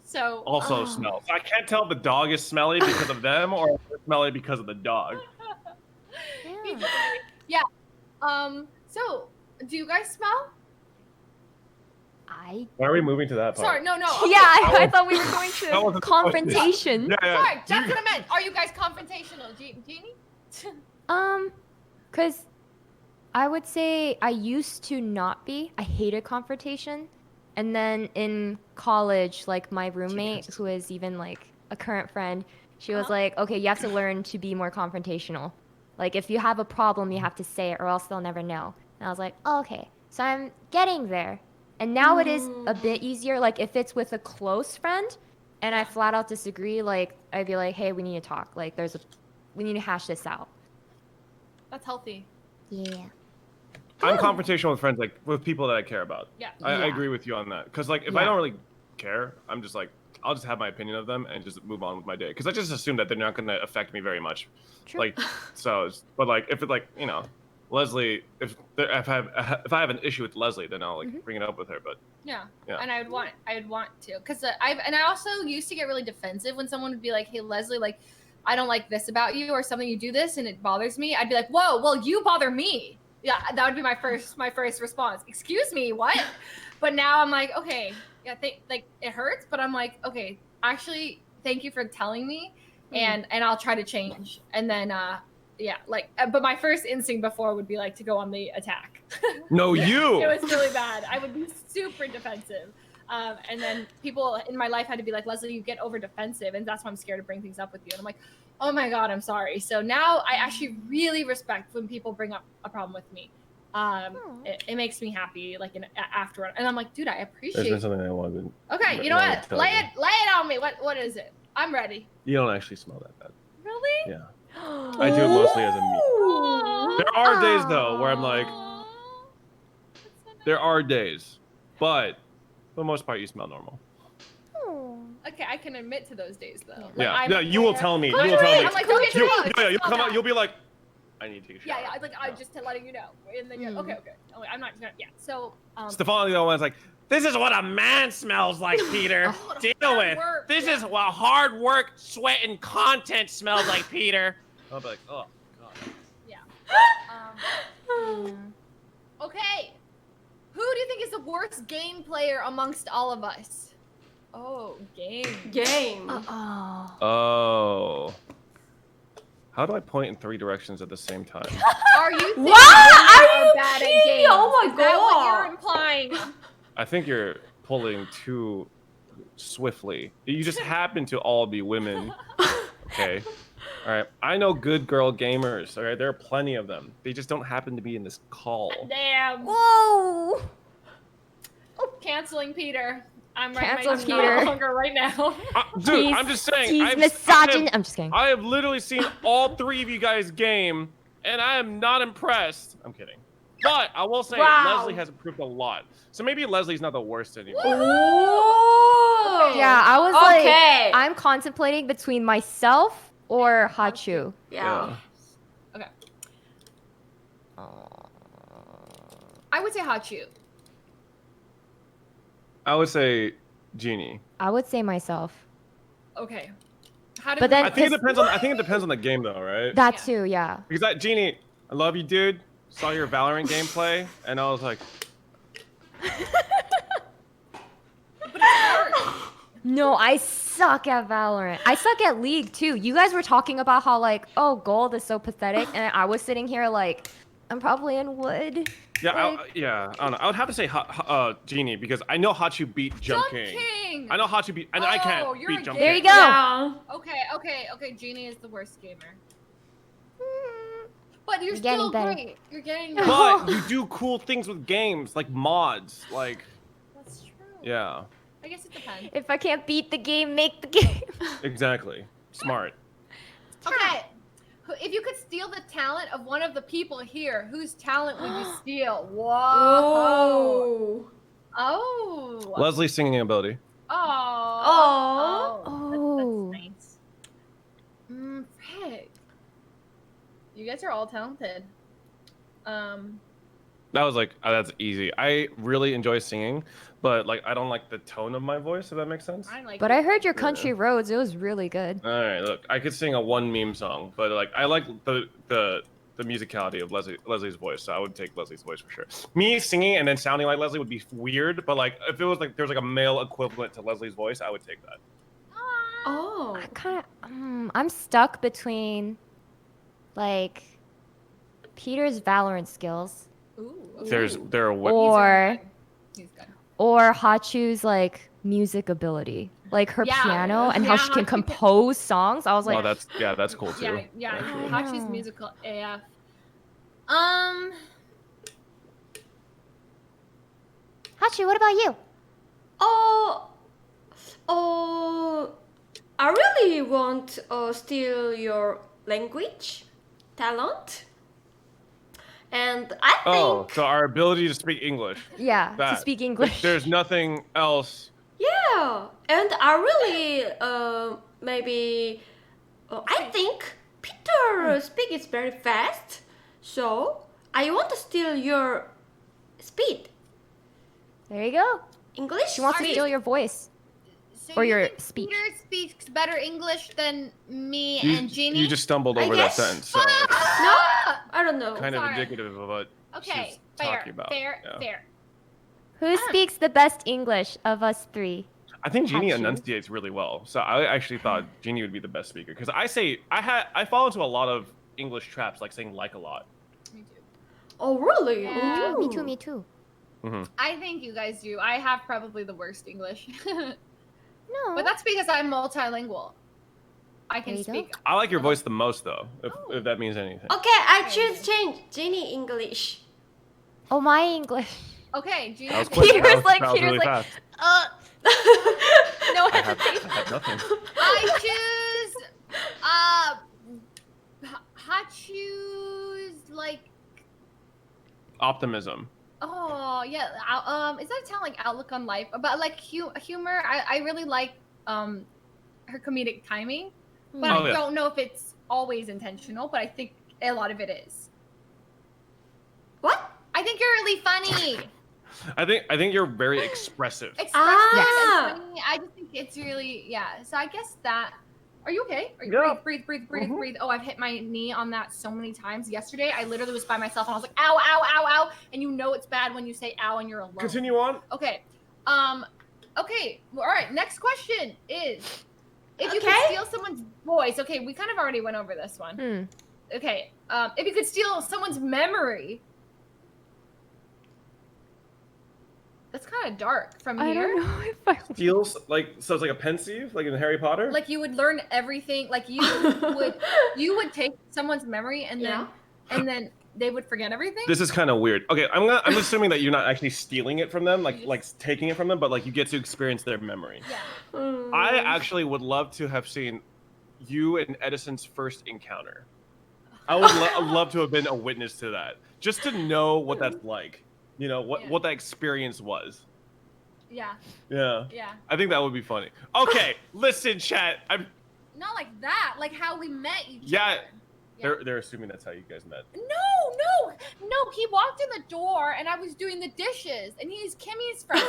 So. also smells. I can't tell if the dog is smelly because of them or if they're smelly because of the dog. Yeah. So, do you guys smell? Why are we moving to that part? Sorry, no. Okay. Yeah, I thought we were going That wasn't to the confrontation. Yeah. Sorry, that's what I meant. Are you guys confrontational, Jeannie? Cause I would say I used to not be. I hated confrontation. And then in college, like my roommate, who is even like a current friend, she was like, okay, you have to learn to be more confrontational. Like if you have a problem, you have to say it or else they'll never know. And I was like, oh, okay. So I'm getting there. And now it is a bit easier. Like if it's with a close friend and I flat out disagree, like I'd be like, hey, we need to talk. Like we need to hash this out. That's healthy. Yeah. I'm confrontational with friends, like with people that I care about. Yeah. I agree with you on that. Because like if I don't really care, I'm just like, I'll just have my opinion of them and just move on with my day. Because I just assume that they're not going to affect me very much. True. Like, but like if it like, you know, Leslie, if I have an issue with Leslie, then I'll like bring it up with her. But yeah. And I would want to, because I also used to get really defensive when someone would be like, hey Leslie, like I don't like this about you or something, you do this and it bothers me. I'd be like, whoa, well you bother me. Yeah, that would be my first response. Excuse me, what? But now I'm like, okay, yeah, like it hurts, but I'm like, okay, actually, thank you for telling me, and I'll try to change. And then yeah, like, but my first instinct before would be like to go on the attack. no, you. It was really bad. I would be super defensive. And then people in my life had to be like, Leslie, you get over defensive, and that's why I'm scared to bring things up with you. And I'm like, oh my God, I'm sorry. So now I actually really respect when people bring up a problem with me. It makes me happy, like afterward. And I'm like, dude, I appreciate There's been something I wanted. Okay, you know what? Lay it on me. What is it? I'm ready. You don't actually smell that bad. Really? Yeah. I do it mostly as a me. There are days though where I'm like, there are days, but for the most part, you smell normal. Okay, I can admit to those days though. Like, yeah, you will tell me. You will tell me. I'm like, don't get too close. Yeah, you'll come out. You'll be like, I need to take a shower. Yeah, like I'm just letting you know. And then you're okay. Oh, I'm not gonna. Yeah. So. Stefano, the one's like, this is what a man smells like, Peter. Deal with. This is what hard work, sweat, and content smells like, Peter. I'll be like, oh God. Yeah. Okay. Who do you think is the worst game player amongst all of us? Oh, game. Oh. How do I point in 3 directions at the same time? Are you thinking What? bad at games? Oh my Is that what God. you're implying? I think you're pulling too swiftly. You just happen to all be women. Okay. All right. I know good girl gamers. All right. There are plenty of them. They just don't happen to be in this call. Damn. Whoa! Canceling Peter. I'm Cancel right Peter. longer right now. Dude, I'm just saying. He's misogynist. I'm just kidding. I have literally seen all 3 of you guys game, and I am not impressed. I'm kidding. But I will say Leslie has improved a lot. So maybe Leslie's not the worst anymore. Oh. Yeah, I was like, I'm contemplating between myself or Hachu. Yeah. Okay. I would say Hachu. I would say Genie. I would say myself. Okay. How But then I think it depends on. I think it depends on the game, though, right? That too, yeah. Because that Genie, I love you, dude. Saw your Valorant gameplay, and I was like, No, I suck at Valorant. I suck at League too. You guys were talking about how like, oh, gold is so pathetic, and I was sitting here like, I'm probably in wood. yeah, Like- I don't know. I would have to say Genie because I know Hachu beat Jump King. I know Hachu beat, and I can't you're beat a Jump There King. you go. Yeah. Okay. Genie is the worst gamer. But you're getting still better. great. You're getting But you do cool things with games, like mods, like. That's true. Yeah, I guess it depends. If I can't beat the game, make the game. exactly. Smart. Okay. If you could steal the talent of one of the people here, whose talent would you steal? Whoa. Oh. Leslie's singing ability. Oh. Oh. That's nice. Frick. You guys are all talented. That was like, that's easy. I really enjoy singing, but like I don't like the tone of my voice, if that makes sense. But I heard your Country Roads. It was really good. All right, look, I could sing a 1 meme song, but like I like the the musicality of Leslie's voice. So I would take Leslie's voice for sure. Me singing and then sounding like Leslie would be weird, but like if it was like there's like a male equivalent to Leslie's voice, I would take that. Oh. I'm stuck between like Peter's Valorant skills Ooh. There are He's good. or Hachu's like music ability, like her Yeah. piano and how Yeah, she can Hachu compose songs. I was like, Oh, that's cool too. Yeah. Wow. Hachu's musical AF. Hachu, what about you? I really want steal your language, talent, and I Oh, think so our ability to speak English. Yeah, to That. speak English. There's nothing else. yeah, and I really maybe I think Peter speak is very fast, so I want to steal your speed. There you go. English. She wants to speed. steal your voice. So Or you your think speech. Peter speaks better English than me You, and Jeannie? you just stumbled I over that guess. sentence. So No, I don't know. kind of Sorry. indicative of what Okay, she's fair, talking about. fair, Yeah. fair. Who speaks the best English of us three? I think Jeannie Hachu. enunciates really well. So I actually thought Jeannie would be the best speaker because I fall into a lot of English traps, like saying like a lot. Me too. Oh, really? Yeah. Ooh. Me too. I think you guys do. I have probably the worst English. No. But that's because I'm multilingual. I There can you go. speak. I like your voice the most though, if that means anything. Okay, I choose change. Jenny English. Oh, my English. Okay, Jeannie. That was quick. Peter's That was- like- that was Peter's really like- fast. No I hesitation. had nothing. I choose Hachu's like Optimism. oh yeah is that a talent like outlook on life but like humor I really like her comedic timing but Oh, I yeah. don't know if it's always intentional but I think a lot of it is. What? I think you're really funny. I think you're very expressive. Expressive Ah. and funny. I just think it's really yeah. So I guess that. Are you okay? Are you Yeah. breathe, Mhm. breathe. Oh, I've hit my knee on that so many times. Yesterday, I literally was by myself and I was like, ow, ow, ow, ow. And you know it's bad when you say ow and you're alone. Continue on. Okay. Okay. All right. Next question is, if you could Okay. steal someone's voice. Okay, we kind of already went over this one. Okay. If you could steal someone's memory. That's kind of dark from here. I don't know if I. Steals like so it's like a pensieve, like in Harry Potter. Like you would learn everything. Like you would take someone's memory and then they would forget everything. This is kind of weird. Okay, I'm assuming that you're not actually stealing it from them, like taking it from them, but like you get to experience their memory. Yeah. I actually would love to have seen you and Edison's first encounter. I would love to have been a witness to that, just to know what that's like. You know what that experience was. Yeah. Yeah. Yeah. I think that would be funny. Okay, listen, chat. I'm. Not like that. Like how we met each Yeah. other. They're assuming that's how you guys met. No. He walked in the door and I was doing the dishes and he's Kimmy's friend.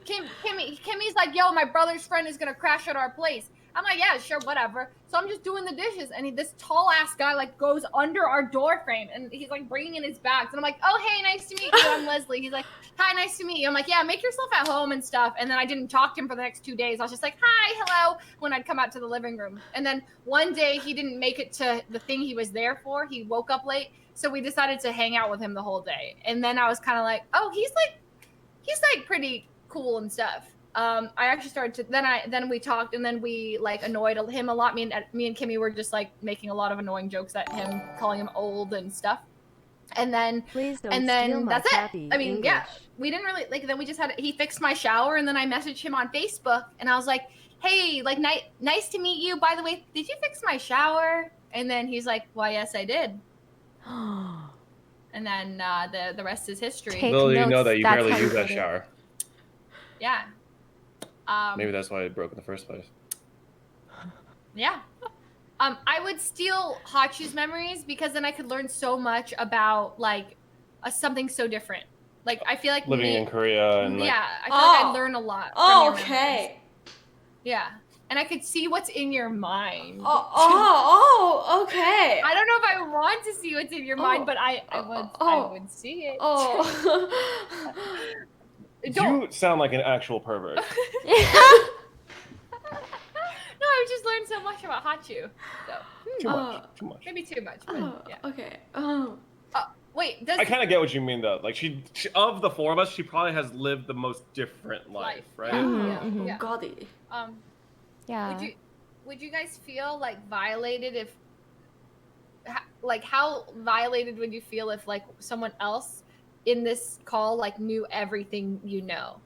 Kimmy's like, yo, my brother's friend is gonna crash at our place. I'm like, yeah, sure, whatever. So I'm just doing the dishes and this tall ass guy like goes under our door frame and he's like bringing in his bags and I'm like, oh hey, nice to meet you. I'm Leslie. He's like, hi, nice to meet you. I'm like, yeah, make yourself at home and stuff. And then I didn't talk to him for the next 2 days. I was just like, hi, hello, when I'd come out to the living room. And then one day he didn't make it to the thing he was there for. He woke up late. So we decided to hang out with him the whole day. And then I was kind of like, oh, he's like pretty cool and stuff. I actually started to then we talked and then we like annoyed him a lot. Me and Kimmy were just like making a lot of annoying jokes at him, calling him old and stuff. And then Please don't and steal then my that's happy it. I mean, yeah, English. we didn't really like. Then we just he fixed my shower and then I messaged him on Facebook and I was like, hey, like nice to meet you. By the way, did you fix my shower? And then he's like, why, yes, I did. And then the rest is history. Take Little do you know notes, that you that's barely how you use that put it. shower. Yeah. Maybe that's why it broke in the first place. Yeah. I would steal Hachu's memories because then I could learn so much about like something so different. Like I feel like Living in Korea and like, yeah, I feel like I'd learn a lot. From your memories. Okay. Yeah. and I could see what's in your mind. Okay. I don't know if I want to see what's in your mind, but I would see it. Oh. You sound like an actual pervert. No, I just learned so much about Hachu. So Too much. maybe too much. But, yeah. Okay. Wait, I kind of get what you mean though. Like she of the four of us, she probably has lived the most different life, right? Yeah. Got it. Yeah. Would you guys feel like violated if, like, how violated would you feel if like someone else in this call like knew everything you know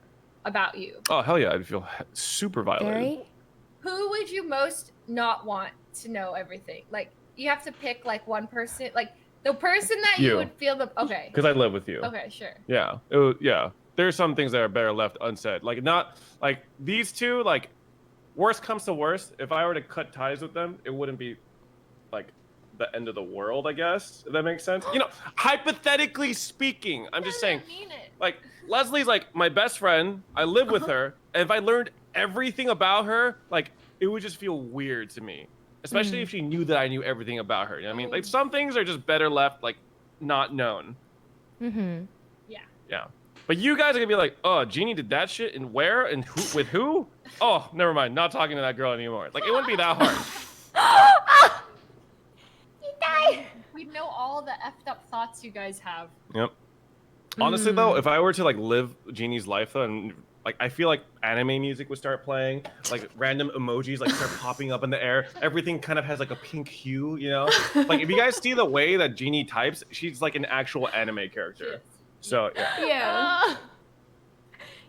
about you? Oh hell yeah, I'd feel super violated. Very? Who would you most not want to know everything? Like, you have to pick like one person, like the person that you would feel the okay. Because I live with you. Okay, sure. Yeah. Yeah. There's some things that are better left unsaid. Like not like these two. Like worst comes to worst, if I were to cut ties with them, it wouldn't be like the end of the world. I guess if that makes sense. You know, hypothetically speaking, I'm just saying. Mean it. Like Leslie's like my best friend. I live with her, and if I learned everything about her, like it would just feel weird to me. Especially if she knew that I knew everything about her. You know what I mean? Like some things are just better left like not known. Mm-hmm. Yeah. But you guys are gonna be like, oh, Jeannie did that shit and where and who with who? Oh, never mind. Not talking to that girl anymore. Like it wouldn't be that hard. You die. We'd know all the effed up thoughts you guys have. Yep. Honestly though, if I were to like live Jeannie's life though, and like I feel like anime music would start playing, like random emojis like start popping up in the air. Everything kind of has like a pink hue, you know? Like if you guys see the way that Jeannie types, she's like an actual anime character. So yeah.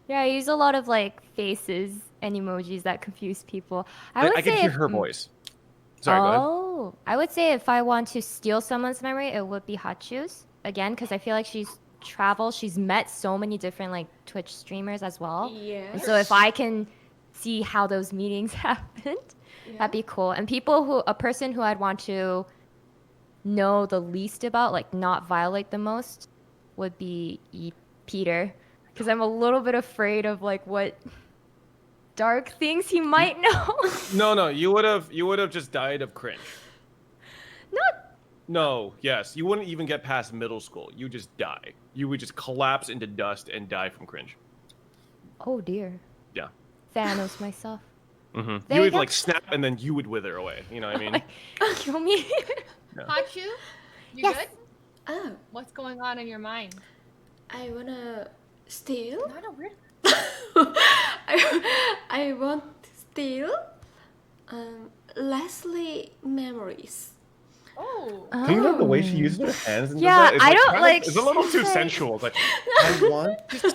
Yeah, I use a lot of like faces and emojis that confuse people. I can hear her voice. Sorry, go ahead. I would say if I want to steal someone's memory, it would be Hachu's again, because I feel like she's traveled. She's met so many different like Twitch streamers as well. Yeah. And so if I can see how those meetings happened, that'd be cool. And a person who I'd want to know the least about, like not violate the most, would be Peter, because I'm a little bit afraid of like what dark things he might know. No, you would have just died of cringe. No, yes, you wouldn't even get past middle school. You just die. You would just collapse into dust and die from cringe. Oh dear. Yeah. Thanos myself. You would like snap and then you would wither away. You know what I mean? Kill me. Yeah. Hachu, you good? Oh, What's going on in your mind? I wanna steal. Not a weird. I want to steal Leslie memories. Oh. Can you know the way she uses her hands? And Yeah, does that? I don't like. It's a little too sensual. It's like I want You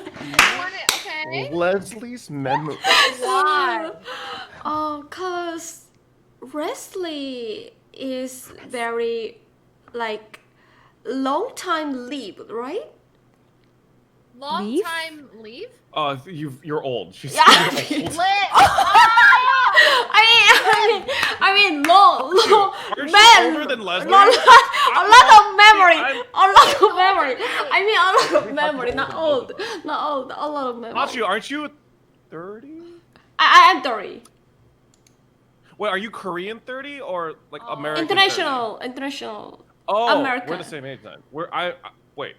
want it? Okay. Leslie's memory. Why? Cause Leslie is very like long time lived, right? Long Leave? time leave? You're old. She's Yeah. old. I mean, long. Aren't Man, you older than Leslie? a lot of memory. A lot of memory. I mean, a lot of memory. Not old. Not old. A lot of memory. Aren't you 30? I am 30. Wait, are you Korean 30 or like American? International. Oh, American. we're the same age then. Wait.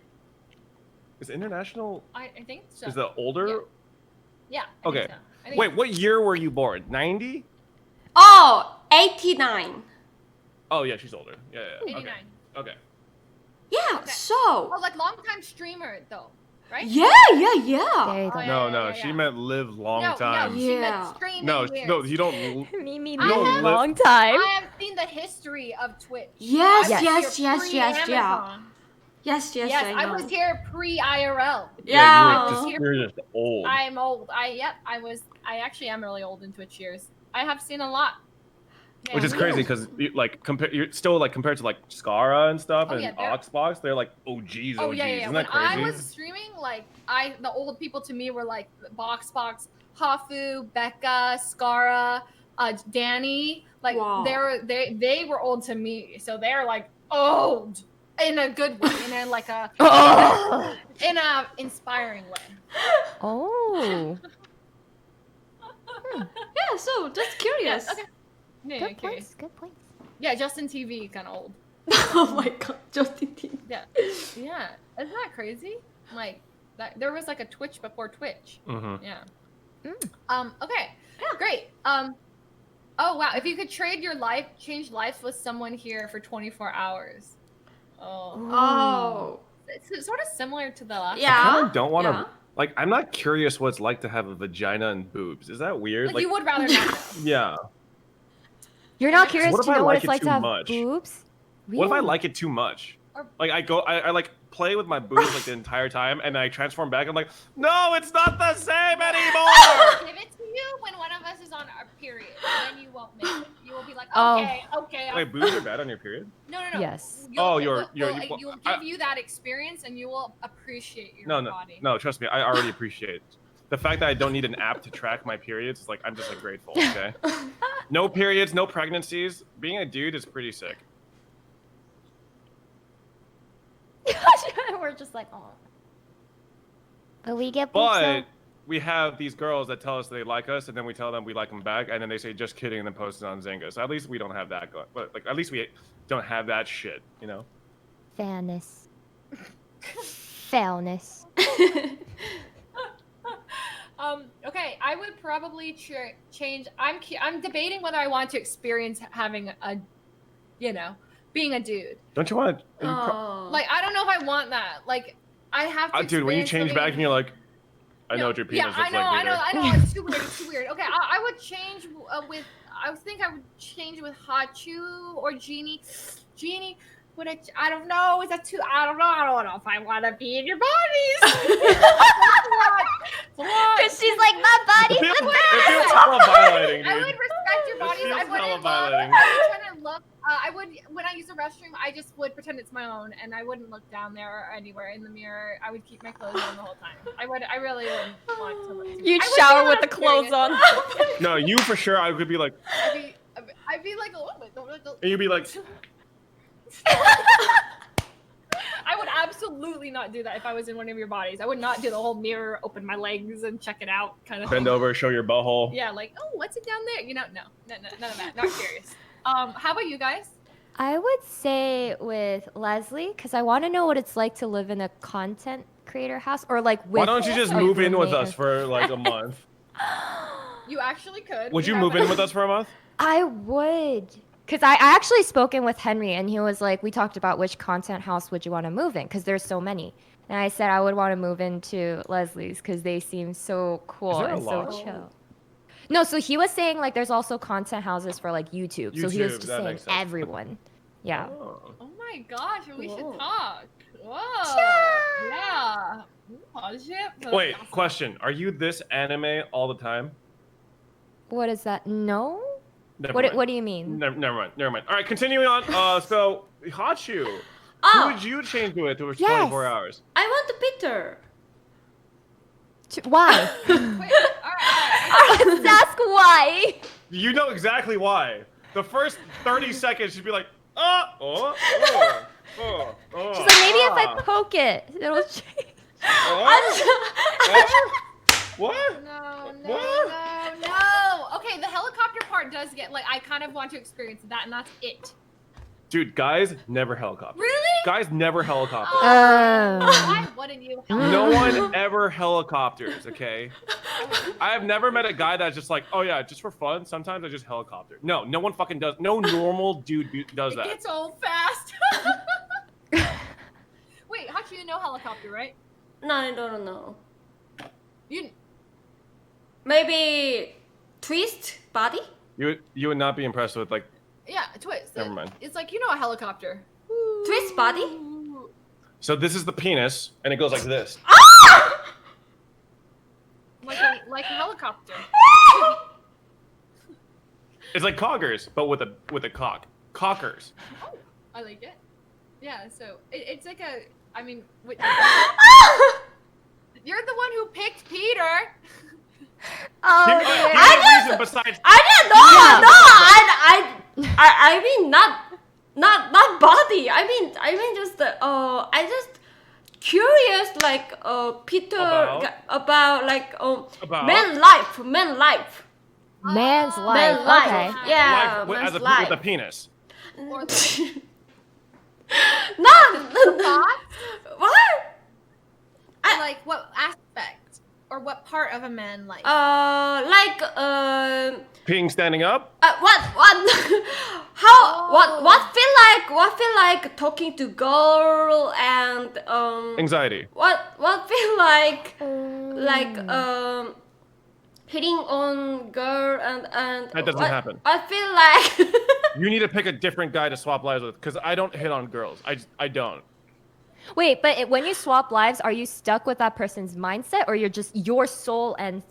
Is international? I think so. Is the older? Yeah. Okay. So. I think Wait, what year were you born? 90? Oh, 89. Oh yeah, she's older. Yeah. 89. Okay. Yeah, Okay. so. Oh, like long time streamer though, right? Yeah. There you go. Oh, yeah. No, she meant live long time. No, she Yeah. meant streaming No, years. you don't. Me I don't have- live- long time. I have seen the history of Twitch. Yes, I was yes, here yes, yes, yeah. pre-Amazon. Yes, Yes, I I know. was here pre-IRL. Yeah. You're just old. I am old. I actually am really old in Twitch years. I have seen a lot. Yeah. Which is crazy because you're still like compared to like Skara and stuff Oh, and yeah, they're- Xbox, they're like OGs. Oh yeah. Isn't When that crazy? I was streaming, like the old people to me were like Box, Hafu, Becca, Skara, Danny. Like Wow. they were old to me, so they're like old in a good way, and in like a in a inspiring way. Oh. Yeah, so just curious. Yeah, okay. Yeah, Good curious. points. Good points. Yeah, Justin TV kind of old. Oh my god, Justin Tim. Yeah, yeah. Isn't that crazy? Like that. There was like a Twitch before Twitch. Mm-hmm. Yeah. Mm. Okay. Yeah. Great. Oh wow! If you could trade your life, change lives with someone here for 24 hours. Oh. Oh. It's sort of similar to the last. Yeah. I kind of don't want to. yeah. Like, I'm not curious what it's like to have a vagina and boobs. Is that weird? Like you would rather not know. Yeah. You're not curious what if to I know what like it's it like too to have much? boobs? What if I Really? like it too much? Or- Like I like play with my boobs like the entire time, and I transform back. I'm like, no, it's not the same anymore. Give it to you when one of us is on our period. Then you won't miss it. You will be like, Oh. okay. Wait, boobs are bad on your period? No. Yes. Oh, You'll I- give you that experience, and you will appreciate your No, body. no. Trust me, I already appreciate it. The fact that I don't need an app to track my periods is like I'm just like grateful. Okay. No periods, no pregnancies. Being a dude is pretty sick. We're just like, oh. But we get boobs. But we have these girls that tell us they like us, and then we tell them we like them back, and then they say just kidding, and then post it on Zynga. So at least we don't have that going. But like at least we don't have that shit, you know. Fairness. Fairness. Okay, I would probably change. I'm debating whether I want to experience having a, being a dude. Don't you want? Oh. Like I don't know if I want that. Like I have to. Dude, when you experience change back living- and you're like, I know what your penis Yeah, looks I know, like. I know. It's too weird. It's too weird. Okay, I would change with. I think I would change with Hachu or Genie. Genie. Would I don't know. Is that too? I don't know. I don't know if I want to be in your bodies. It's a lot. Because she's like, my body's It the feels hella violating, I dude. would respect your bodies. feels I hella wouldn't look. violating. I would try to look. I would when I use the restroom. I just would pretend it's my own, and I wouldn't look down there or anywhere in the mirror. I would keep my clothes on the whole time. I really wouldn't want to. You'd I would shower be with the clothes on. No, you for sure. I could be like, I'd be like a little bit. and you'd be like, I would absolutely not do that if I was in one of your bodies. I would not do the whole mirror, open my legs, and check it out kind of bend thing. over, show your butthole. Yeah, like, oh, what's it down there? No, none of that. Not curious. How about you guys? I would say with Leslie, because I want to know what it's like to live in a content creator house, or like with. Why don't you just a move in with roommate us or- for like a month? You actually could. Would We you have move a- in with us for a month? I would. Because I actually spoken with Henry, and he was like, we talked about which content house would you want to move in, because there's so many. And I said I would want to move into Leslie's, because they seem so cool there a and so lot? chill. No, so he was saying like there's also content houses for like YouTube. So he was YouTube, just that saying makes sense. everyone. Yeah. Oh. Oh my gosh, we Whoa. should talk. Whoa. Yeah. Oh, shit. That's Wait, awesome. question. Are you this anime all the time? What is that? No? Never What mind. do you mean? Never mind. All right, continuing on. So, Hachu, who Oh, would you change to it for Yes. 24 hours? I want Peter. Why? Wait, all right. Let's ask why. You know exactly why. The first 30 seconds, she'd be like, oh. She's like, maybe if I poke it, it'll change. What? No. What? No. Okay, the helicopter part does get like I kind of want to experience that, and that's it. Dude, guys never helicopter. Really? Guys never helicopter. Why wouldn't you? No one ever helicopters, okay? I have never met a guy that's just like, oh yeah, just for fun. Sometimes I just helicopter. No one fucking does. No normal dude does It that. gets old fast. Wait, how do you know helicopter, right? No, I don't know. You Maybe twist body. You would not be impressed with like. yeah, twist. Never mind. It's like you know a helicopter. Twist body. So this is the penis, and it goes like this. Like a helicopter. It's like coggers, but with a cock. Cockers. Oh, I like it. Yeah, so it's like a. I mean, you're the one who picked Peter. Oh, Give me dear. a reason besides. I didn't know. No, I mean not body. I mean just I just curious like Peter About? about like About? man life. Man's life. Man's life. Okay. Yeah, Life with, man's with life. a penis. Or No. thoughts? What? Like what aspect or what part of a man life? Peeing standing up? What how what feel like talking to girl and Anxiety. what feel like hitting on girl and That doesn't happen. I feel like You need to pick a different guy to swap lives with, because I don't hit on girls. I don't. Wait, but when you swap lives, are you stuck with that person's mindset, or you're just your soul and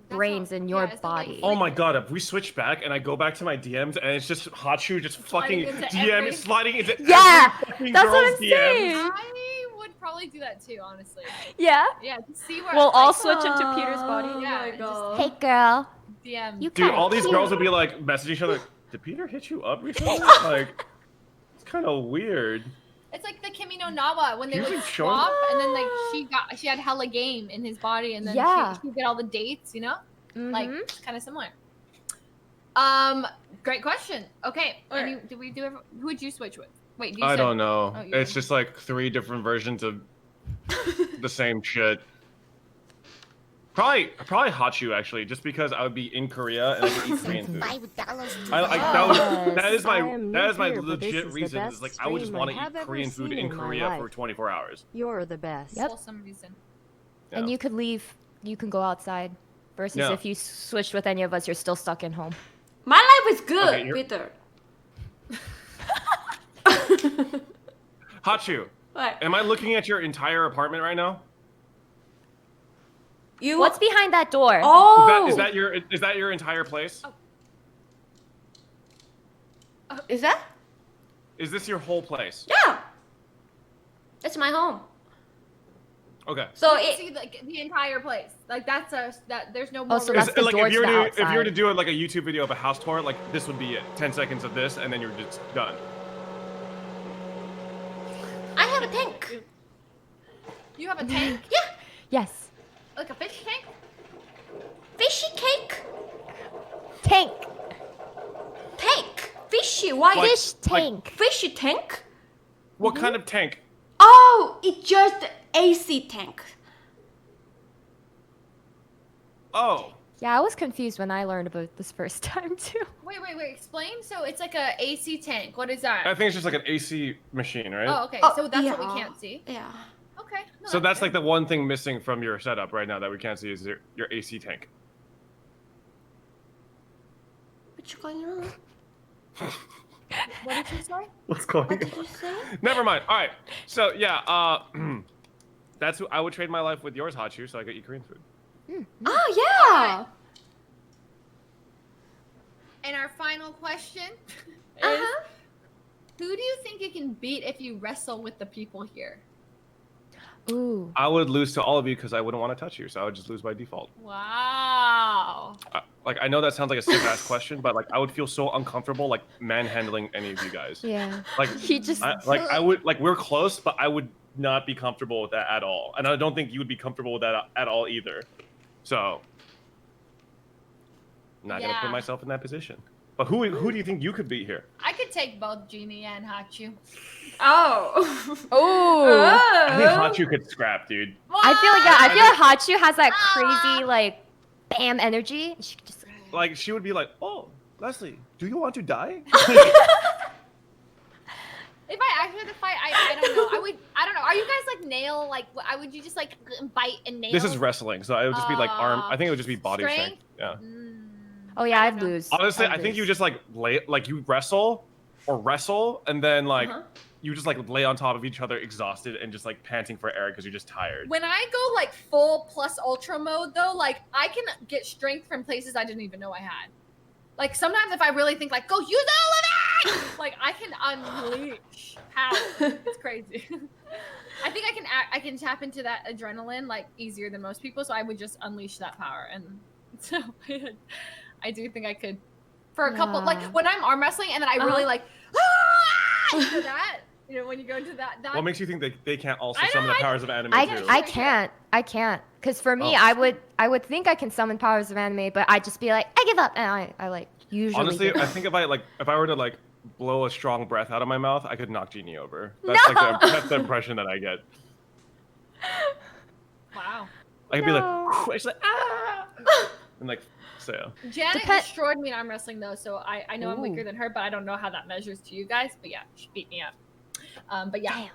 brains in your body? Oh my god, if we switch back and I go back to my DMs and it's just Hachu just fucking into sliding into Yeah, every fucking that's what girl's I'm DMs. saying. I would probably do that too, honestly. Yeah. Yeah, to see where We'll all like, switch into Peter's body. Oh Yeah, my and god. Hey, girl. DM. You Dude, kinda all these cute. girls would be like message each other. Did Peter hit you up recently? Like, it's kind of weird. It's like the Kimi no Nawa when they You've would been showing- swap, and then like she had hella game in his body, and then Yeah. she would get all the dates, you know? Like Mhm. it's kind of similar. Great question. Okay, did we do? Who would you switch with? Wait, I don't know. Oh, you It's don't. just like 3 different versions of the same shit. Probably Hachu actually, just because I would be in Korea and I could eat Korean food. That is my legit reason. Is like I would just want to eat Korean food in Korea for 24 hours. You're the best. Yep. Wholesome reason. Yeah. And you could leave. You can go outside. Versus Yeah. if you switched with any of us, you're still stuck in home. My life is good, Okay, Peter. Hachu, What? am I looking at your entire apartment right now? You What's behind that door? Oh, Is that your entire place? Is that? Is this your whole place? Yeah. It's my home. Okay. So You can it see like the entire place. Like that's that. There's no more. so room. that's the door if to you were the to if you were to outside. do like a YouTube video of a house tour, like this would be it. 10 seconds of this, and then you're just done. I have a tank. You have a tank, Yeah. Yes. like a fish tank. Fishy cake. Tank. Tank. Fishy. Why? Like- Fish tank. Fishy tank. What kind of tank? Oh, it's just AC tank. Oh, Yeah, I was confused when I learned about this first time too. Wait. Explain. So it's like a AC tank. What is that? I think it's just like an AC machine, right? Oh, okay. Oh, So that's what yeah. we can't see. Yeah. Okay. No, So that's fair. like the one thing missing from your setup right now that we can't see is your AC tank. What's going on? What did you say? What's going What did you say? Never mind. All right. So yeah, that's who I would trade my life with yours, Hachu, so I could eat Korean food. Oh yeah. And our final question is: Uh-huh. who do you think you can beat if you wrestle with the people here? Ooh. I would lose to all of you because I wouldn't want to touch you, so I would just lose by default. Wow. Like I know that sounds like a sick ass question, but like I would feel so uncomfortable like manhandling any of you guys. Yeah. Like He just. I would like we're close, but I would not be comfortable with that at all, and I don't think you would be comfortable with that at all either. So, not gonna Yeah. put myself in that position. But who do you think you could beat here? I could take both Genie and Hachu. Oh. Ooh. I think Hachu could scrap, dude. I feel like Hachu has that crazy like, bam energy. She could just. Like she would be like, "Oh, Leslie, do you want to die?" If I actually had to fight, I don't know. I don't know. Are you guys like nail? Like, would you just like bite and nail? This is wrestling, so it would just be like arm. I think it would just be body strength. strength? Yeah. Oh yeah, I I'd don't know. lose. Honestly, I'd I think lose. you just like you wrestle, and then like you just like lay on top of each other, exhausted and just like panting for air because you're just tired. When I go like full plus ultra mode though, like I can get strength from places I didn't even know I had. Like sometimes if I really think like go use all of it, like I can unleash power. It's crazy. I think I can tap into that adrenaline like easier than most people, so I would just unleash that power. And so I do think I could for a couple like when I'm arm wrestling and then I really like for that. You know, when you go into that. What makes you think they can't also I know, summon the I- powers of anime too? I can't. Because for me, Oh. I would think I can summon powers of anime, but I'd just be like, I give up, and I like usually. Honestly, give up. I think if I were to like blow a strong breath out of my mouth, I could knock Genie over. That's the impression that I get. Wow. I could be like, it's like ah, and like so. Janet destroyed me in arm wrestling though, so I know I'm weaker than her, but I don't know how that measures to you guys. But yeah, she beat me up. But yeah.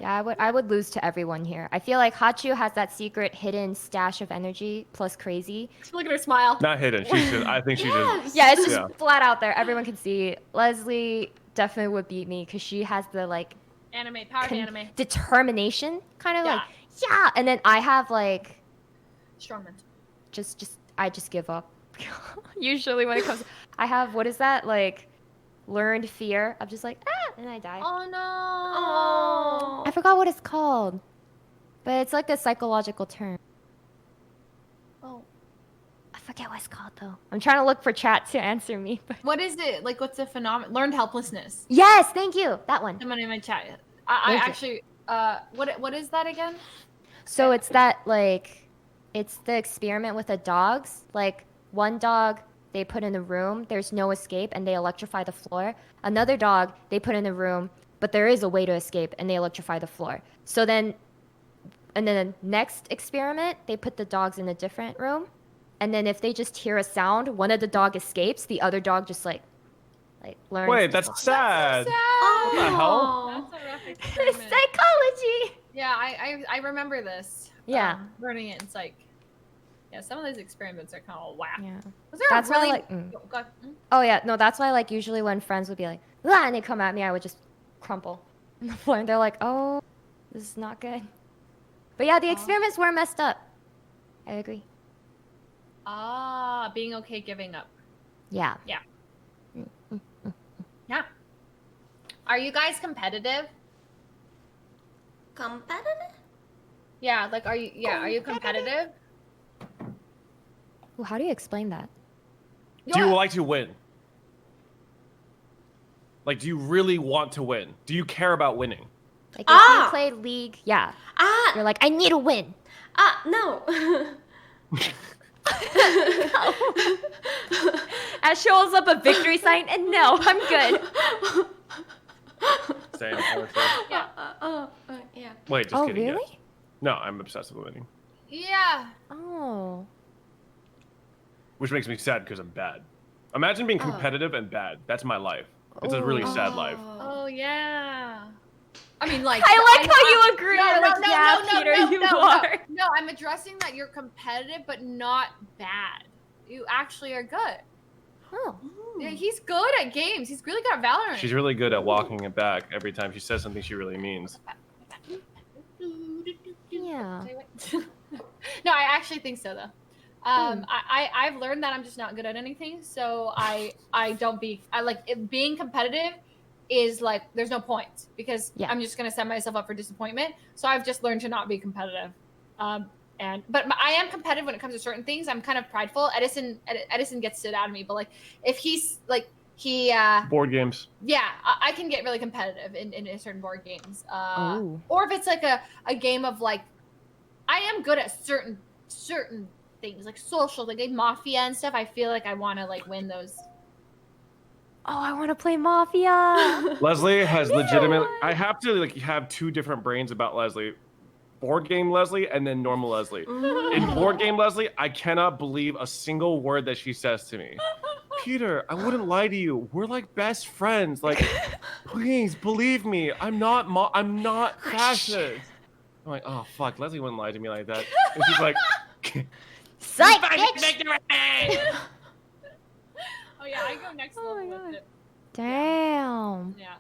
Yeah, I would lose to everyone here. I feel like Hachu has that secret hidden stash of energy plus crazy. Look at her smile. Not hidden. I think she's just. Yeah, it's just flat out there. Everyone can see. Leslie definitely would beat me because she has the like anime power of anime determination kind of like and then I have like strongman. I just give up. Usually when it comes, I have what is that like learned fear of just like and I die. Oh no. Oh. I forgot what it's called, but it's like a psychological term. Oh. I forget what it's called though. I'm trying to look for chat to answer me. But... What is it? Like, what's the phenomenon? Learned helplessness. Yes, thank you. That one. Someone in my chat. I actually. What is that again? So it's that like, it's the experiment with the dogs. Like one dog they put in a room, there's no escape, and they electrify the floor. Another dog they put in a room, but there is a way to escape, and they electrify the floor. So then, and then the next experiment, they put the dogs in a different room, and then if they just hear a sound, one of the dog escapes, the other dog just like learns. Wait, that's sad. That's so sad. What the hell? That's a rough It's experiment. psychology. Yeah, I remember this. Yeah. Learning it in psych. Yeah, some of those experiments are kind of whack. Yeah. Was there That's a why, really... like, Oh, God. Oh yeah, no, that's why like usually when friends would be like, "Ah," and they come at me, I would just crumple on the floor, and they're like, "Oh, this is not good." But yeah, the experiments were messed up. I agree. Being okay giving up. Yeah. Yeah. Yeah. Are you guys competitive? Competitive? Yeah, like are you competitive? Ooh, how do you explain that? Do you like to win? Like, do you really want to win? Do you care about winning? Like if you play League, yeah. You're like, I need to win. No. Ash shows up a victory sign, and no, I'm good. Same. Yeah. Yeah. Wait, just kidding. Really? Yes. No, I'm obsessed with winning. Yeah. Oh. Which makes me sad because I'm bad. Imagine being competitive and bad. That's my life. It's a really sad life. Oh yeah. I mean, like I like how you agree. Peter, you are. No, I'm addressing that you're competitive, but not bad. You actually are good. Oh. Yeah, he's good at games. He's really good at Valorant. She's really good at walking it back every time she says something she really means. Yeah. No, I actually think so though. I've learned that I'm just not good at anything, so I like being competitive is like there's no point because I'm just gonna set myself up for disappointment. So I've just learned to not be competitive. But I am competitive when it comes to certain things. I'm kind of prideful. Edison gets it out of me, but like if he's like board games. Yeah, I can get really competitive in certain board games. Or if it's like a game of like, I am good at certain things like social, like Mafia and stuff. I feel like I want to like win those. Oh, I want to play Mafia. Leslie has legitimate. I have to like have two different brains about Leslie. Board game Leslie and then normal Leslie. In board game Leslie, I cannot believe a single word that she says to me. Peter, I wouldn't lie to you. We're like best friends. Like, please believe me. I'm not fascist. I'm like, oh fuck, Leslie wouldn't lie to me like that. And she's like, psych, bitch. Oh yeah, I go next level with it. Damn. Yeah.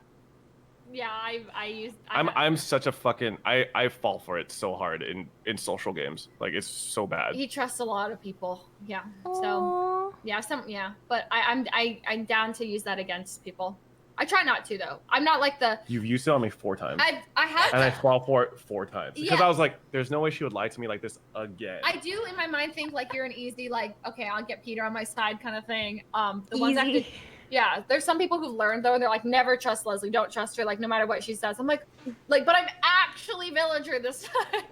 Yeah, I use. I'm such a fucking. I fall for it so hard in social games. Like it's so bad. He trusts a lot of people. Yeah. So yeah, but I'm down to use that against people. I try not to though. I'm not like the. You've used it on me 4 times. I have. And I fall for it 4 times because I was like, there's no way she would lie to me like this again. I do in my mind think like you're an easy like okay I'll get Peter on my side kind of thing. The ones I have to. Yeah, there's some people who've learned though, and they're like, never trust Leslie. Don't trust her, like no matter what she says. I'm like, but I'm actually Villager this time.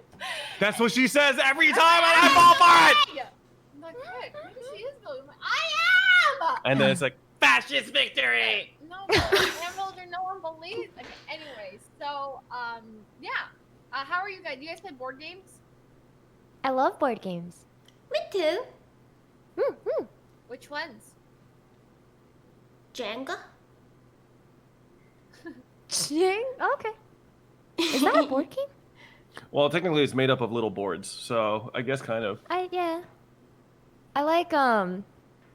That's what she says every time, and I fall for it. I'm like, hey, maybe she is Villager. I'm like, I am. And then it's like fascist victory. No, I am Villager. No one believes. Okay, anyways, so yeah. How are you guys? Do you guys play board games? I love board games. Me too. Which ones? Jenga. Okay. Is that a board game? Well, technically, it's made up of little boards, so I guess kind of. Yeah. I like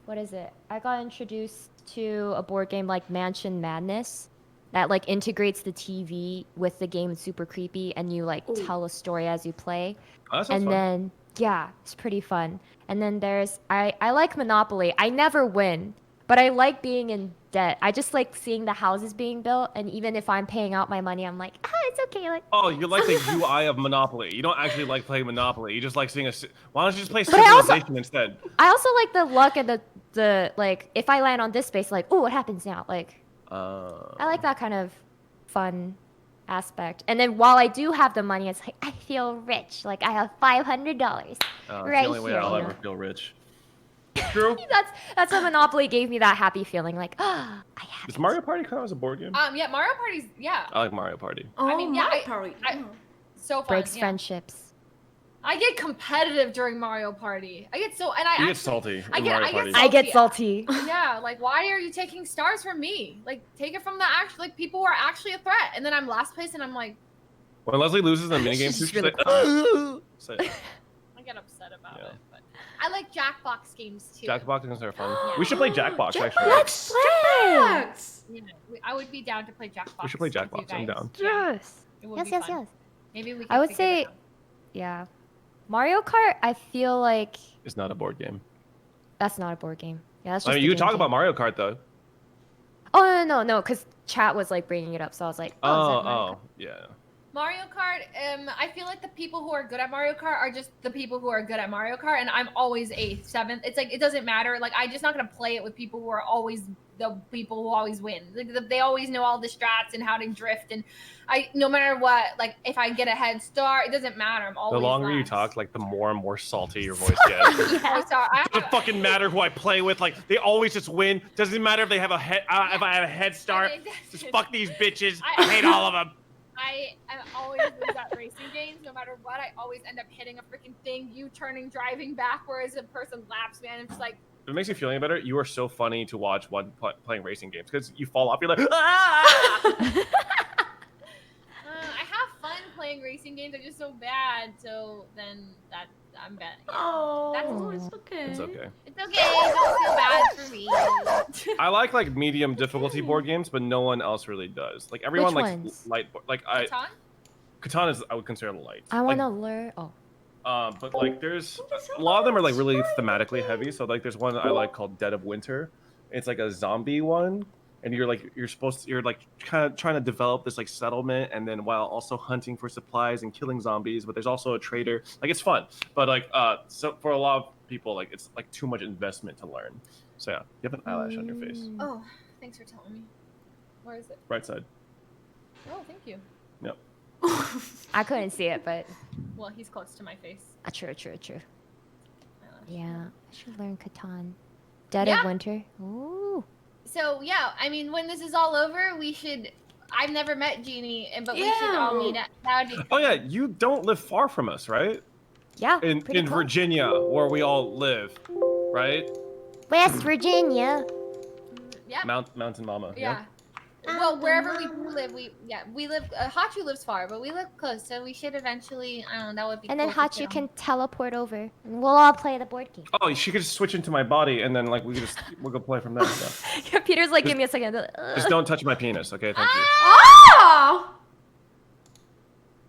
what is it? I got introduced to a board game like Mansion Madness that like integrates the TV with the game. It's super creepy, and you like tell a story as you play. Oh, that sounds And fun. then yeah, it's pretty fun. And then there's I like Monopoly. I never win, but I like being in debt. I just like seeing the houses being built, and even if I'm paying out my money, I'm like, it's okay. Like, Oh, you like the UI of Monopoly. You don't actually like playing Monopoly. You just like seeing Why don't you just play But I also- Civilization instead? I also like the luck and the like. If I land on this space, like, what happens now? Like, I like that kind of fun aspect. And then while I do have the money, it's like I feel rich. Like I have $500 It's right the only way here. I'll you ever know? feel rich. True. That's what Monopoly gave me that happy feeling. Like, I have. Is Mario Party count as a board game? Yeah, Mario Party's I like Mario Party. Oh, I mean, yeah, Mario Party. so fun. Breaks yeah. friendships. I get competitive during Mario Party. I get so, and I You get actually, salty I in get- Mario I get Party. salty. I get salty. Yeah, like why are you taking stars from me? Like take it from the actual like people who are actually a threat. And then I'm last place, and I'm like, When Leslie loses in a minigame, She's she's really like, say it. I get upset about Yeah. it. But I like Jackbox games too. Jackbox games are fun. Yeah. We should play Jackbox, actually. Let's play. Max. You know, I would be down to play Jackbox. We should play with you Jackbox. I'm guys. down. Yeah, Yes. it would Yes, be yes, fun. yes. Maybe we. I would figure say, it out. yeah. Mario Kart, I feel like It's not a board game. that's not a board game. Yeah, that's I just mean, a you game talk game. about Mario Kart, though. Oh, no, because chat was like bringing it up, so I was like, is that Mario Kart? Yeah. Mario Kart, I feel like the people who are good at Mario Kart are just the people who are good at Mario Kart, and I'm always 8th, 7th. It's like, it doesn't matter. Like, I'm just not going to play it with people who are always the people who always win. Like, they always know all the strats and how to drift, and no matter what, like, if I get a head start, it doesn't matter. I'm always The longer you last. talk, like, the more and more salty your voice gets. Oh, sorry. Doesn't fucking matter who I play with. Like, they always just win. Doesn't matter if they have a head. If I have a head start. Just fuck these bitches. I hate all of them. I always lose at racing games, no matter what. I always end up hitting a freaking thing, turning, driving backwards, a person laps me, and I'm just like. If it makes you feel any better, you are so funny to watch when playing racing games because you fall off. You're like, ah! I have fun playing racing games. They're just so bad. So then I'm bad. Yeah. Oh, it's okay. It's okay. It's okay. Don't feel bad for me. I like medium difficulty board games, but no one else really does. Like everyone Which likes ones? light. Like Catan? Catan is I would consider light. I want to learn. Oh. But like there's a lot of them are like really thematically heavy. So like there's one I like called Dead of Winter. It's like a zombie one, and you're kind of trying to develop this like settlement, and then while also hunting for supplies and killing zombies. But there's also a trader. Like it's fun, but like so for a lot of people like it's like too much investment to learn. So yeah, you have an eyelash on your face. Oh, thanks for telling me. Where is it? Right side. Oh, thank you. Yep. I couldn't see it, but Well, he's close to my face. true. Eyelash. Yeah, I should learn Catan. Dead Yeah. of Winter. Ooh. So yeah, I mean, when this is all over, we should. I've never met Jeannie, but we should all meet at. That would be. Oh yeah, you don't live far from us, right? Yeah, In pretty close. Virginia, where we all live, right? West Virginia. Yeah. Mountain Mama. Yeah. Well, wherever we do live, we live. Hachu lives far, but we live close, so we should eventually. I don't know. That would be. And then cool to Hachu film. can teleport over, and we'll all play the board game. Oh, she could just switch into my body, and then like we'll go play from there. So. Peter's like, give me a second. Just don't touch my penis, okay? Thank you. Oh!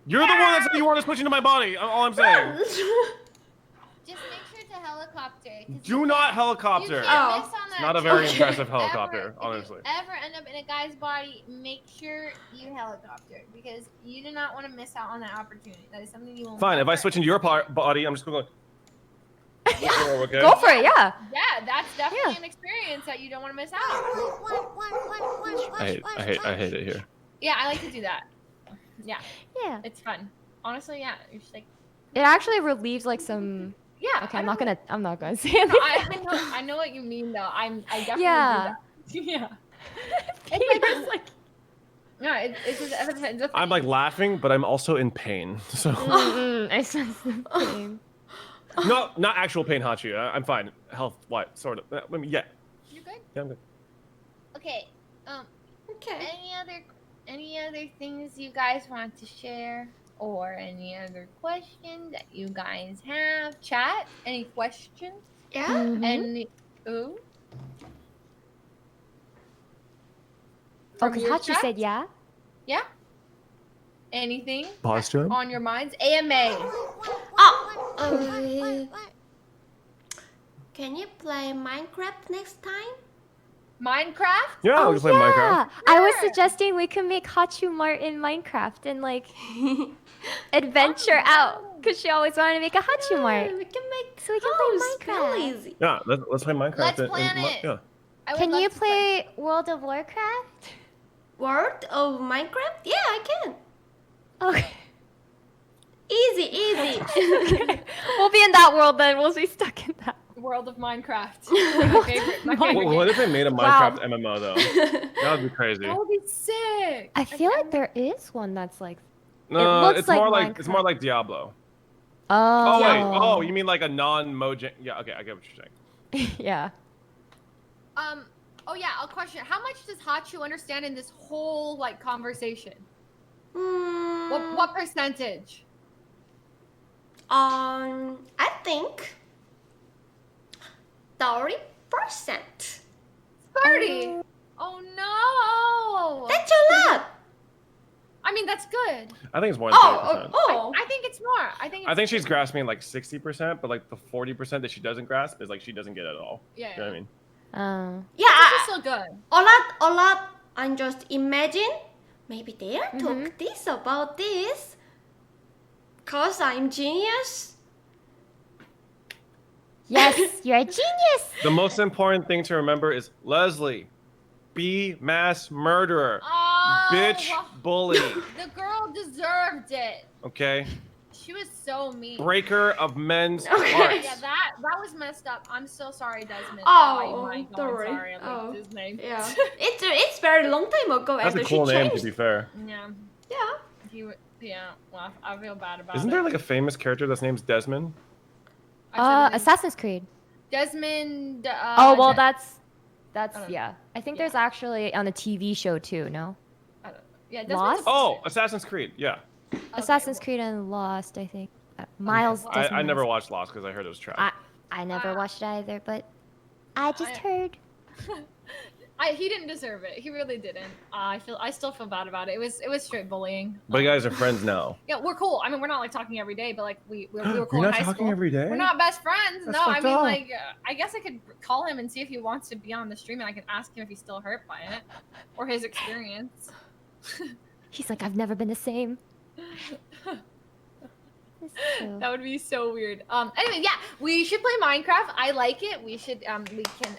You're the one that said you want to switch into my body. All I'm saying. Just make sure to helicopter. 'cause Do you not can't- helicopter. You can't Oh. miss on that. Not a very Okay. impressive Ever- helicopter, if honestly. you ever end up in a guy's body, make sure you helicopter because you do not want to miss out on that opportunity. That is something you will. Fine. If I never switch into your body, I'm just gonna go. Oh, okay. Go for it, yeah. Yeah, that's definitely an experience that you don't want to miss out. I hate it here. Yeah, I like to do that. Yeah, Yeah. it's fun. Honestly, yeah, you're just like, It actually relieves like some. yeah. Okay, I I'm don't not gonna say anything. I know what you mean though. I definitely Yeah. do that. Yeah. Peter's like. No, it's just it's a I'm like laughing, but I'm also in pain. So I sense the pain. no, not actual pain, Hachu. I'm fine. Health, what sort of? I mean, yeah. You good? Yeah, I'm good. Okay. Okay. Any other things you guys want to share, or any other questions that you guys have? Chat. Any questions? Yeah. Mhm. Any? Ooh. Oh, From because your Hachu chat? said yeah. Yeah. Anything Pause to him. on your minds? AMA. Can you play Minecraft next time? Minecraft? Yeah, we can play Minecraft. I was Sure. suggesting we could make Hachu Mart in Minecraft and like adventure out because she always wanted to make a Hachu Mart. We can make So we can house play real Minecraft. easy. Yeah, let's play Minecraft. Let's plan it. Yeah. I would Can love you to play World of Warcraft? World of Minecraft? Yeah, I can. Okay. Easy. We'll be in that world then. We'll be stuck in that. World of Minecraft. My favorite. What if they made a Wow. Minecraft MMO though? That would be crazy. That would be sick. I feel like there is one that's like. No, looks it's like more like Minecraft. Diablo. Oh. Oh wait, oh you mean like a non-Mojang? Yeah, okay, I get what you're saying. Yeah. Oh yeah, I'll question. How much does Hachu understand in this whole like conversation? What percentage? I think 30%. 30. Oh no. That's a lot. I mean, that's good. I think it's more than 30%. I think it's more. I think she's grasping like 60%, but like the 40% that she doesn't grasp is like she doesn't get it at all. Yeah. You know what I mean? Yeah, It's still good. a lot. I just imagine maybe they are talk this about this. Cause I'm genius. Yes, you're a genius. The most important thing to remember is Leslie, be mass murderer, Oh, bitch bully, the girl deserved it. okay? She was so mean. Breaker of men's Okay. hearts. Yeah, that was messed up. I'm so sorry, Desmond. Oh, my God, sorry. sorry. I liked his name. Yeah, it's very long time ago. That's a and cool she name, to changed. be fair. Yeah. Yeah. Yeah. Well, I feel bad about Isn't it. there like a famous character that's named Desmond? Assassin's Creed. Desmond. Oh well, that's I don't know. yeah. I think Yeah. there's actually on a TV show too. No. Yeah, Lost? Oh, Assassin's Creed. Yeah. Assassin's Creed and Lost, I think. Miles. I Desmond never Miles. watched Lost because I heard it was trash. I never watched it either, but I just heard. He didn't deserve it. He really didn't. I still feel bad about it. It was straight bullying. But you guys are friends now. Yeah, we're cool. I mean, we're not like talking every day, but like we were cool You're in not high talking school. every day? We're not best friends. That's No, I fucked mean up. like I guess I could call him and see if he wants to be on the stream, and I can ask him if he's still hurt by it or his experience. He's like, I've never been the same. That would be so weird. Anyway, yeah, we should play Minecraft. I like it. We should we can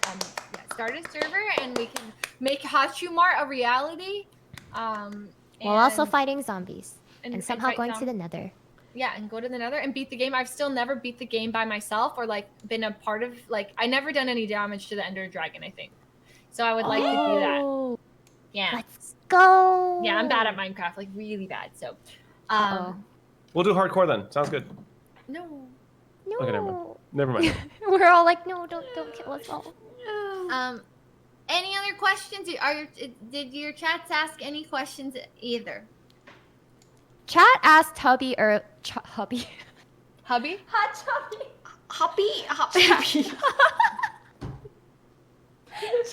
start a server and we can make Hachumar a reality. While also and- fighting zombies and somehow fight going to zombies. the Nether. Yeah, and go to the Nether and beat the game. I've still never beat the game by myself or like been a part of like I never done any damage to the Ender Dragon, I think. So I would like to do that. Oh, Yeah. let's go. Yeah, I'm bad at Minecraft, like really bad. So We'll do hardcore then. Sounds good. no. No. Okay, never mind. We're all like, no, don't kill us all. Any other questions? Did your chats ask any questions either? Chat asked Hubby or Hubby. Hubby? Happy.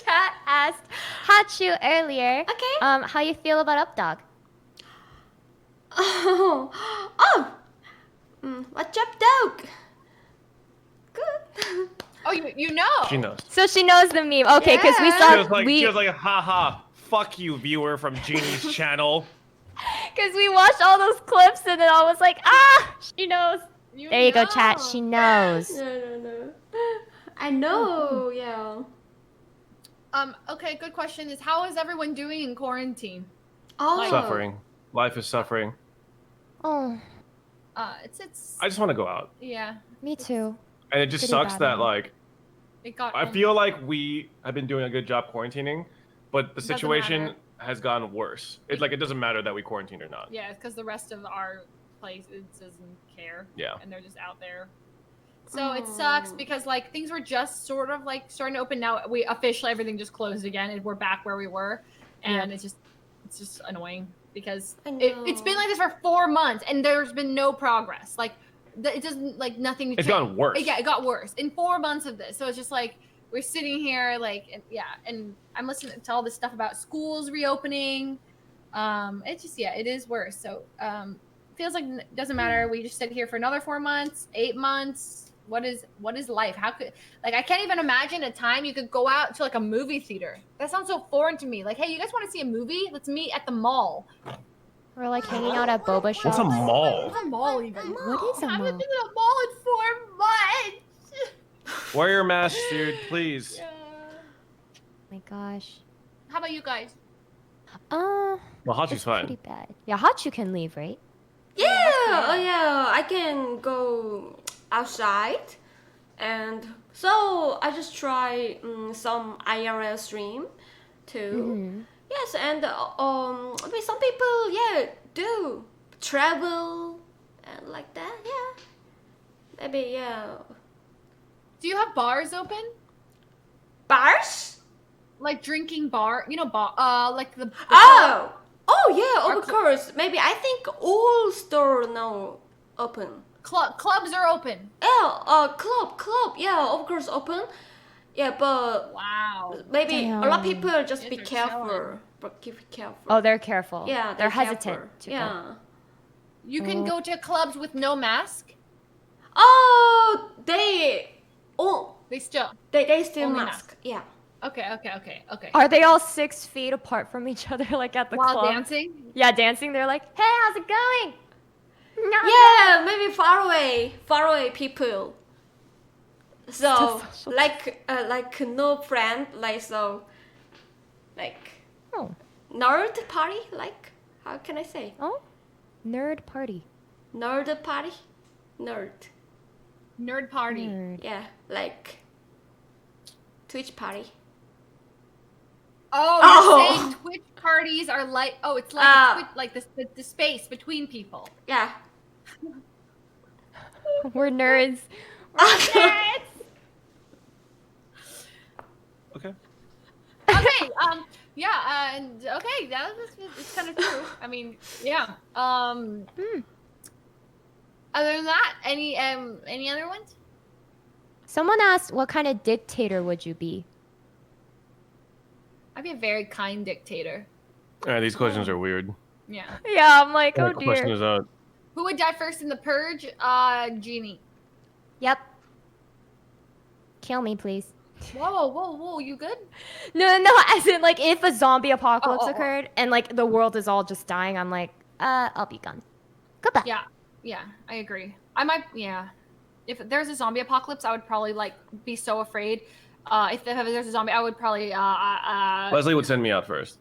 Chat asked Hachu earlier. Okay. How you feel about Updog? What's up, dog? Good. Oh, you know. She knows. So she knows the meme. Okay, because we Yeah. saw She was like, haha, fuck you, viewer from Genie's channel. because we watched all those clips and then I was like, she knows. There you go, chat. She knows. No. I know, yeah. Okay, good question is how is everyone doing in quarantine? Oh. Suffering. Life is suffering. Oh, It's I just want to go out. yeah. me too. And it just Pretty sucks bad that, now. like, It got I feel like we have been doing a good job quarantining, but the Doesn't situation matter. has gotten worse. It's like, it doesn't matter that we quarantined or not. Yeah, because the rest of our place doesn't care. Yeah. And they're just out there. So it sucks because like things were just sort of like starting to open. Now we officially everything just closed again and we're back where we were. And it's just annoying because it's been like this for 4 months and there's been no progress. Like it doesn't like nothing. It's gotten worse. Yeah, it got worse in 4 months of this. So it's just like we're sitting here like and I'm listening to all this stuff about schools reopening. It's just it is worse. So feels like it doesn't matter. We just sit here for another 4 months, 8 months. What is life? How could I can't even imagine a time you could go out to like a movie theater. That sounds so foreign to me. Like, hey, you guys want to see a movie? Let's meet at the mall. We're like hanging out at boba shops. What's a mall? What's a mall even? What is a I haven't mall? been to a mall in 4 months. Wear your mask, dude, please. My gosh. How about you guys? Well, Hachi's It's fine. pretty bad. Yeah, Hachu can leave, right? Yeah, I can go outside, and so I just try some IRL stream too. Yes, and I mean some people do travel and like that. Yeah, maybe Do you have bars open? bars. Like drinking bar? You know, like the Oh yeah, of course. Maybe I think all store now open. clubs are open. Yeah, club. Yeah, of course open. Yeah, but Wow. maybe a lot of people just Yes, be they're careful. chilling. But keep careful. Oh, they're careful. yeah, they're careful. hesitant to go. Yeah. You can go to clubs with no mask. Oh, they They still. still Only mask. Yeah. Okay. Are they all 6 feet apart from each other, like at the While club? dancing? Yeah, dancing. They're like, "Hey, how's it going?" No. Yeah, maybe far away people. So social. like no friend, like so, like Oh, nerd party, like how can I say oh, nerd party. nerd party, nerd. Nerd party. Nerd. Yeah, like Twitch party. Oh, Oh. you're saying Twitch parties are like it's like a Twitch, like the space between people. Yeah. We're nerds. Okay. Okay. And okay, it's kind of true. I mean, yeah. Other than that, any other ones? Someone asked, "What kind of dictator would you be?" I'd be a very kind dictator. These questions are weird. Yeah. Yeah, I'm like, oh What question dear. is out? Who would die first in the purge? Genie. Yep. Kill me, please. Whoa, you good? No, as in like if a zombie apocalypse Oh. occurred and like the world is all just dying, I'm like, I'll be gone. Goodbye. Yeah, I agree. I might, yeah. If there's a zombie apocalypse, I would probably like be so afraid. If there's a zombie, I would probably Leslie would send me out first.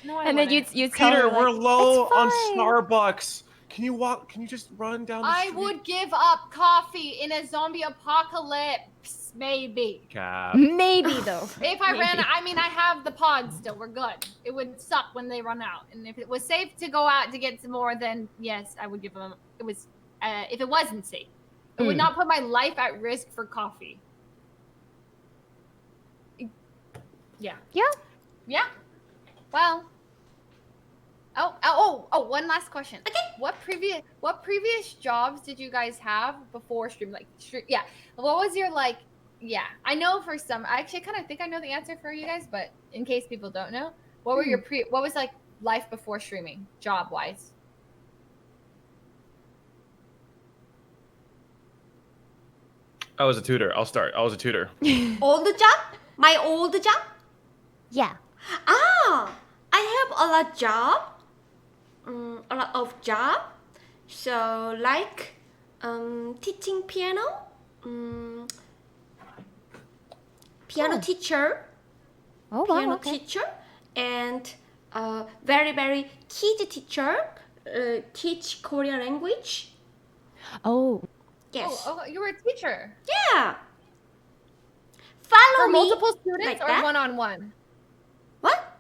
No, I And then wouldn't. you'd tell Peter, her, we're like, low "It's on fine." Starbucks. Can you walk? Can you just run down the I street? would give up coffee in a zombie apocalypse, maybe. Cap. Maybe though. If I ran, Maybe. I mean, I have the pods still. We're good. It would suck when they run out. And if it was safe to go out to get some more, then yes, I would give them. It was. If it wasn't safe, it would not put my life at risk for coffee. Yeah. Yeah. Yeah. Well. Oh! One last question. Okay. What previous jobs did you guys have before stream? Yeah. What was your like? Yeah, I know for some. I actually kind of think I know the answer for you guys, but in case people don't know, what were your What was like life before streaming, job wise? I was a tutor. I'll start. I was a tutor. Old job? My old job? Yeah. I have a lot of job. So like teaching piano, piano teacher, Oh, piano wow, okay. teacher, and very very kid teacher, teach Korean language. Oh, Yes. Oh, you were a teacher. Yeah. Follow For me. multiple students like or that? one-on-one? What?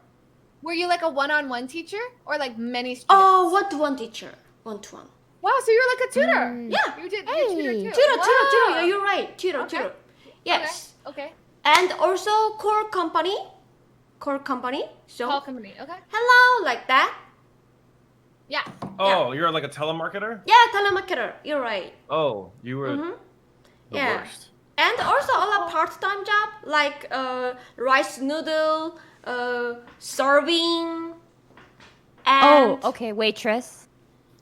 Were you like a one-on-one teacher or like many students? Oh, one-to-one teacher. One-to-one. Wow, so you're like a tutor. Yeah. You did you tutor too. Tutor. Wow. Yeah, you're right. Tutor. Okay. Tutor. Yes. Okay. And also call company. Call company. So Call company. Okay. hello, like that. Yeah. Oh, you're like a telemarketer? Yeah, telemarketer. You're right. Oh, you were the Yeah. worst. And also a lot part-time job like rice noodle, serving. oh, And okay, waitress.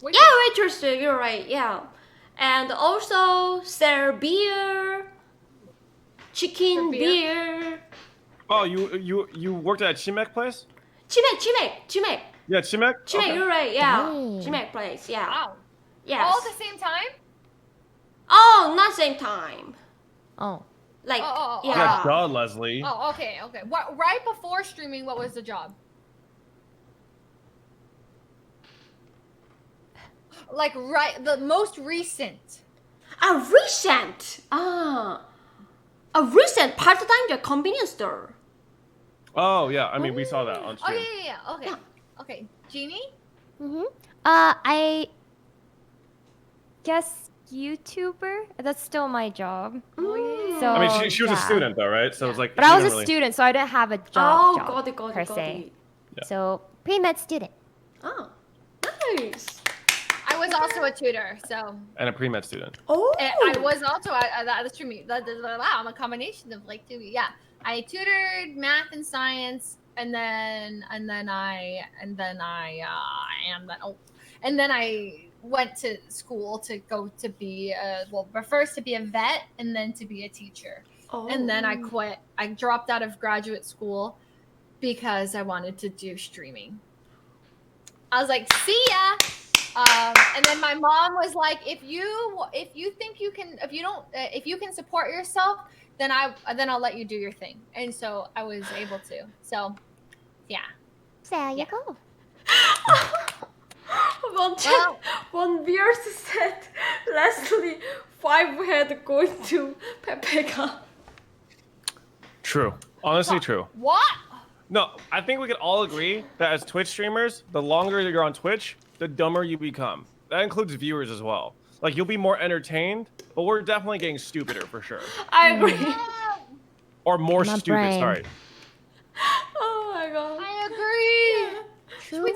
Wait, yeah, waitress. You're right. Yeah. And also sell beer, chicken beer? beer. Oh, you worked at a Chimek place? Chimek. Yeah, Chimek? Chimek, Okay. you're right. Yeah. Dang. Chimek place. Yeah. Wow. Yes. All at the same time? Oh, not same time. Oh. Like Oh. yeah. Yeah, duh, Leslie. Oh, okay. What right before streaming, what was the job? Like the most recent. A recent part-time job convenience store. Oh, yeah. I mean, we saw that on Oh stream. yeah. Okay. Yeah. Okay. Jeannie? I guess YouTuber. That's still my job. So I mean, she was a yeah. student, though, right? So it was like. But she I was a didn't really- student, so I didn't have a job. Oh, job got it, per se. Yeah. So pre-med student. Oh, nice. I was also a tutor, so And a pre-med student. Oh, I was also that's true. Wow, I'm a combination of like two. Yeah, I tutored math and science, and then I went to school to go to be first to be a vet and then to be a teacher, and then I quit. I dropped out of graduate school because I wanted to do streaming. I was like, see ya. And then my mom was like, if you think you can, if you can support yourself, then I'll let you do your thing. And so I was able to. So, yeah. There you go. one viewers said Leslie 5 head going to Pepega. True. Honestly, true. What? No, I think we could all agree that as Twitch streamers, the longer you're on Twitch, the dumber you become. That includes viewers as well. Like, you'll be more entertained, but we're definitely getting stupider for sure. I agree. Or more My stupid, brain. sorry. Oh my god. I agree. Should we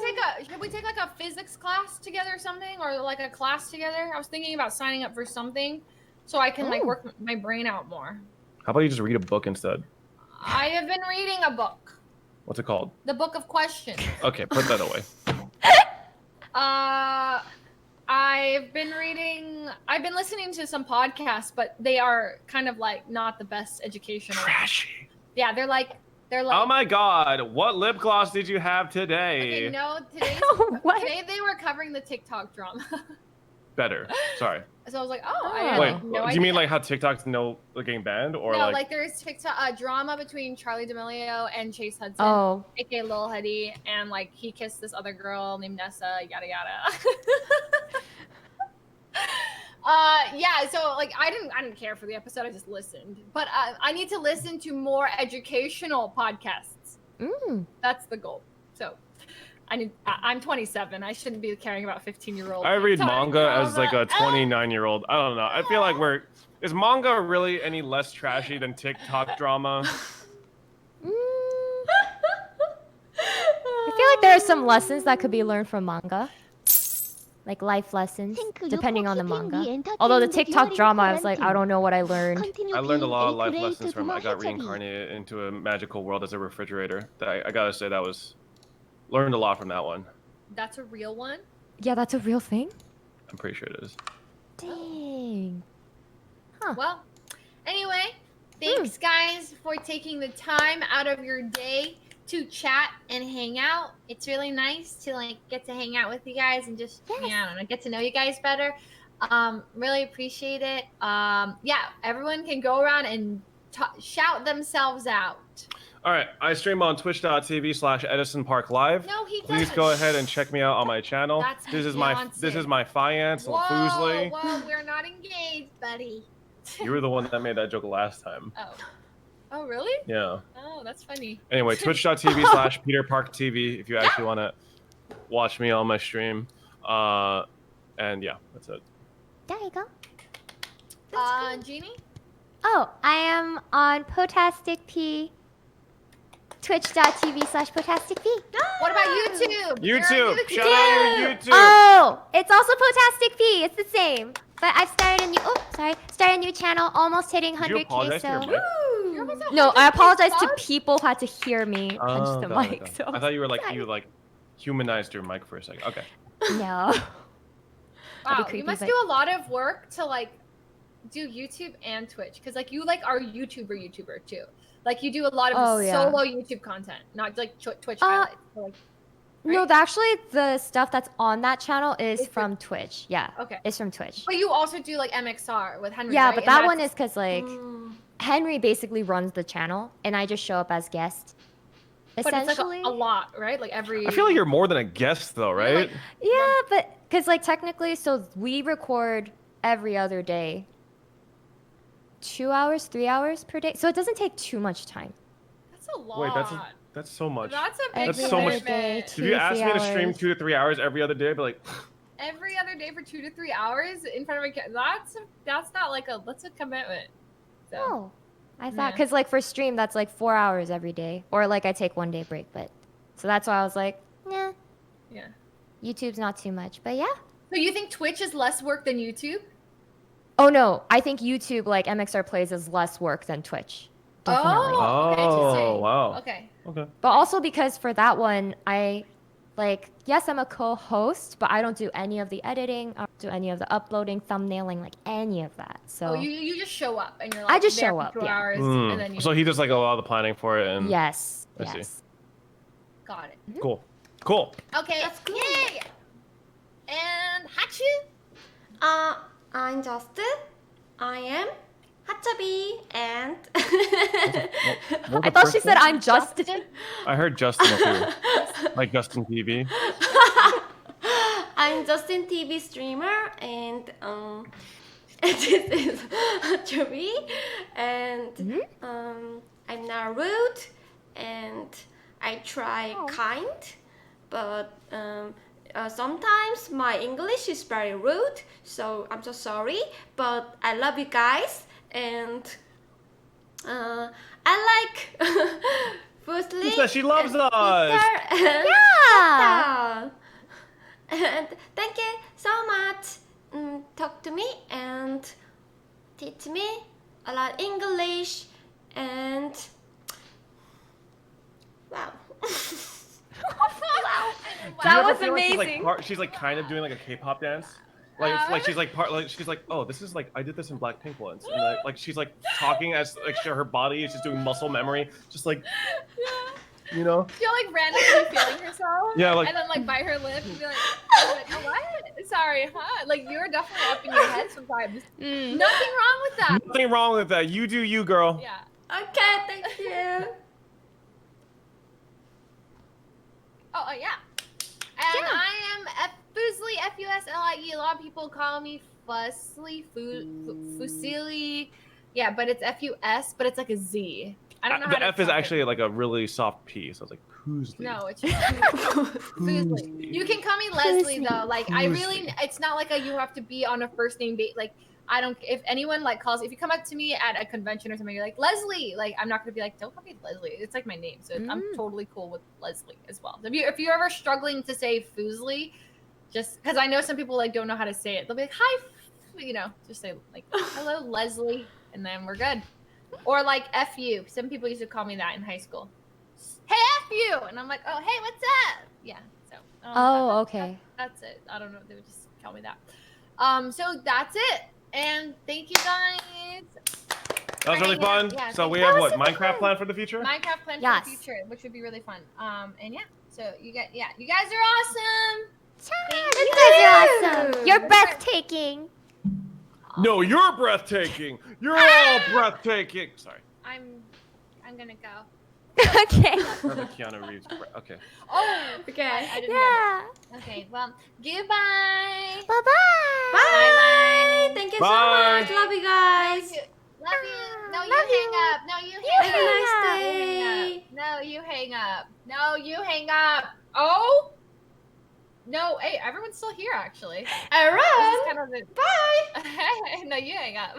take like a physics class together or something, or like a class together? I was thinking about signing up for something, so I can like work my brain out more. How about you just read a book instead? I have been reading a book, What's it called? the Book of Questions. Okay, put that away. I've been listening to some podcasts, but they are kind of like not the best educational. Trashy. Yeah, they're like. Oh my god, what lip gloss did you have today? Okay, no, What? today they were covering the TikTok drama. Better. Sorry. So I was like, oh, I had Wait, like, no do idea. you mean like how TikTok's getting banned? Or No, like there's TikTok drama between Charlie D'Amelio and Chase Hudson, Oh. aka Lil Huddy, and like he kissed this other girl named Nessa, yada yada. Yeah, so like I didn't care for the episode, I just listened. But I need to listen to more educational podcasts. That's the goal. So I'm 27. I shouldn't be caring about 15-year-olds. I read manga as like a 29-year-old. I don't know. I feel like is manga really any less trashy than TikTok drama? I feel like there are some lessons that could be learned from manga. Like life lessons, depending on the manga. Although the TikTok drama, I was like, I don't know what I learned. I learned a lot of life lessons from I got reincarnated into a magical world as a refrigerator. I gotta say learned a lot from that one. That's a real one? Yeah, that's a real thing? I'm pretty sure it is. Dang. Well, anyway, thanks guys for taking the time out of your day to chat and hang out. It's really nice to like get to hang out with you guys and just I don't know, get to know you guys better. Really appreciate it. Yeah, everyone can go around and shout themselves out. All right, I stream on twitch.tv/Edison Park Live. No, he Please doesn't. go ahead and check me out on my channel. That's This is Beyonce. my fiance, Fuslie. Whoa, we're not engaged, buddy. You were the one that made that joke last time. Oh, really? Yeah. Oh, that's funny. Anyway, twitch.tv/PeterParkTV if you actually want to watch me on my stream. And yeah, that's it. There you go. Jeannie? Oh, I am on PotasticP. Twitch.tv/PotasticP. What about YouTube? YouTube! Shout out your YouTube! Oh, it's also PotasticP. It's the same. But I've started a new channel, almost hitting Did you 100K. apologize to your mic? No, I apologize to people who had to hear me punch the got it, mic. got it. So I thought you were like humanized your mic for a second. Okay. no. Wow, creepy, you must but- do a lot of work to like do YouTube and Twitch, because like you like are YouTuber too. Like you do a lot of solo YouTube content, not like Twitch highlights. So, like, No, right? actually, the stuff that's on that channel is It's from Twitch. Yeah. Okay. It's from Twitch. But you also do like MXR with Henry. Yeah, right? but And that one that's- is because like Henry basically runs the channel, and I just show up as guest. But it's Essentially. like a lot, right? Like every. I feel like you're more than a guest though, right? like- Yeah, but because like technically, so we record every other day. 2 hours, 3 hours per day, so it doesn't take too much time. That's a lot. Wait, that's so much. That's a big That's so much- commitment. If you asked me to stream 2 to 3 hours every other day, I'd be like, Every other day for 2 to 3 hours in front of a that's not like that's a commitment. So. Oh, I thought Yeah. because like for stream that's like 4 hours every day, or like I take 1 day break, but so that's why I was like, yeah, Yeah. YouTube's not too much, but yeah. So you think Twitch is less work than YouTube? Oh no, I think YouTube like MXR plays is less work than Twitch. Definitely. Oh, okay, Oh, interesting. wow. Okay. okay. But also because for that one, I like yes, I'm a co-host, but I don't do any of the editing, I don't do any of the uploading, thumbnailing, like any of that. So Oh, you just show up and you're like I just there show for up, 2 yeah. hours and then you So he does like a lot of the planning for it, and yes, I see. yes. got it. cool. Okay. That's cool. Yay! And Hachu? I'm Justin. I am HAchubby and I thought she said I'm Justin. I heard Justin too, like Justin TV. I'm Justin TV streamer and this is HAchubby and I'm not rude and I try kind, but sometimes my English is very rude, so I'm so sorry, but I love you guys and I like Fuslie. She said she loves and us. Peter and Yeah. Tata. And thank you so much. Talk to me and teach me a lot English and wow. Do you ever was feel like amazing. she's like kind of doing like a K-pop dance. Like she's like she's like, oh, this is like I did this in Blackpink once, and like she's like talking as like her body is just doing muscle memory, just like you know. She'll like randomly feeling herself. Yeah, like- and then like bite her lip and be like, what? Sorry, huh? Like you're definitely up in your head sometimes. Nothing wrong with that. Nothing wrong with that. You do you, girl. Yeah. Okay, thank you. Oh, yeah. And I am Fuslie, Fuslie. A lot of people call me Fuslie, Fuslie. Yeah, but it's Fus, but it's like a Z. I don't know how The to F is type it. actually like a really soft P, so I was like, Fuslie. No, it's just Fuslie. You can call me Leslie though. Like I really, it's not like you have to be on a first name date. Like I don't. If anyone like calls, if you come up to me at a convention or something, you're like Leslie. Like I'm not gonna be like, don't call me Leslie. It's like my name, so I'm totally cool with Leslie as well. So if you're ever struggling to say Fuslie, just because I know some people like don't know how to say it, they'll be like, hi, just say like hello Leslie, and then we're good. Or like F you. Some people used to call me that in high school. Hey, F you! And I'm like, oh, hey, what's up? Yeah, so. Okay. That's it. I don't know. They would just tell me that. So that's it. And thank you guys. That was really fun. Yeah, so thank we you. have what, Minecraft plan for the future? Minecraft plan Yes. for the future, which would be really fun. And yeah, so you guys are awesome. You guys are awesome. You're breathtaking. No, you're breathtaking. You're all breathtaking. Sorry. I'm gonna go. Okay. Perfect Keanu Reeves. Okay. Oh, Okay. I didn't Yeah. get it. Okay, well, goodbye. Bye-bye. Bye. Thank you so Bye. much. Love you guys. Love you. No, you Love hang you. up. No, you Have hang a up. nice You hang day. up. No, you hang up. No, you hang up. Oh. No, hey, everyone's still here actually. Aaron. This is kind of the... Bye. No, you hang up.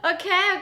Okay.